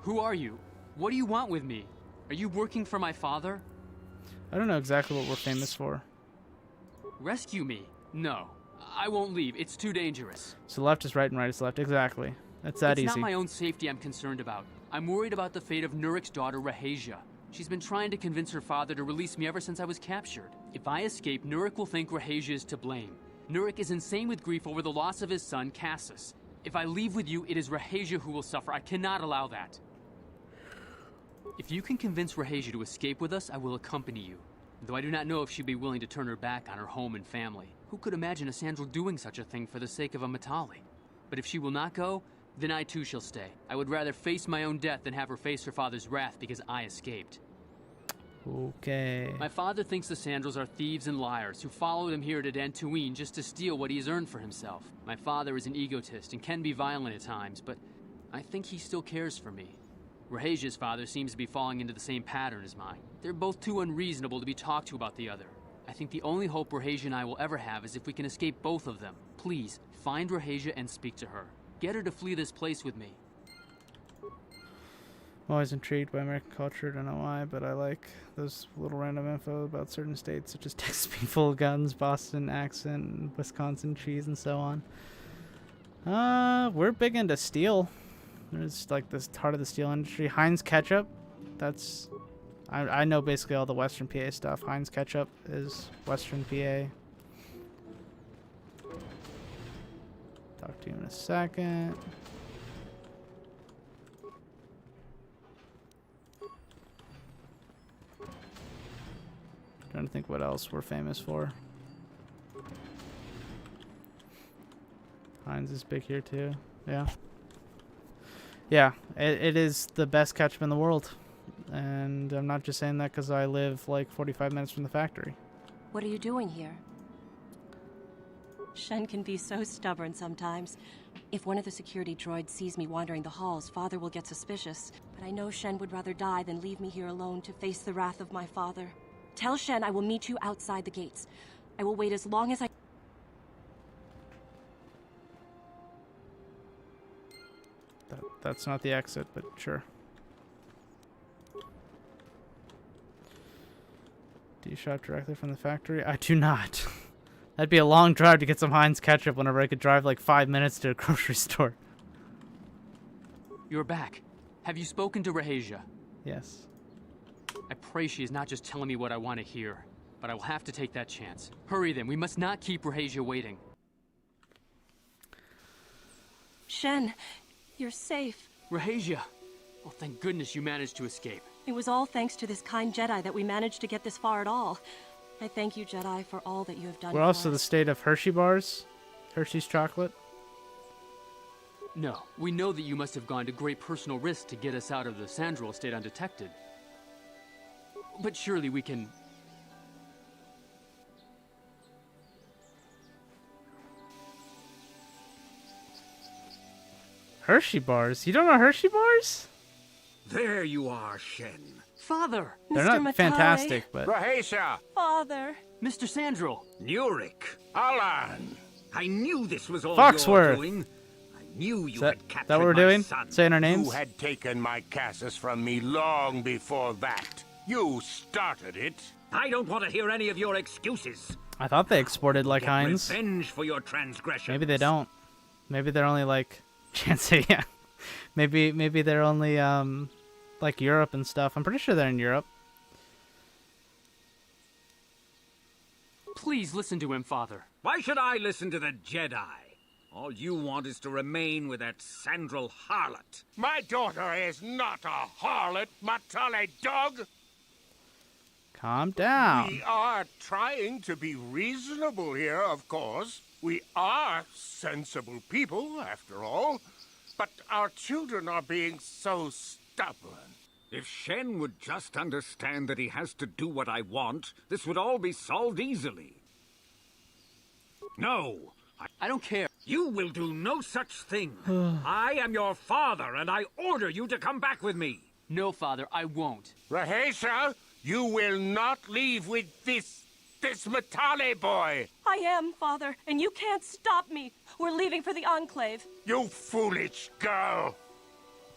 [SPEAKER 12] Who are you? What do you want with me? Are you working for my father?
[SPEAKER 1] I don't know exactly what we're famous for.
[SPEAKER 12] Rescue me? No. I won't leave. It's too dangerous.
[SPEAKER 1] So left is right and right is left. Exactly. That's that easy.
[SPEAKER 12] It's not my own safety I'm concerned about. I'm worried about the fate of Nurik's daughter, Rahasia. She's been trying to convince her father to release me ever since I was captured. If I escape, Nurik will think Rahasia is to blame. Nurik is insane with grief over the loss of his son, Cassus. If I leave with you, it is Rahasia who will suffer. I cannot allow that. If you can convince Rahasia to escape with us, I will accompany you. Though I do not know if she'd be willing to turn her back on her home and family. Who could imagine a Sandral doing such a thing for the sake of a Matali? But if she will not go, then I too shall stay. I would rather face my own death than have her face her father's wrath because I escaped.
[SPEAKER 1] Okay.
[SPEAKER 12] My father thinks the Sandrals are thieves and liars who followed him here to Dantooine just to steal what he has earned for himself. My father is an egotist and can be violent at times, but I think he still cares for me. Rahasia's father seems to be falling into the same pattern as mine. They're both too unreasonable to be talked to about the other. I think the only hope Rahasia and I will ever have is if we can escape both of them. Please, find Rahasia and speak to her. Get her to flee this place with me.
[SPEAKER 1] I'm always intrigued by American culture. Don't know why, but I like those little random info about certain states, such as Texas being full of guns, Boston accent, Wisconsin cheese, and so on. We're big into steel. There's like this heart of the steel industry. Heinz ketchup. That's I know basically all the Western PA stuff. Heinz ketchup is Western PA. Talk to you in a second. Trying to think what else we're famous for. Heinz is big here too. Yeah. Yeah, it is the best ketchup in the world. And I'm not just saying that because I live like 45 minutes from the factory.
[SPEAKER 9] What are you doing here? Shen can be so stubborn sometimes. If one of the security droids sees me wandering the halls, Father will get suspicious. But I know Shen would rather die than leave me here alone to face the wrath of my father. Tell Shen I will meet you outside the gates. I will wait as long as I...
[SPEAKER 1] That's not the exit, but sure. Do you shop directly from the factory? I do not. That'd be a long drive to get some Heinz ketchup whenever I could drive like 5 minutes to a grocery store.
[SPEAKER 12] You're back. Have you spoken to Rahasia?
[SPEAKER 1] Yes.
[SPEAKER 12] I pray she is not just telling me what I want to hear, but I will have to take that chance. Hurry then, we must not keep Rahasia waiting.
[SPEAKER 9] Shen, you're safe.
[SPEAKER 12] Rahasia! Well, thank goodness you managed to escape.
[SPEAKER 9] It was all thanks to this kind Jedi that we managed to get this far at all. I thank you, Jedi, for all that you have done.
[SPEAKER 1] We're also the state of Hershey bars. Hershey's chocolate.
[SPEAKER 12] No, we know that you must have gone to great personal risk to get us out of the Sandral estate undetected. But surely we can...
[SPEAKER 1] Hershey bars? You don't know Hershey bars?
[SPEAKER 10] There you are, Shen.
[SPEAKER 12] Father!
[SPEAKER 1] They're
[SPEAKER 9] Mr.
[SPEAKER 1] not
[SPEAKER 9] Matale.
[SPEAKER 1] fantastic, but...
[SPEAKER 8] Rahasia!
[SPEAKER 9] Father!
[SPEAKER 12] Mr. Sandral!
[SPEAKER 10] Nurik!
[SPEAKER 8] Alan!
[SPEAKER 10] I knew this was all
[SPEAKER 1] Foxworth.
[SPEAKER 10] your doing. I knew you had captured
[SPEAKER 1] that what we're
[SPEAKER 10] my
[SPEAKER 1] doing?
[SPEAKER 10] son.
[SPEAKER 1] Saying our names?
[SPEAKER 4] You had taken my Cassis from me long before that. You started it.
[SPEAKER 10] I don't want to hear any of your excuses.
[SPEAKER 1] I thought they exported like
[SPEAKER 10] Get
[SPEAKER 1] Heinz.
[SPEAKER 10] revenge for your transgressions.
[SPEAKER 1] Maybe they don't. Maybe they're only like... Chance, yeah. Maybe they're only like Europe and stuff. I'm pretty sure they're in Europe.
[SPEAKER 12] Please listen to him, Father.
[SPEAKER 10] Why should I listen to the Jedi? All you want is to remain with that Sandral harlot.
[SPEAKER 4] My daughter is not a harlot, Matale dog.
[SPEAKER 1] Calm down.
[SPEAKER 4] We are trying to be reasonable here, of course. We are sensible people, after all. But our children are being so stubborn.
[SPEAKER 10] If Shen would just understand that he has to do what I want, this would all be solved easily. No!
[SPEAKER 12] I don't care.
[SPEAKER 10] You will do no such thing. I am your father, and I order you to come back with me.
[SPEAKER 12] No, Father, I won't.
[SPEAKER 4] Rahasia, you will not leave with this Matale boy.
[SPEAKER 9] I am, Father, and you can't stop me. We're leaving for the Enclave.
[SPEAKER 4] You foolish girl.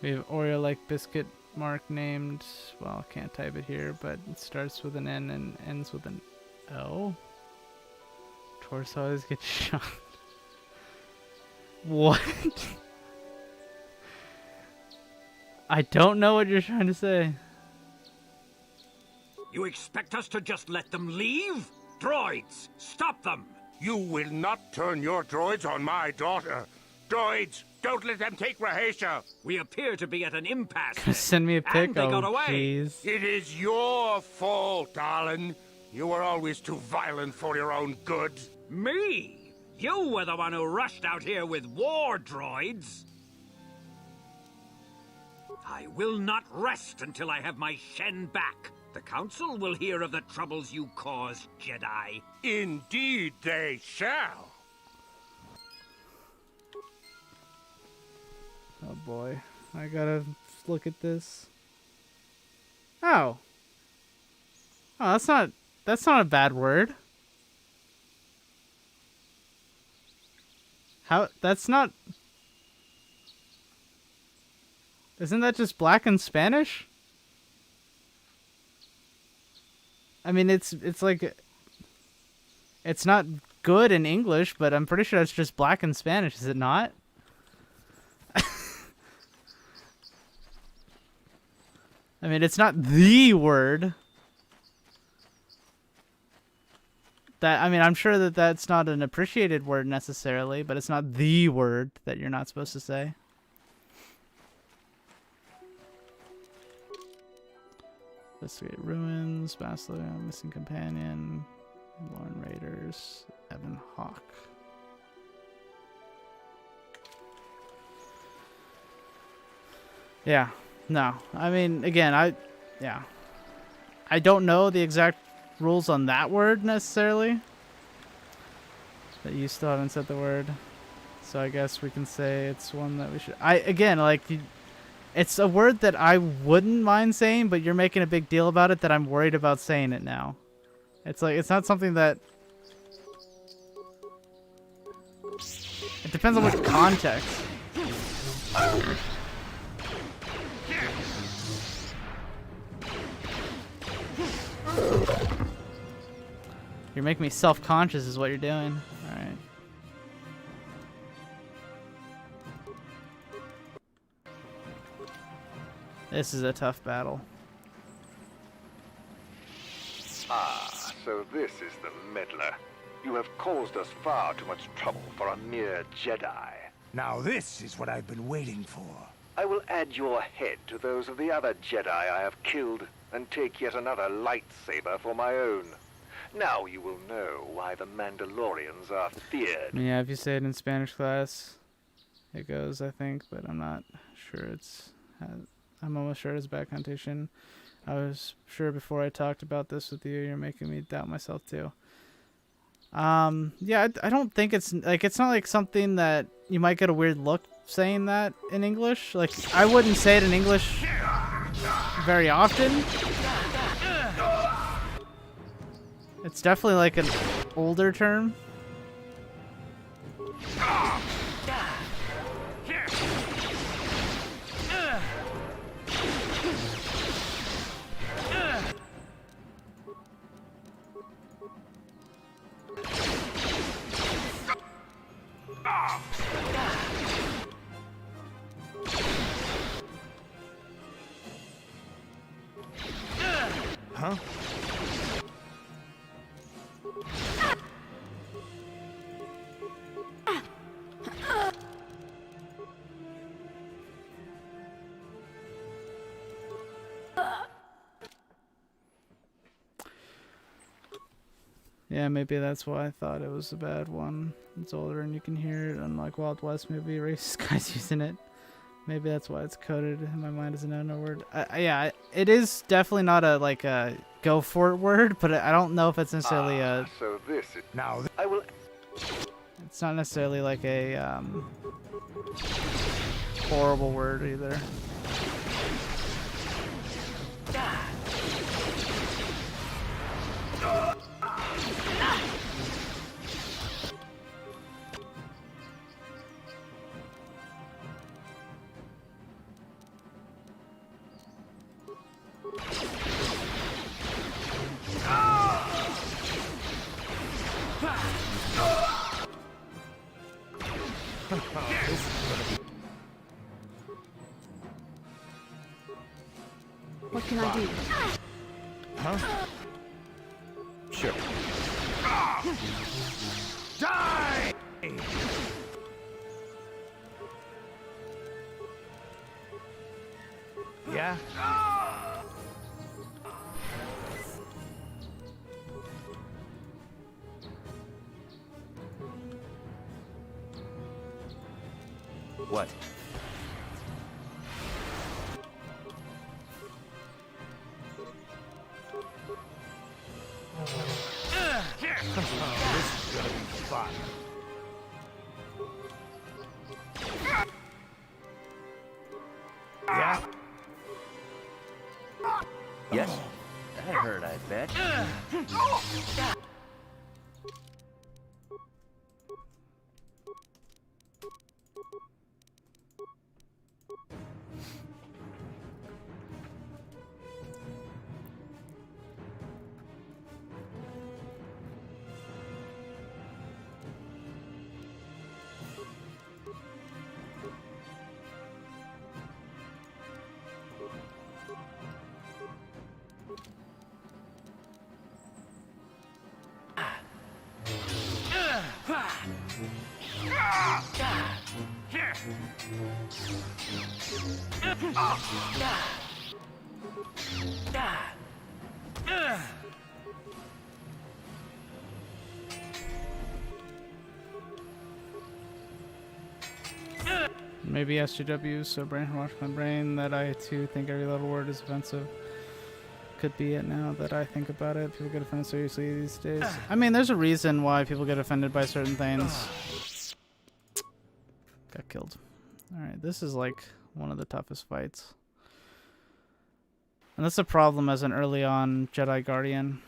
[SPEAKER 1] We have Oreo-like biscuit mark named... Well, I can't type it here, but it starts with an N and ends with an O. Torso always gets shot. What? I don't know what you're trying to say.
[SPEAKER 10] You expect us to just let them leave? Droids, stop them!
[SPEAKER 4] You will not turn your droids on my daughter. Droids, don't let them take Rahasia.
[SPEAKER 10] We appear to be at an impasse.
[SPEAKER 1] Send me a pic.
[SPEAKER 10] And they got away.
[SPEAKER 1] Jeez.
[SPEAKER 4] It is your fault, Alan. You were always too violent for your own good.
[SPEAKER 10] Me? You were the one who rushed out here with war droids. I will not rest until I have my Shen back. The Council will hear of the troubles you caused, Jedi.
[SPEAKER 4] Indeed they shall.
[SPEAKER 1] Oh boy. I gotta look at this. Oh. Oh, that's not a bad word. How, that's not... Isn't that just black in Spanish? I mean, it's like, it's not good in English, but I'm pretty sure it's just black in Spanish, is it not? I mean, it's not the word. I mean, I'm sure that that's not an appreciated word necessarily, but it's not the word that you're not supposed to say. Investigate ruins, Bastila, missing companion, Lorne Raiders, Evan Hawk. Yeah, no. I mean, again, I don't know the exact rules on that word necessarily. But you still haven't said the word, so I guess we can say it's one that we should. It's a word that I wouldn't mind saying, but you're making a big deal about it that I'm worried about saying it now. It's like, it's not something that. It depends on which context. You're making me self-conscious is what you're doing. Alright. This is a tough battle.
[SPEAKER 14] Ah, so this is the meddler. You have caused us far too much trouble for a mere Jedi.
[SPEAKER 8] Now this is what I've been waiting for.
[SPEAKER 14] I will add your head to those of the other Jedi I have killed, and take yet another lightsaber for my own. Now you will know why the Mandalorians are feared.
[SPEAKER 1] Yeah, if you say it in Spanish class, it goes, I think, but I'm not sure it's... I'm almost sure it's back connotation. I was sure before I talked about this with you, you're making me doubt myself too. Yeah, I don't think it's not like something that you might get a weird look saying that in English. Like, I wouldn't say it in English very often. It's definitely like an older term.
[SPEAKER 8] Huh?
[SPEAKER 1] Yeah, maybe that's why I thought it was a bad one. It's older and you can hear it, unlike Wild West movie, racist guys using it. Maybe that's why it's coded in my mind as a no-no word. Yeah, it is definitely not a go for it word, but I don't know if it's necessarily a.
[SPEAKER 14] So this is
[SPEAKER 8] now.
[SPEAKER 14] I will.
[SPEAKER 1] It's not necessarily like a horrible word either.
[SPEAKER 5] What can I do?
[SPEAKER 8] Huh?
[SPEAKER 15] Sure.
[SPEAKER 8] Die! Yeah?
[SPEAKER 2] What?
[SPEAKER 8] This is gonna be fun. Yeah?
[SPEAKER 2] Yes? That hurt, I bet.
[SPEAKER 1] Maybe SJW, so brainwash my brain that I too think every little word is offensive. Could be it now that I think about it. People get offended seriously these days. I mean, there's a reason why people get offended by certain things. Got killed. Alright, this is like one of the toughest fights. And that's a problem as an early on Jedi Guardian.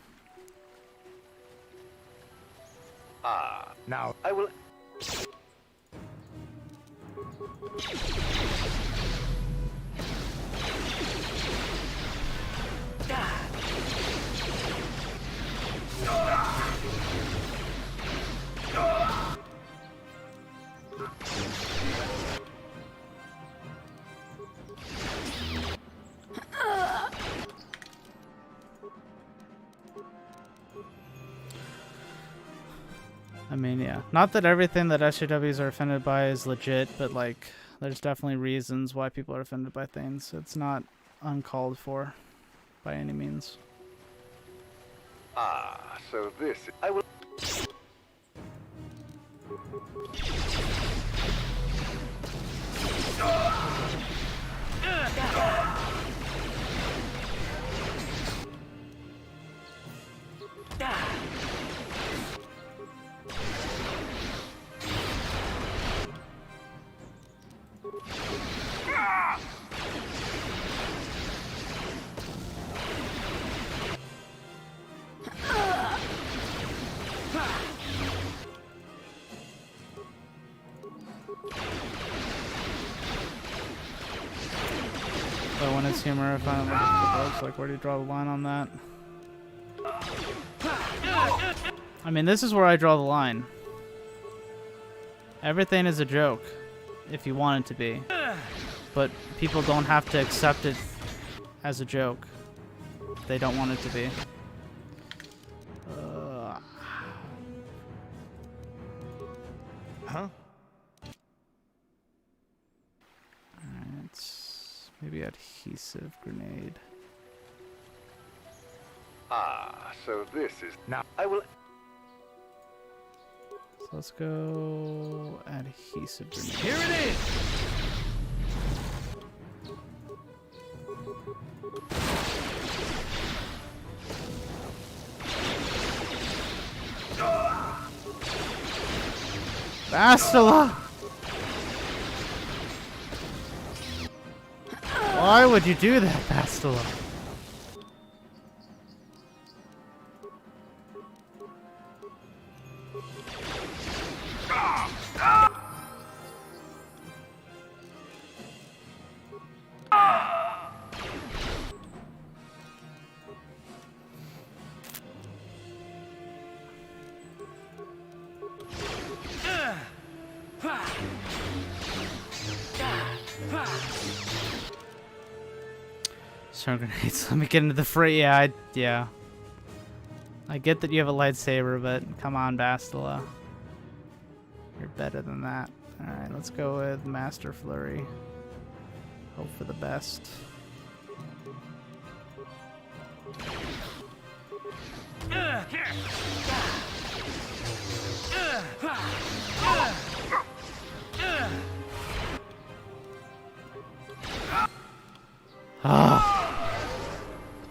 [SPEAKER 8] Now,
[SPEAKER 14] I will...
[SPEAKER 1] I mean, yeah. Not that everything that SJWs are offended by is legit, but like, there's definitely reasons why people are offended by things. It's not uncalled for by any means.
[SPEAKER 14] So this... I will...
[SPEAKER 1] But when it's humor, I find it like, where do you draw the line on that? I mean, this is where I draw the line. Everything is a joke, if you want it to be. But people don't have to accept it as a joke. They don't want it to be.
[SPEAKER 8] huh?
[SPEAKER 1] Alright. Maybe adhesive grenade.
[SPEAKER 14] So this is...
[SPEAKER 8] Now,
[SPEAKER 14] I will...
[SPEAKER 1] So let's go adhesive grenade.
[SPEAKER 6] Here it is!
[SPEAKER 1] Bastila! Why would you do that, Bastila? Stun grenades. Let me get into the fray. Yeah, I get that you have a lightsaber, but come on, Bastila. You're better than that. Alright, let's go with Master Flurry. Hope for the best.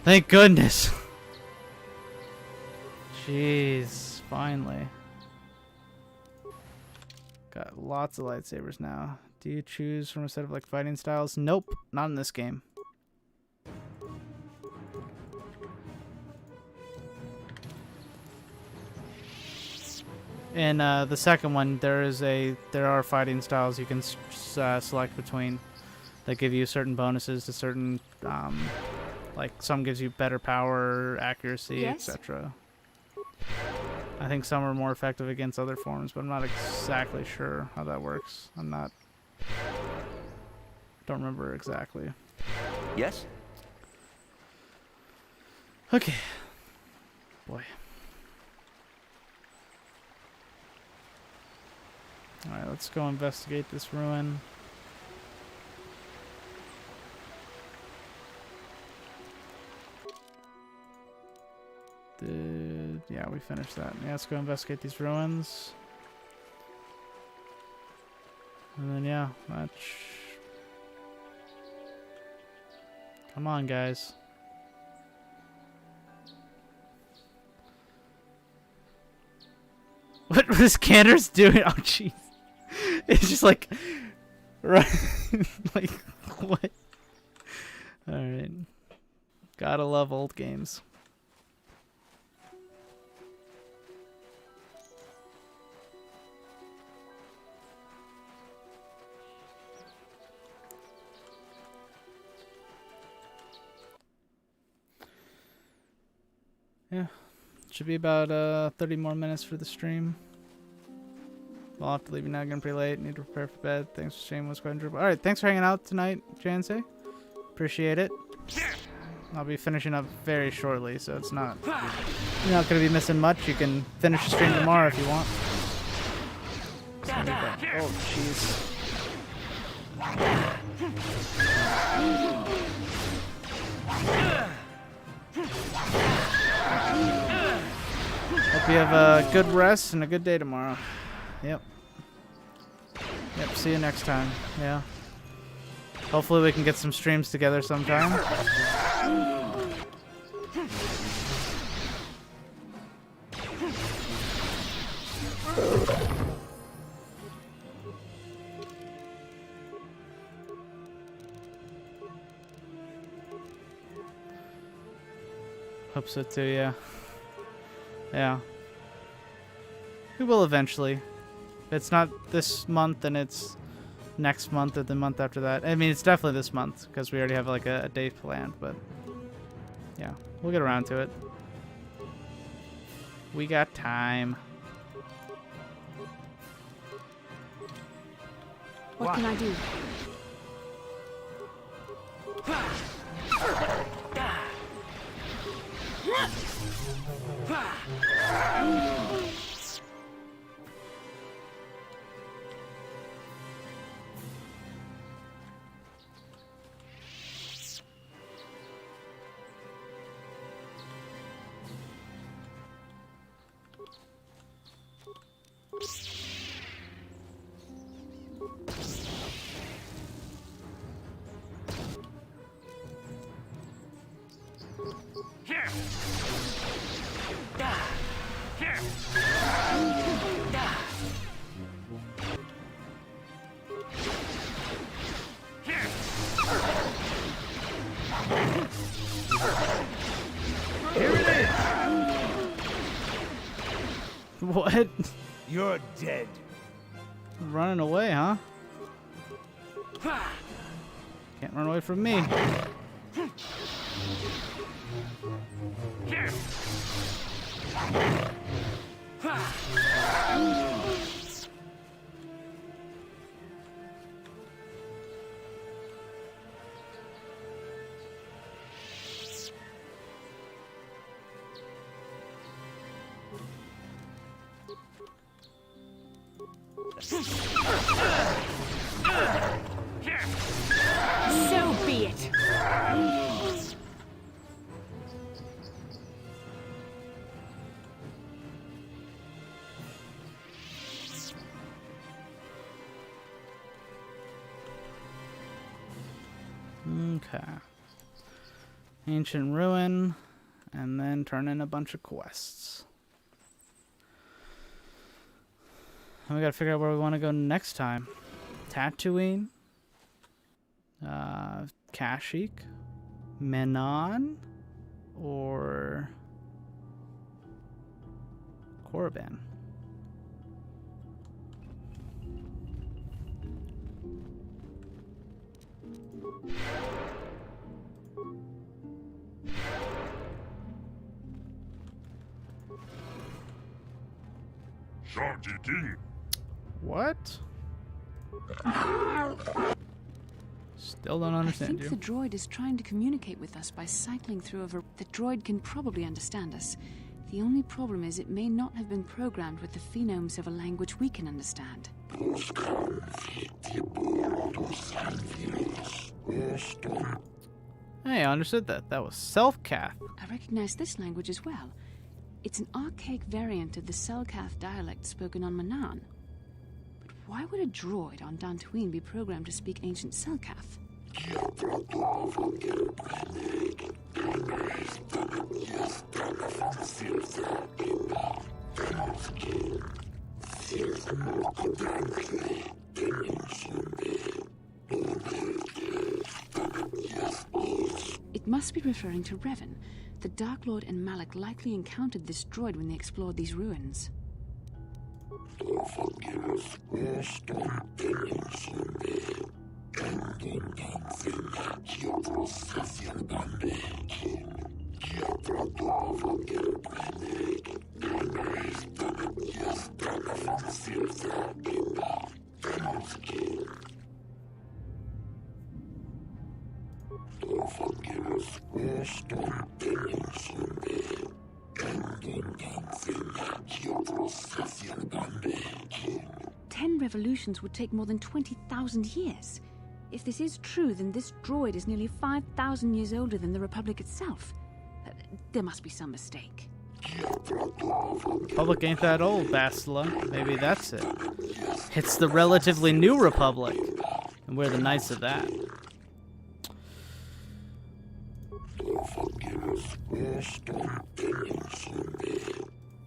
[SPEAKER 1] Thank goodness. Jeez, finally. Got lots of lightsabers now. Do you choose from a set of like fighting styles? Nope, not in this game. In the second one, there are fighting styles you can select between that give you certain bonuses to certain, like some gives you better power, accuracy,
[SPEAKER 5] Yes?
[SPEAKER 1] etc. I think some are more effective against other forms, but I'm not exactly sure how that works. Don't remember exactly.
[SPEAKER 2] Yes?
[SPEAKER 1] Okay. Boy. Alright, let's go investigate this ruin. Yeah, we finished that. Yeah, let's go investigate these ruins. And then, yeah, come on, guys. What was Cantor's doing? Oh, jeez. It's just like... Right. Like, what? Alright. Gotta love old games. Yeah. Should be about 30 more minutes for the stream. I'll have to leave you now. Getting pretty late. Need to prepare for bed. Thanks for streaming. Was quite enjoyable. Alright, thanks for hanging out tonight, Jansei. Appreciate it. I'll be finishing up very shortly, so it's not... You're not going to be missing much. You can finish the stream tomorrow if you want. Oh, jeez. Hope you have a good rest and a good day tomorrow. Yep. Yep, see you next time. Yeah. Hopefully we can get some streams together sometime. Hope so too, yeah. Yeah. We will eventually. If it's not this month, then it's next month or the month after that. I mean, it's definitely this month, because we already have like a date planned, but yeah, we'll get around to it. We got time.
[SPEAKER 5] What can I do?
[SPEAKER 1] What?
[SPEAKER 8] You're dead.
[SPEAKER 1] Running away, huh? Can't run away from me.
[SPEAKER 5] So be it.
[SPEAKER 1] Okay. Ancient ruin, and then turn in a bunch of quests. And we gotta figure out where we want to go next time. Dantooine, Kashyyyk, Menon, or Korriban. What? Still don't understand
[SPEAKER 5] I
[SPEAKER 1] you.
[SPEAKER 5] think the droid is trying to communicate with us by cycling through a... The droid can probably understand us. The only problem is it may not have been programmed with the phonemes of a language we can understand.
[SPEAKER 1] Hey, I understood that. That was self-cath.
[SPEAKER 5] I recognize this language as well. It's an archaic variant of the Selkath dialect spoken on Manaan. But why would a droid on Dantooine be programmed to speak ancient Selkath? It must be referring to Revan. The Dark Lord and Malak likely encountered this droid when they explored these ruins. Ten revolutions would take more than 20,000 years. If this is true, then this droid is nearly 5,000 years older than the Republic itself. There must be some mistake.
[SPEAKER 1] Republic ain't that old, Bastila. Maybe that's it. It's the relatively new Republic, and we're the knights of that.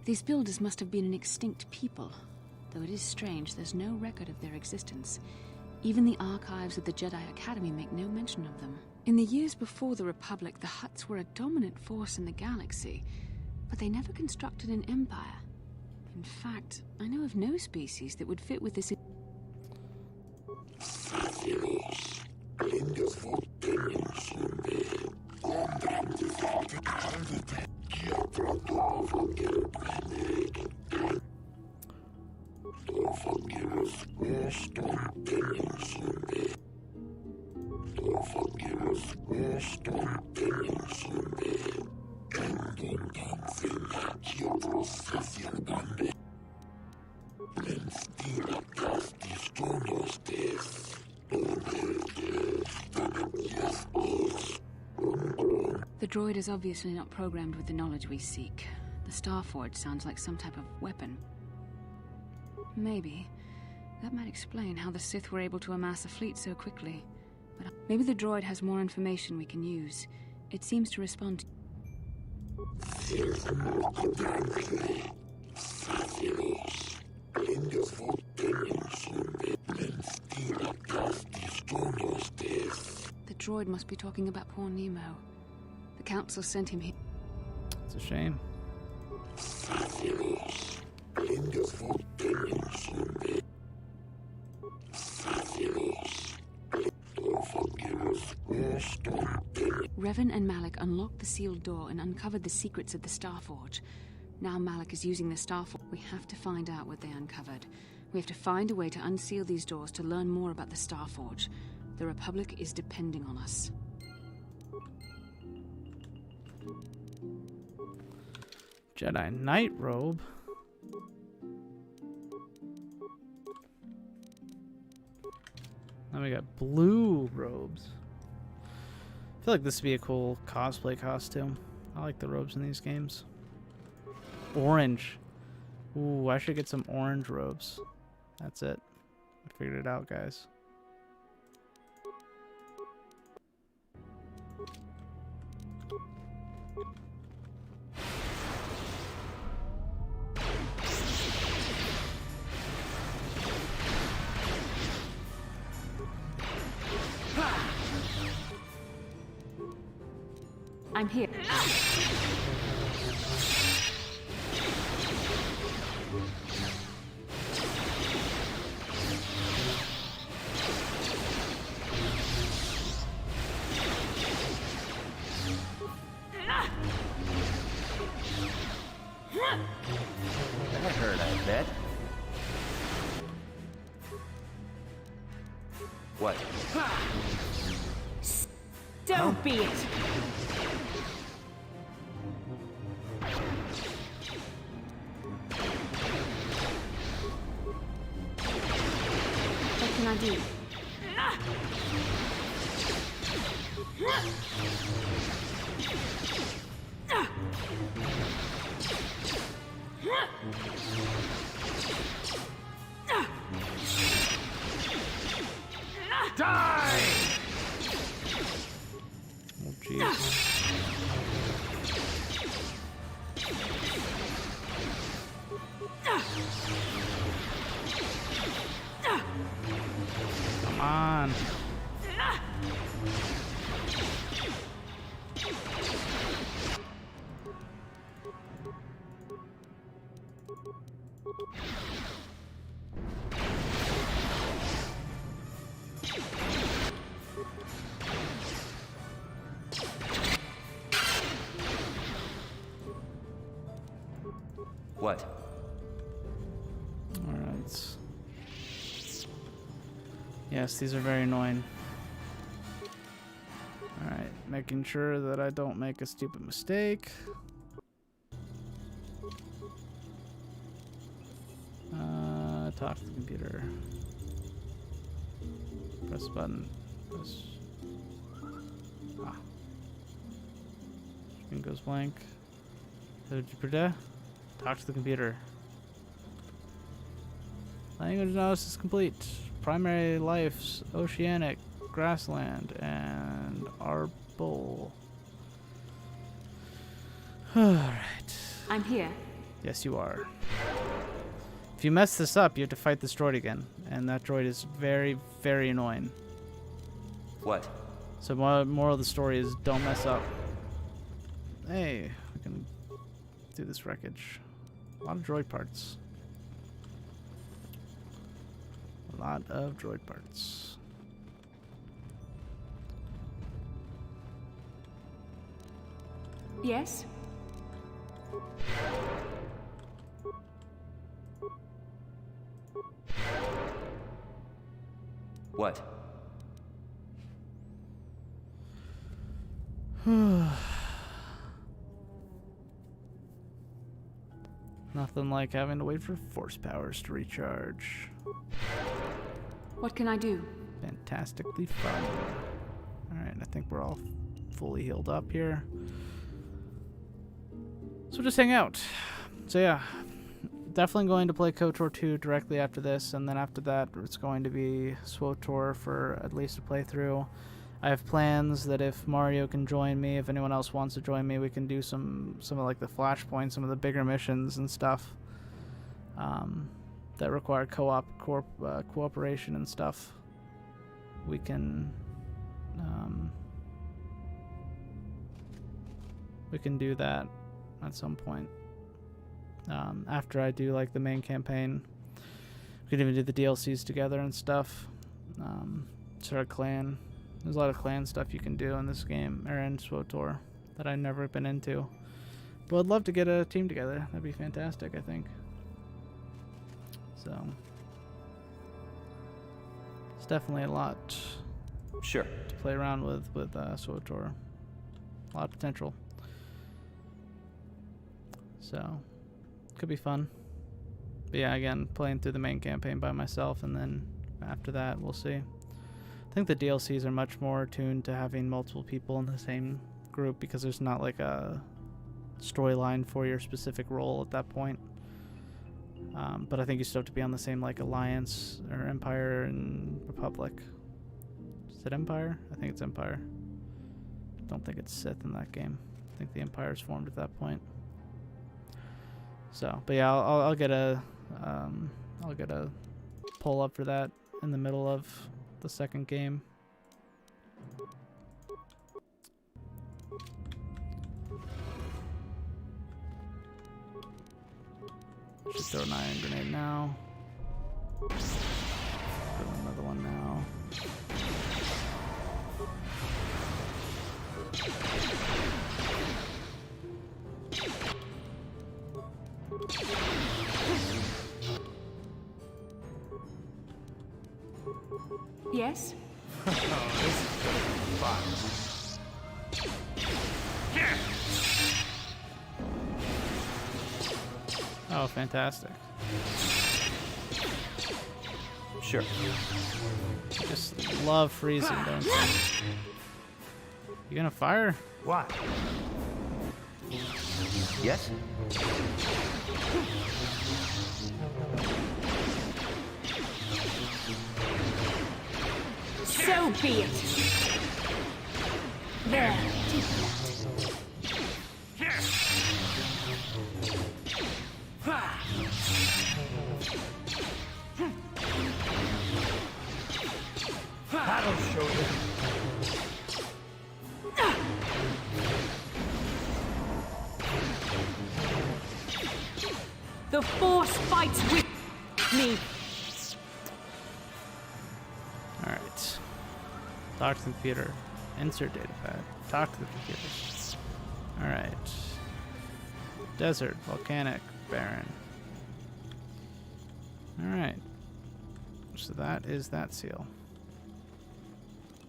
[SPEAKER 5] These builders must have been an extinct people. Though it is strange, there's no record of their existence. Even the archives of the Jedi Academy make no mention of them. In the years before the Republic, the Hutts were a dominant force in the galaxy, but they never constructed an empire. In fact, I know of no species that would fit with this. The droid is obviously not programmed with the knowledge we seek. The Starforge sounds like some type of weapon. Maybe. That might explain how the Sith were able to amass a fleet so quickly. But maybe the droid has more information we can use. It seems to respond to... The droid must be talking about poor Nemo. The Council sent him here.
[SPEAKER 1] It's a shame.
[SPEAKER 5] Revan and Malak unlocked the sealed door and uncovered the secrets of the Starforge. Now Malak is using the Starforge. We have to find out what they uncovered. We have to find a way to unseal these doors to learn more about the Starforge. The Republic is depending on us.
[SPEAKER 1] Jedi Knight robe. Now we got blue robes. I feel like this would be a cool cosplay costume. I like the robes in these games. Orange. Ooh, I should get some orange robes. That's it. I figured it out, guys.
[SPEAKER 5] I'm here.
[SPEAKER 2] That hurt, I bet. What?
[SPEAKER 19] Don't be it!
[SPEAKER 5] What can I do?
[SPEAKER 8] Die!
[SPEAKER 1] Oh, jeez. Come on.
[SPEAKER 2] What?
[SPEAKER 1] Alright. Yes, these are very annoying. Alright, making sure that I don't make a stupid mistake. Talk to the computer. Press button. Press. Ah. Screen goes blank. Talk to the computer. Language analysis complete. Primary lives, oceanic, grassland, and arbol. Alright.
[SPEAKER 5] I'm here.
[SPEAKER 1] Yes, you are. If you mess this up, you have to fight this droid again. And that droid is very, very annoying.
[SPEAKER 2] What?
[SPEAKER 1] So moral of the story is don't mess up. Hey, we can do this wreckage. A lot of droid parts. A lot of droid parts.
[SPEAKER 5] Yes?
[SPEAKER 2] What?
[SPEAKER 1] Nothing like having to wait for force powers to recharge.
[SPEAKER 5] What can I do?
[SPEAKER 1] Fantastically fun. Alright, I think we're all fully healed up here. So just hang out. So yeah, definitely going to play KOTOR 2 directly after this, and then after that it's going to be SWTOR for at least a playthrough. I have plans that if Mario can join me, if anyone else wants to join me, we can do some of like the flashpoints, some of the bigger missions and stuff that require cooperation and stuff. We can do that at some point. After I do like the main campaign, we could even do the DLCs together and stuff. Start a clan. There's a lot of clan stuff you can do in this game, or in SWTOR, that I've never been into. But I'd love to get a team together. That'd be fantastic, I think. So, it's definitely a lot
[SPEAKER 2] Sure.
[SPEAKER 1] to play around with SWTOR. A lot of potential. So, could be fun. But yeah, again, playing through the main campaign by myself, and then after that, we'll see. I think the DLCs are much more tuned to having multiple people in the same group, because there's not like a storyline for your specific role at that point. But I think you still have to be on the same like Alliance or Empire and Republic. Is it Empire? I think it's Empire. Don't think it's Sith in that game. I think the Empire's formed at that point. So, but yeah, I'll get a poll up for that in the middle of the second game. Should throw an iron grenade now. Throw another one now.
[SPEAKER 5] Yes?
[SPEAKER 8] Oh, this is gonna be fun.
[SPEAKER 1] Oh, fantastic.
[SPEAKER 2] Sure.
[SPEAKER 1] I just love freezing, don't you? You gonna fire?
[SPEAKER 8] What?
[SPEAKER 2] Yes?
[SPEAKER 19] So be it. There.
[SPEAKER 16] That'll show them.
[SPEAKER 19] The Force fights with me.
[SPEAKER 1] Alright. Talk to the computer. Insert datapad. Talk to the computer. Alright. Desert, volcanic, barren. Alright. So that is that seal.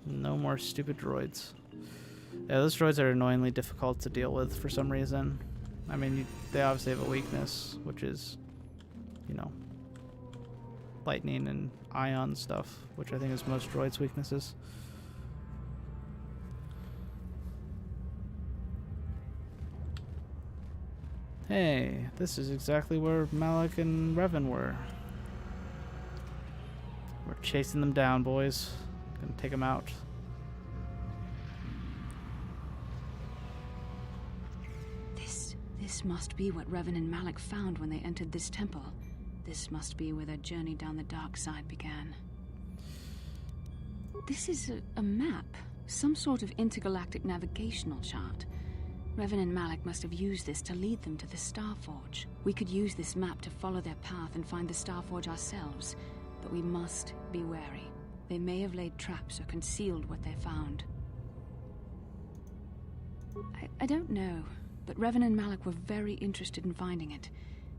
[SPEAKER 1] No more stupid droids. Yeah, those droids are annoyingly difficult to deal with for some reason. I mean, they obviously have a weakness, which is, you know, lightning and ion stuff, which I think is most droids' weaknesses. Hey, this is exactly where Malik and Revan were. We're chasing them down, boys. Gonna take them out.
[SPEAKER 5] This must be what Revan and Malik found when they entered this temple. This must be where their journey down the dark side began. This is a map. Some sort of intergalactic navigational chart. Revan and Malik must have used this to lead them to the Starforge. We could use this map to follow their path and find the Starforge ourselves, but we must be wary. They may have laid traps or concealed what they found. I don't know, but Revan and Malik were very interested in finding it.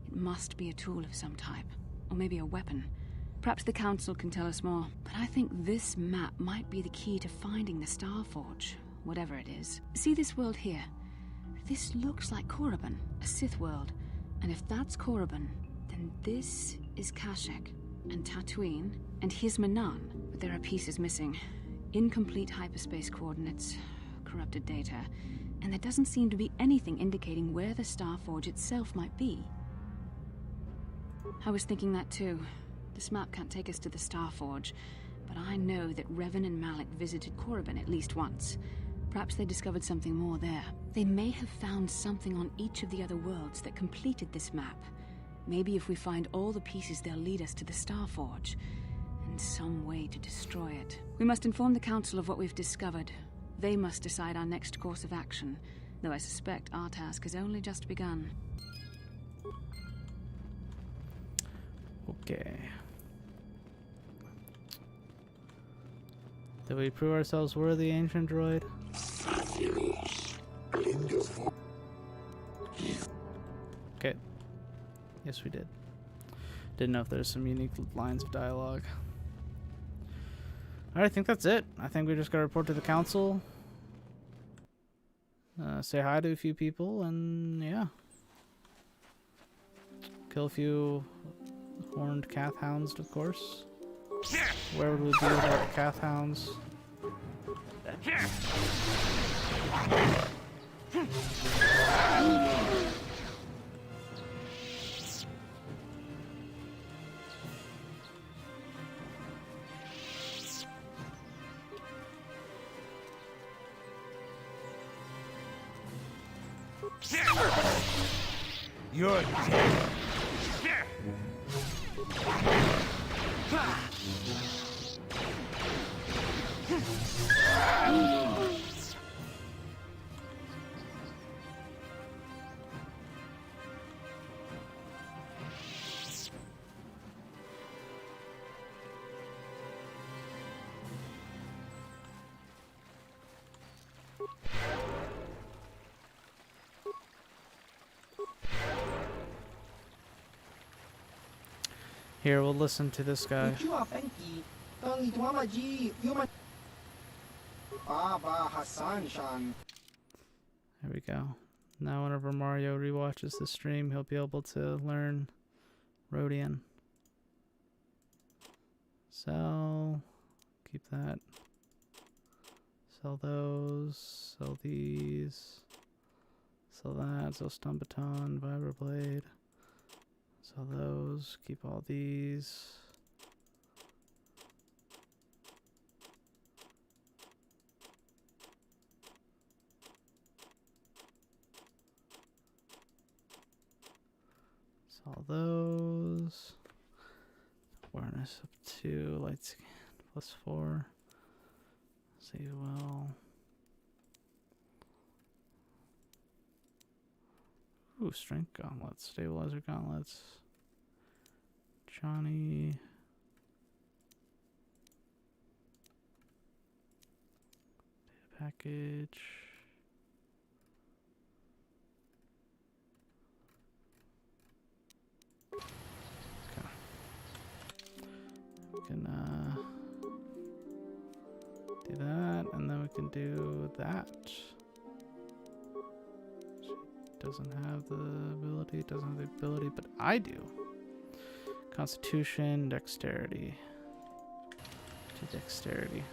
[SPEAKER 5] It must be a tool of some type, or maybe a weapon. Perhaps the Council can tell us more, but I think this map might be the key to finding the Starforge, whatever it is. See this world here? This looks like Korriban, a Sith world. And if that's Korriban, then this is Kashyyyk, and Dantooine, and here's Manan. But there are pieces missing. Incomplete hyperspace coordinates, corrupted data, and there doesn't seem to be anything indicating where the Starforge itself might be. I was thinking that too. This map can't take us to the Starforge, but I know that Revan and Malik visited Korriban at least once. Perhaps they discovered something more there. They may have found something on each of the other worlds that completed this map. Maybe if we find all the pieces, they'll lead us to the Starforge, and some way to destroy it. We must inform the Council of what we've discovered. They must decide our next course of action, though I suspect our task has only just begun.
[SPEAKER 1] Okay. Did we prove ourselves worthy, ancient droid? Okay. Yes, we did. Didn't know if there's some unique lines of dialogue. Alright, I think that's it. I think we just gotta report to the council. Say hi to a few people, and yeah. Kill a few horned Cath hounds, of course. Where would we be without the Cath hounds?
[SPEAKER 16] You're dead.
[SPEAKER 1] Here, we'll listen to this guy. There we go. Now whenever Mario rewatches the stream, he'll be able to learn Rhodian. Sell. Keep that. Sell those. Sell these. Sell that. Sell Stun Baton. Vibroblade. Sell those. Keep all these. Sell those. Awareness up 2. Light scan +4. Save well. Ooh, strength gauntlets, stabilizer gauntlets. Johnny. Data package. Okay. We can do that, and then we can do that. Doesn't have the ability, but I do. Constitution, dexterity. To dexterity.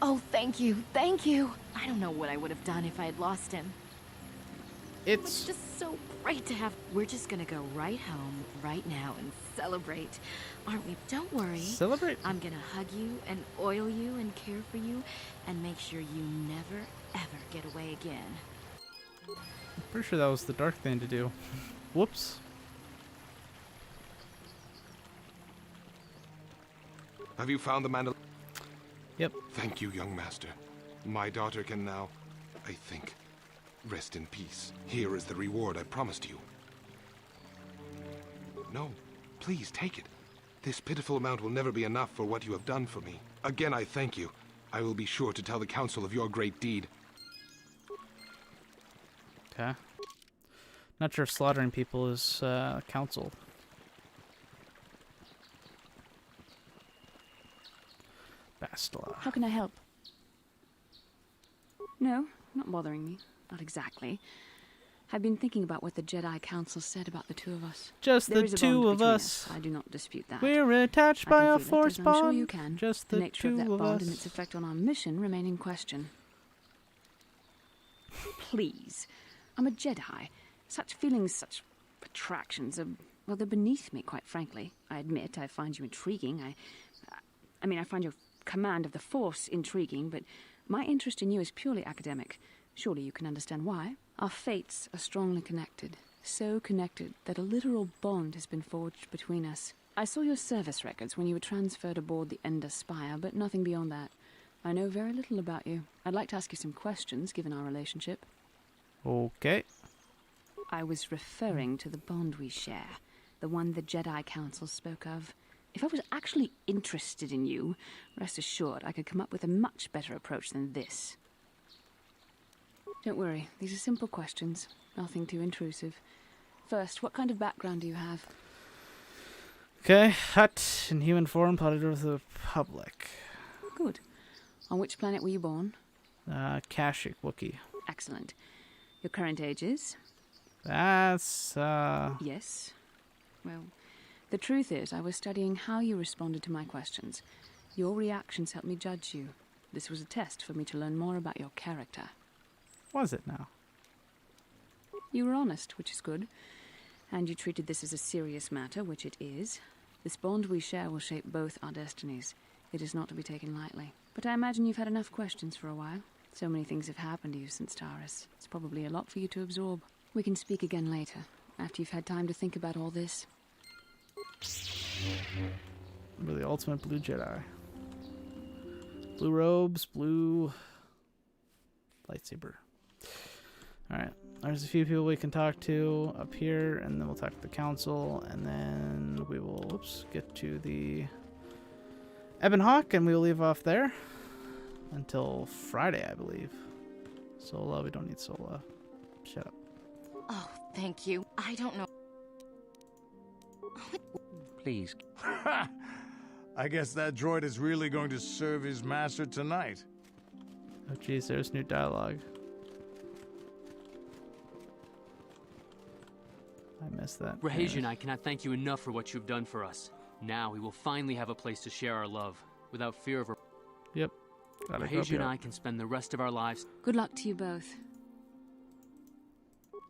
[SPEAKER 13] Oh, thank you, thank you. I don't know what I would have done if I had lost him.
[SPEAKER 1] It's
[SPEAKER 13] just so great to have. We're just gonna go right home, right now, and celebrate, aren't we? Don't worry.
[SPEAKER 1] Celebrate?
[SPEAKER 13] I'm gonna hug you and oil you and care for you and make sure you never, ever get away again.
[SPEAKER 1] I'm pretty sure that was the dark thing to do. Whoops.
[SPEAKER 22] Have you found the Mandal?
[SPEAKER 1] Yep.
[SPEAKER 22] Thank you, young master. My daughter can now, I think, rest in peace. Here is the reward I promised you. No, please take it. This pitiful amount will never be enough for what you have done for me. Again, I thank you. I will be sure to tell the council of your great deed.
[SPEAKER 1] Okay. Not sure if slaughtering people is council. Bastila.
[SPEAKER 5] How can I help? No, not bothering me. Not exactly. I've been thinking about what the Jedi Council said about the two of us.
[SPEAKER 1] Just
[SPEAKER 5] There
[SPEAKER 1] the
[SPEAKER 5] is a
[SPEAKER 1] two
[SPEAKER 5] bond
[SPEAKER 1] of
[SPEAKER 5] between
[SPEAKER 1] us.
[SPEAKER 5] I do not dispute that.
[SPEAKER 1] We're attached
[SPEAKER 5] I
[SPEAKER 1] by
[SPEAKER 5] can
[SPEAKER 1] a
[SPEAKER 5] feel it,
[SPEAKER 1] force
[SPEAKER 5] as I'm
[SPEAKER 1] bond.
[SPEAKER 5] sure you can.
[SPEAKER 1] Just
[SPEAKER 5] the
[SPEAKER 1] the
[SPEAKER 5] nature of
[SPEAKER 1] two
[SPEAKER 5] that
[SPEAKER 1] of
[SPEAKER 5] bond
[SPEAKER 1] us.
[SPEAKER 5] and its effect on our mission remain in question. Please. I'm a Jedi. Such feelings, such attractions are, well, they're beneath me, quite frankly. I admit I find you intriguing. I mean, I find your command of the Force intriguing, but my interest in you is purely academic. Surely you can understand why. Our fates are strongly connected. So connected that a literal bond has been forged between us. I saw your service records when you were transferred aboard the Ender Spire, but nothing beyond that. I know very little about you. I'd like to ask you some questions, given our relationship.
[SPEAKER 1] Okay.
[SPEAKER 5] I was referring to the bond we share, the one the Jedi Council spoke of. If I was actually interested in you, rest assured I could come up with a much better approach than this. Don't worry, these are simple questions, nothing too intrusive. First, what kind of background do you have?
[SPEAKER 1] Okay, hut in human form, plotted with the Republic.
[SPEAKER 5] Good. On which planet were you born?
[SPEAKER 1] Kashyyyk Wookiee.
[SPEAKER 5] Excellent. Your current age is?
[SPEAKER 1] That's,
[SPEAKER 5] Yes. Well, the truth is, I was studying how you responded to my questions. Your reactions helped me judge you. This was a test for me to learn more about your character.
[SPEAKER 1] Was it now?
[SPEAKER 5] You were honest, which is good. And you treated this as a serious matter, which it is. This bond we share will shape both our destinies. It is not to be taken lightly. But I imagine you've had enough questions for a while. So many things have happened to you since Taurus. It's probably a lot for you to absorb. We can speak again later, after you've had time to think about all this.
[SPEAKER 1] We're the ultimate blue Jedi. Blue robes, blue lightsaber. Alright, there's a few people we can talk to up here, and then we'll talk to the council, and then we will, get to the Ebon Hawk, and we will leave off there until Friday, I believe. Sola, we don't need Sola. Shut up.
[SPEAKER 13] Oh, thank you. I don't know.
[SPEAKER 11] Please.
[SPEAKER 16] I guess that droid is really going to serve his master tonight.
[SPEAKER 1] Oh geez, there's new dialogue. I missed that.
[SPEAKER 12] Rahesia and I cannot thank you enough for what you've done for us. Now we will finally have a place to share our love, without fear of...
[SPEAKER 1] Yep.
[SPEAKER 12] Rahesia and I can spend the rest of our lives...
[SPEAKER 5] Good luck to you both.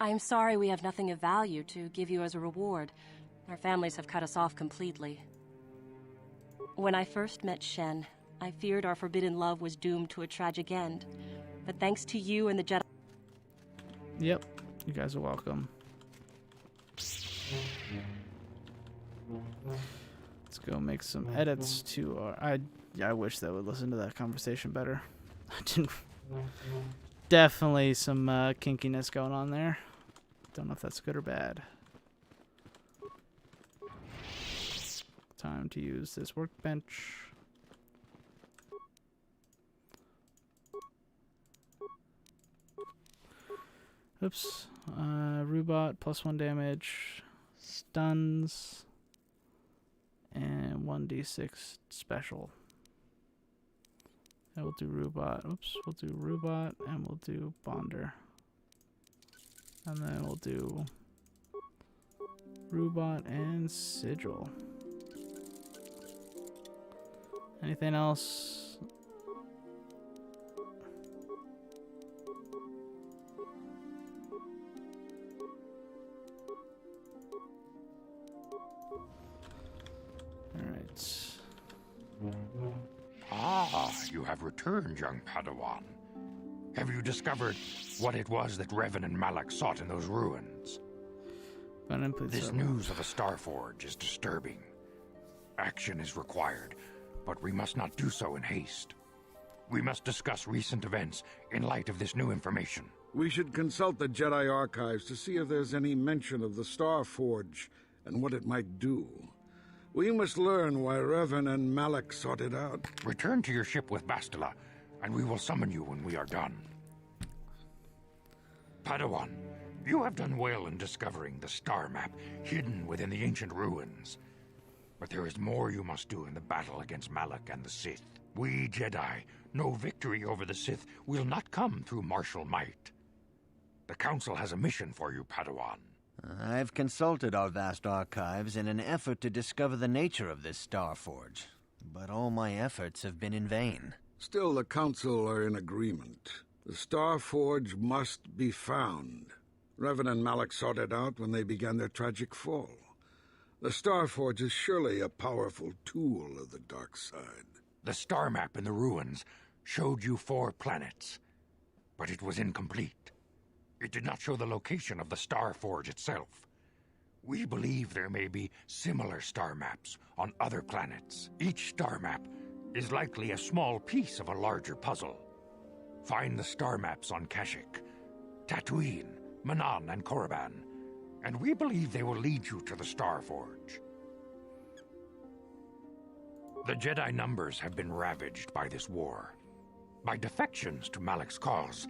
[SPEAKER 9] I am sorry we have nothing of value to give you as a reward. Our families have cut us off completely. When I first met Shen, I feared our forbidden love was doomed to a tragic end. But thanks to you and the Jedi...
[SPEAKER 1] Yep, you guys are welcome. Let's go make some edits to our... I wish they would listen to that conversation better. I didn't... Definitely some kinkiness going on there. Don't know if that's good or bad. Time to use this workbench. Oops. Rubot, +1 damage. Stuns. And 1d6 special. And we'll do Rubot. Oops. We'll do Rubot and we'll do Bonder. And then we'll do Rubot and Sigil. Anything else? Alright.
[SPEAKER 7] Ah, you have returned, young Padawan. Have you discovered what it was that Revan and Malak sought in those ruins? This news of a Starforge is disturbing. Action is required, but we must not do so in haste. We must discuss recent events in light of this new information.
[SPEAKER 4] We should consult the Jedi archives to see if there's any mention of the Starforge and what it might do. We must learn why Revan and Malak sought it out.
[SPEAKER 7] Return to your ship with Bastila, and we will summon you when we are done. Padawan, you have done well in discovering the star map hidden within the ancient ruins. But there is more you must do in the battle against Malak and the Sith. We Jedi know victory over the Sith will not come through martial might. The Council has a mission for you, Padawan.
[SPEAKER 3] I've consulted our vast archives in an effort to discover the nature of this Starforge, but all my efforts have been in vain.
[SPEAKER 4] Still, the Council are in agreement. The Starforge must be found. Revan and Malak sought it out when they began their tragic fall. The Starforge is surely a powerful tool of the dark side.
[SPEAKER 7] The star map in the ruins showed you 4 planets, but it was incomplete. It did not show the location of the Starforge itself. We believe there may be similar star maps on other planets. Each star map is likely a small piece of a larger puzzle. Find the star maps on Kashyyyk, Dantooine, Manan, and Korriban, and we believe they will lead you to the Starforge. The Jedi numbers have been ravaged by this war, by defections to Malak's cause,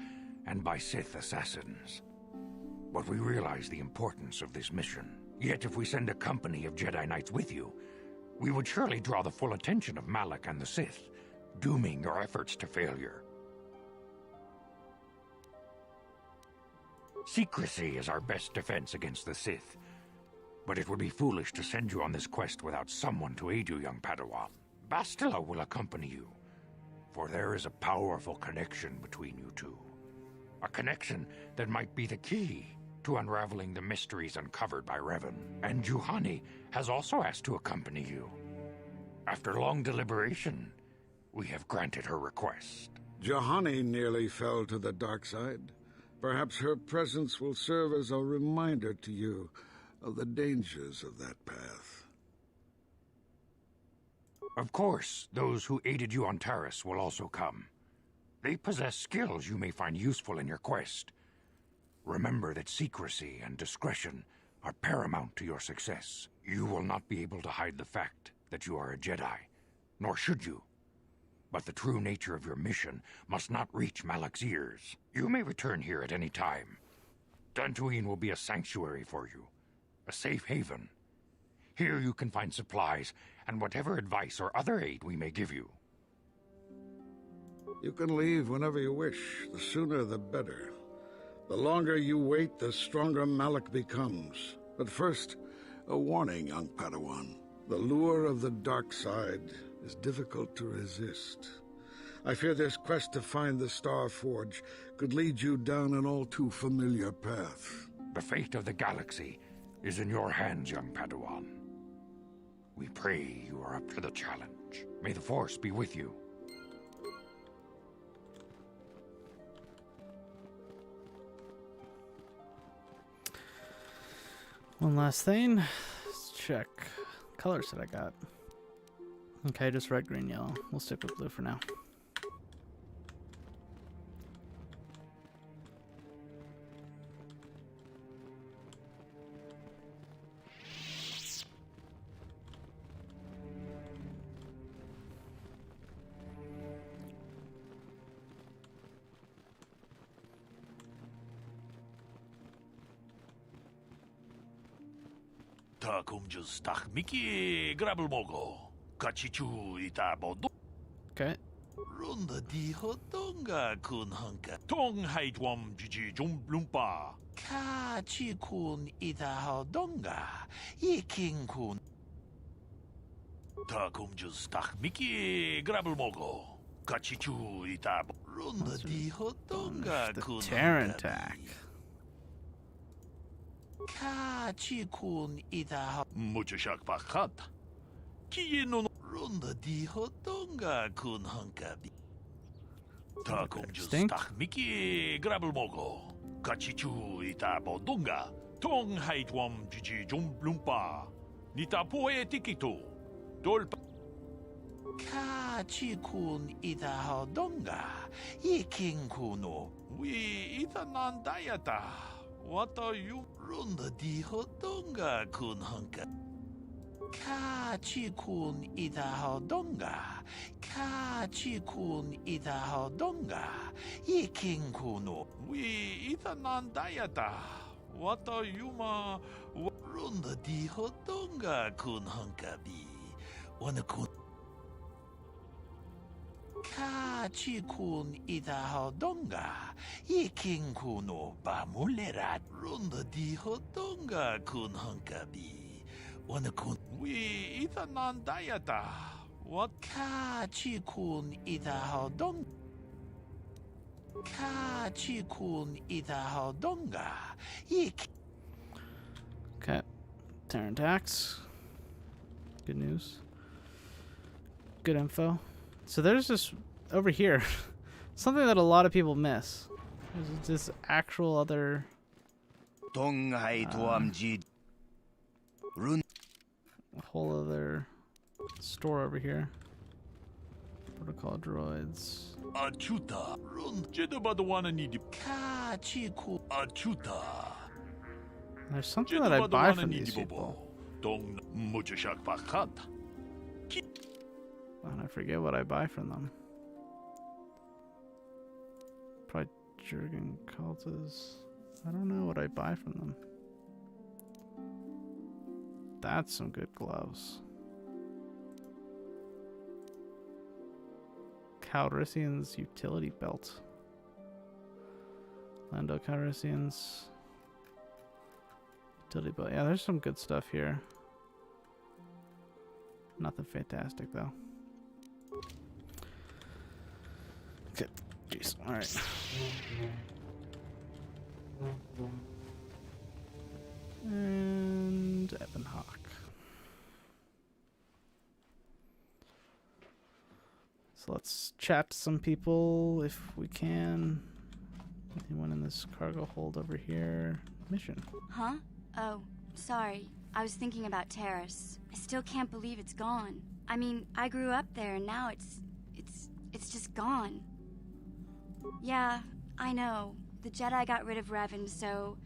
[SPEAKER 7] and by Sith assassins. But we realize the importance of this mission. Yet if we send a company of Jedi Knights with you, we would surely draw the full attention of Malak and the Sith, dooming your efforts to failure. Secrecy is our best defense against the Sith, but it would be foolish to send you on this quest without someone to aid you, young Padawan. Bastila will accompany you, for there is a powerful connection between you two. A connection that might be the key to unraveling the mysteries uncovered by Revan. And Juhani has also asked to accompany you. After long deliberation, we have granted her request.
[SPEAKER 4] Juhani nearly fell to the dark side. Perhaps her presence will serve as a reminder to you of the dangers of that path.
[SPEAKER 7] Of course, those who aided you on Taris will also come. They possess skills you may find useful in your quest. Remember that secrecy and discretion are paramount to your success. You will not be able to hide the fact that you are a Jedi, nor should you. But the true nature of your mission must not reach Malak's ears. You may return here at any time. Dantooine will be a sanctuary for you, a safe haven. Here you can find supplies and whatever advice or other aid we may give you.
[SPEAKER 4] You can leave whenever you wish. The sooner the better. The longer you wait, the stronger Malak becomes. But first, a warning, young Padawan. The lure of the dark side is difficult to resist. I fear this quest to find the Starforge could lead you down an all too familiar path.
[SPEAKER 7] The fate of the galaxy is in your hands, young Padawan. We pray you are up to the challenge. May the Force be with you.
[SPEAKER 1] One last thing. Let's check colors that I got. Okay, just red, green, yellow. We'll stick with blue for now. Okay.
[SPEAKER 17] Runda di hodonga kun hanka. Tong hai dwam jiji jum lumpa. Ka chi kun ita hodonga. Ye king kun. Takum just tak miki grabble mogo. Kachichu ita. Runda di hodonga kun.
[SPEAKER 1] Tarantak.
[SPEAKER 17] Ka chi kun ita. Mucho shak pakat. Ki no. Runda di hodonga kun hankabi. Takum just tak miki grabble mogo. Kachichu ita bodonga. Tong hai dwam jiji jum lumpa. Nita poe tikito. Dolpa. Kachi kun ita hodonga. Ye king kuno. We ita nandayata. What are you? Runda di hodonga kun hanka. Kachi kun ita hodonga. Kachi kun ita hodonga. Ye king kuno. We ita nandayata. What are you ma? Runda di hodonga kun hankabi. Wana kun. Kachi kun ita hodonga. Ye king kuno ba mulerat. Runda di hodonga kun hankabi. Wana kun. We ita nandayata. What? Kachi kun ita hodonga. Kachi kun ita hodonga. Ye.
[SPEAKER 1] Okay. Tarantax. Good news. Good info. So there's this over here. Something that a lot of people miss. There's this actual other a whole other store over here. Protocol droids.
[SPEAKER 17] Achuta. Run. Jedabadawana need. Kachi kun. Achuta.
[SPEAKER 1] There's something that I buy from these people.
[SPEAKER 17] Dong mucho shak pakat.
[SPEAKER 1] And I forget what I buy from them. Probably Jurgen Cultas. I don't know what I buy from them. That's some good gloves. Calrissian's utility belt. Lando Calrissian's utility belt. Yeah, there's some good stuff here. Nothing fantastic though. Okay, jeez. All right. And Evan Hawk. So let's chat to some people if we can. Anyone in this cargo hold over here? Mission.
[SPEAKER 20] Huh? Oh, sorry. I was thinking about Terrace. I still can't believe it's gone. I mean, I grew up there and now it's just gone. Yeah, I know. The Jedi got rid of Revan, so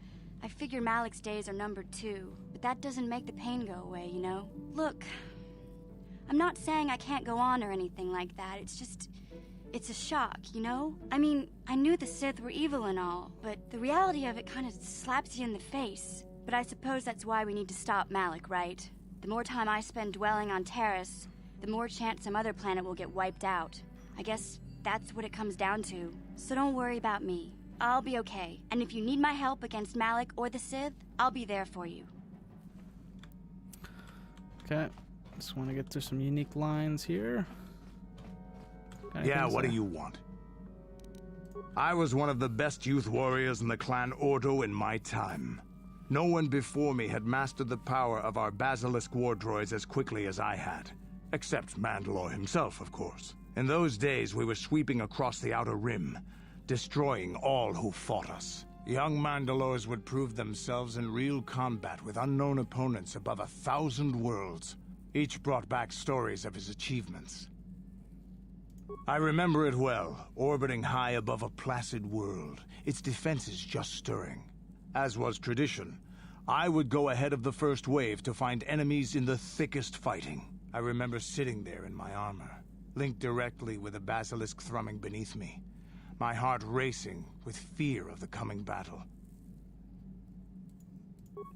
[SPEAKER 20] I figure Malik's days are numbered too. But that doesn't make the pain go away, you know? Look, I'm not saying I can't go on or anything like that. It's a shock, you know? I mean, I knew the Sith were evil and all, but the reality of it kind of slaps you in the face. But I suppose that's why we need to stop Malik, right? The more time I spend dwelling on Terrace, the more chance some other planet will get wiped out. I guess that's what it comes down to. So don't worry about me. I'll be okay. And if you need my help against Malik or the Sith, I'll be there for you.
[SPEAKER 1] Okay. Just want to get through some unique lines here.
[SPEAKER 8] Yeah, what do you want? I was one of the best youth warriors in the clan Ordo in my time. No one before me had mastered the power of our basilisk war droids as quickly as I had. Except Mandalore himself, of course. In those days, we were sweeping across the Outer Rim, destroying all who fought us. Young Mandalores would prove themselves in real combat with unknown opponents above 1,000 worlds. Each brought back stories of his achievements. I remember it well, orbiting high above a placid world, its defenses just stirring. As was tradition, I would go ahead of the first wave to find enemies in the thickest fighting. I remember sitting there in my armor, linked directly with a basilisk thrumming beneath me, my heart racing with fear of the coming battle.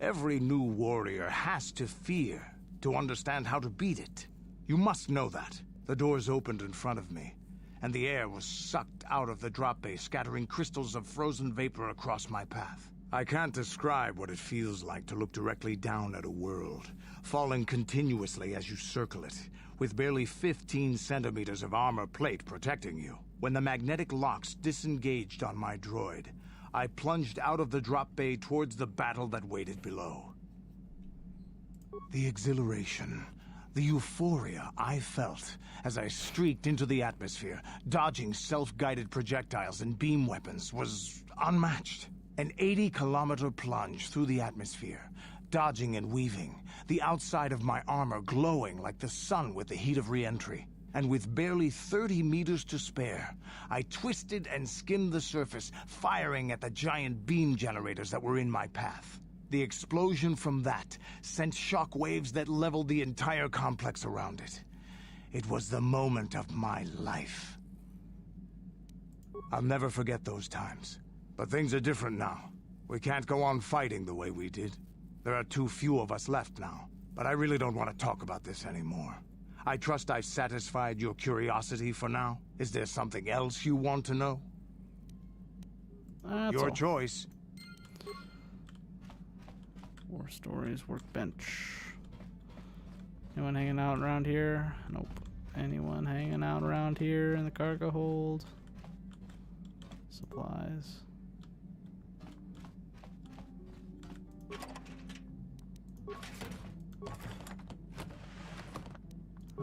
[SPEAKER 8] Every new warrior has to fear to understand how to beat it. You must know that. The doors opened in front of me, and the air was sucked out of the drop bay, scattering crystals of frozen vapor across my path. I can't describe what it feels like to look directly down at a world, falling continuously as you circle it, with barely 15 centimeters of armor plate protecting you. When the magnetic locks disengaged on my droid, I plunged out of the drop bay towards the battle that waited below. The exhilaration, the euphoria I felt as I streaked into the atmosphere, dodging self-guided projectiles and beam weapons, was unmatched. An 80-kilometer plunge through the atmosphere, dodging and weaving, the outside of my armor glowing like the sun with the heat of re-entry. And with barely 30 meters to spare, I twisted and skimmed the surface, firing at the giant beam generators that were in my path. The explosion from that sent shock waves that leveled the entire complex around it. It was the moment of my life. I'll never forget those times. But things are different now. We can't go on fighting the way we did. There are too few of us left now. But I really don't want to talk about this anymore. I trust I've satisfied your curiosity for now. Is there something else you want to know? Your choice.
[SPEAKER 1] War stories, workbench. Anyone hanging out around here? Nope. Anyone hanging out around here in the cargo hold? Supplies.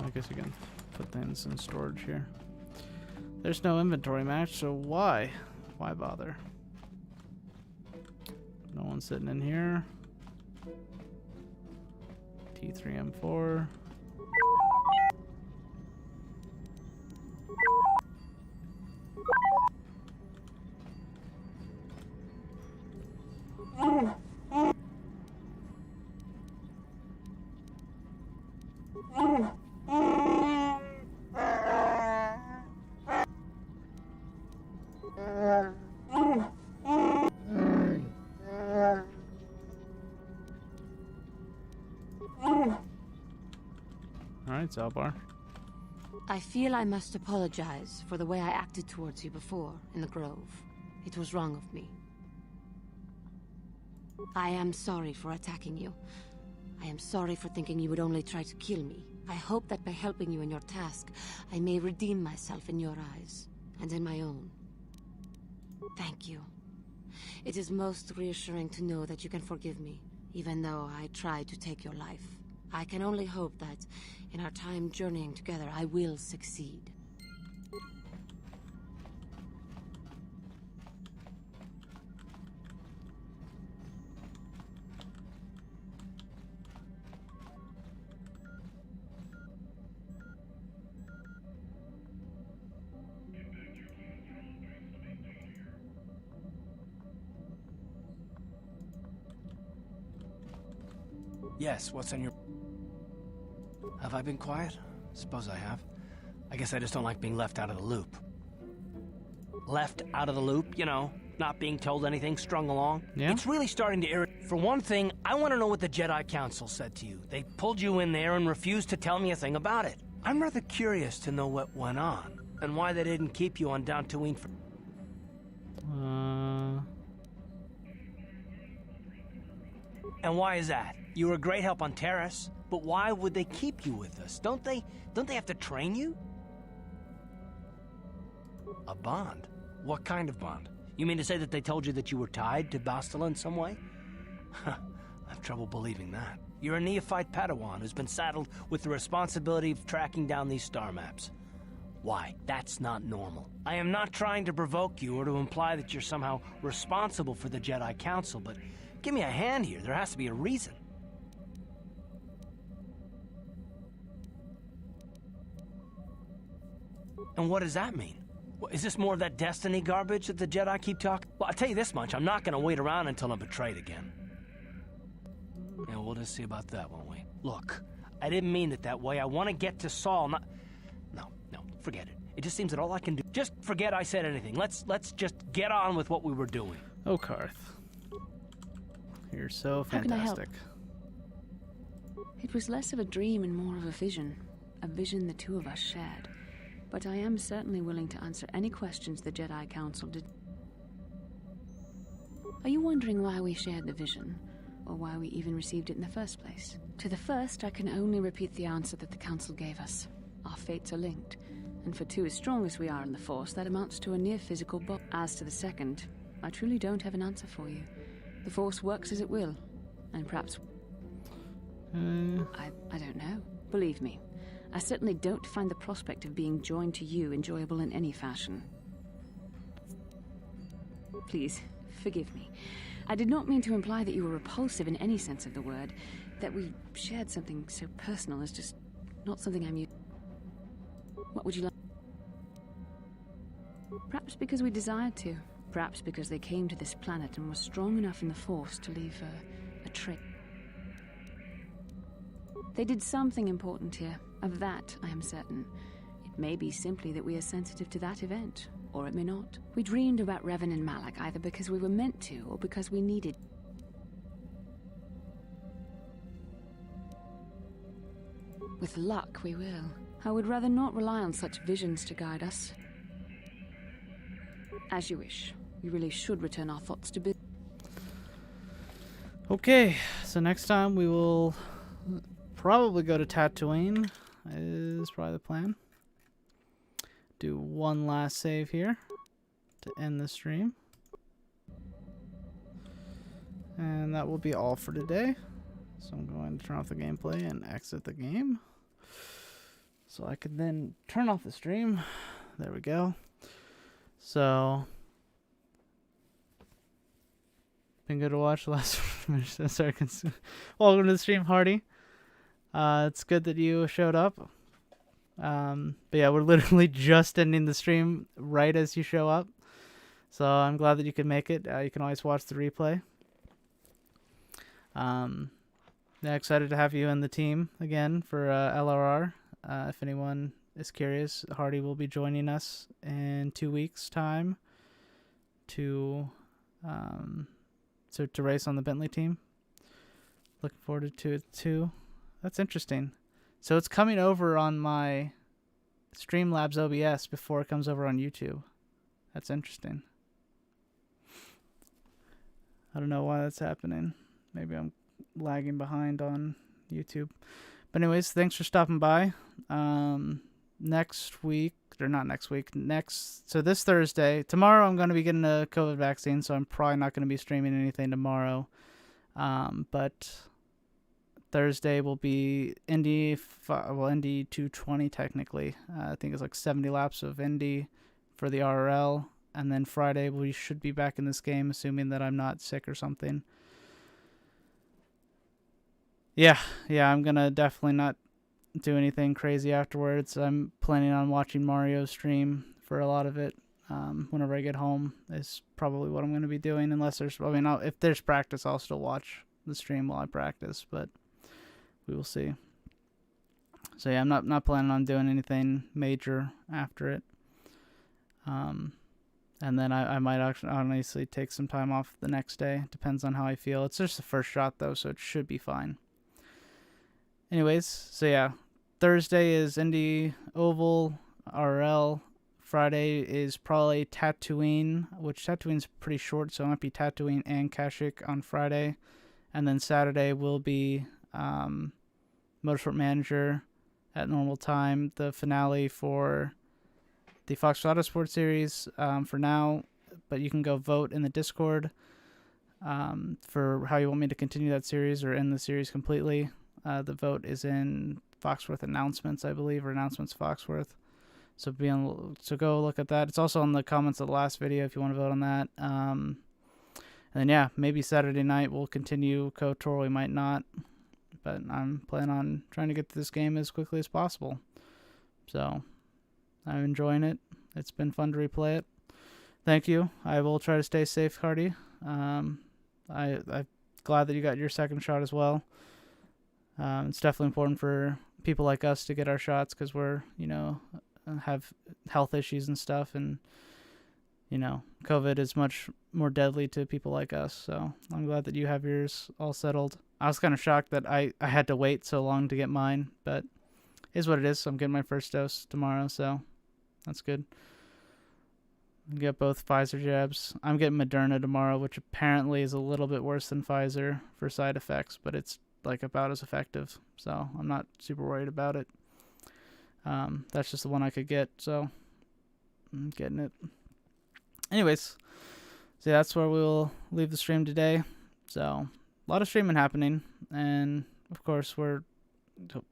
[SPEAKER 1] I guess you can put things in storage here. There's no inventory match, so why? Why bother? No one sitting in here. T3M4. Alright, Zalbar.
[SPEAKER 18] I feel I must apologize for the way I acted towards you before, in the Grove. It was wrong of me. I am sorry for attacking you. I am sorry for thinking you would only try to kill me. I hope that by helping you in your task, I may redeem myself in your eyes, and in my own. Thank you. It is most reassuring to know that you can forgive me, even though I tried to take your life. I can only hope that, in our time journeying together, I will succeed.
[SPEAKER 6] Yes, what's on your... Have I been quiet? Suppose I have. I guess I just don't like being left out of the loop. Left out of the loop, you know, not being told anything, strung along.
[SPEAKER 1] Yeah.
[SPEAKER 6] It's really starting to irritate. For one thing, I want to know what the Jedi Council said to you. They pulled you in there and refused to tell me a thing about it. I'm rather curious to know what went on, and why they didn't keep you on Dantooine for... And why is that? You were a great help on Terrace, but why would they keep you with us? Don't they have to train you? A bond? What kind of bond? You mean to say that they told you that you were tied to Bastila in some way? I have trouble believing that. You're a neophyte Padawan who's been saddled with the responsibility of tracking down these star maps. Why? That's not normal. I am not trying to provoke you or to imply that you're somehow responsible for the Jedi Council, but give me a hand here. There has to be a reason. And what does that mean? Is this more of that destiny garbage that the Jedi keep talking? Well, I'll tell you this much. I'm not going to wait around until I'm betrayed again. Yeah, we'll just see about that, won't we? Look, I didn't mean it that way. I want to get to Saul, not... No, forget it. It just seems that all I can do... Just forget I said anything. Let's just get on with what we were doing.
[SPEAKER 1] Oh, Karth. You're so
[SPEAKER 5] How can I help?
[SPEAKER 1] fantastic.
[SPEAKER 5] It was less of a dream and more of a vision the two of us shared. But I am certainly willing to answer any questions the Jedi Council did. Are you wondering why we shared the vision, or why we even received it in the first place? To the first, I can only repeat the answer that the Council gave us. Our fates are linked, and for two as strong as we are in the Force, that amounts to a near-physical bond. As to the second, I truly don't have an answer for you. The Force works as it will, and perhaps... I don't know. Believe me, I certainly don't find the prospect of being joined to you enjoyable in any fashion. Please, forgive me. I did not mean to imply that you were repulsive in any sense of the word. That we shared something so personal is just not something I'm used to. What would you like? Perhaps because we desired to. Perhaps because they came to this planet and were strong enough in the Force to leave a trace. They did something important here. Of that, I am certain. It may be simply that we are sensitive to that event, or it may not. We dreamed about Revan and Malak either because we were meant to, or because we needed. With luck, we will. I would rather not rely on such visions to guide us. As you wish. We really should return our thoughts to business.
[SPEAKER 1] Okay, so next time we will probably go to Dantooine, is probably the plan. Do one last save here to end the stream. And that will be all for today. So I'm going to turn off the gameplay and exit the game. So I can then turn off the stream. There we go. So... been good to watch the last seconds. Welcome to the stream, Hardy. It's good that you showed up. But yeah, we're literally just ending the stream right as you show up. So I'm glad that you could make it. You can always watch the replay. Yeah, excited to have you in the team again for LRR. If anyone is curious, Hardy will be joining us in 2 weeks' time to race on the Bentley team. Looking forward to it too. That's interesting. So it's coming over on my Streamlabs OBS before it comes over on YouTube. That's interesting. I don't know why that's happening. Maybe I'm lagging behind on YouTube. But anyways, thanks for stopping by. Next week, or not next week, so this Thursday, tomorrow I'm going to be getting a COVID vaccine, so I'm probably not going to be streaming anything tomorrow. But Thursday will be Indy 220 technically. I think it's like 70 laps of Indy for the RRL. And then Friday we should be back in this game, assuming that I'm not sick or something. Yeah, I'm going to definitely not do anything crazy afterwards. I'm planning on watching Mario's stream for a lot of it. Whenever I get home is probably what I'm going to be doing, unless there's, if there's practice, I'll still watch the stream while I practice, but we will see. So yeah, I'm not planning on doing anything major after it. And then I might actually honestly take some time off the next day. Depends on how I feel. It's just the first shot though, so it should be fine. Anyways, so yeah, Thursday is Indy Oval, RL. Friday is probably Dantooine, which Tatooine's pretty short, so it might be Dantooine and Kashyyyk on Friday. And then Saturday will be Motorsport Manager at normal time. The finale for the Fox Autosport Series for now, but you can go vote in the Discord. for how you want me to continue that series or end the series completely. The vote is in Foxworth Announcements, I believe, or Announcements Foxworth. So go look at that. It's also in the comments of the last video if you want to vote on that. And then, yeah, maybe Saturday night we'll continue KOTOR. We might not. But I'm planning on trying to get to this game as quickly as possible. So I'm enjoying it. It's been fun to replay it. Thank you. I will try to stay safe, Hardy. I'm glad that you got your second shot as well. It's definitely important for people like us to get our shots because we're, have health issues and stuff, and COVID is much more deadly to people like us. So I'm glad that you have yours all settled. I was kind of shocked that I had to wait so long to get mine, but it is what it is. So I'm getting my first dose tomorrow, so that's good. I get both Pfizer jabs. I'm getting Moderna tomorrow, which apparently is a little bit worse than Pfizer for side effects, but it's like about as effective, so I'm not super worried about it. That's just the one I could get, so I'm getting it. Anyways, so that's where we'll leave the stream today. So a lot of streaming happening, and of course we're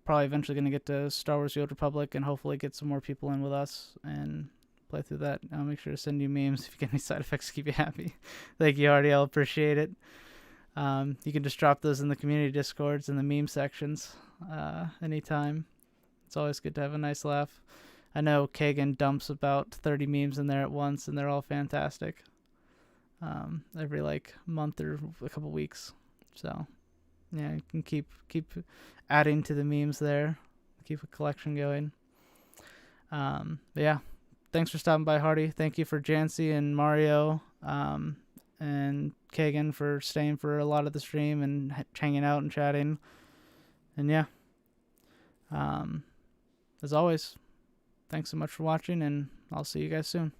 [SPEAKER 1] probably eventually going to get to Star Wars: The Old Republic and hopefully get some more people in with us and play through that. I'll make sure to send you memes if you get any side effects to keep you happy. Thank you, Hardy. I'll appreciate it. You can just drop those in the community discords and the meme sections anytime. It's always good to have a nice laugh. I know Kagan dumps about 30 memes in there at once, and they're all fantastic. Every month or a couple weeks. So yeah, you can keep adding to the memes there. Keep a collection going. But yeah, thanks for stopping by, Hardy. Thank you for Jancy and Mario. And Kagan for staying for a lot of the stream and hanging out and chatting. And yeah, as always, thanks so much for watching, and I'll see you guys soon.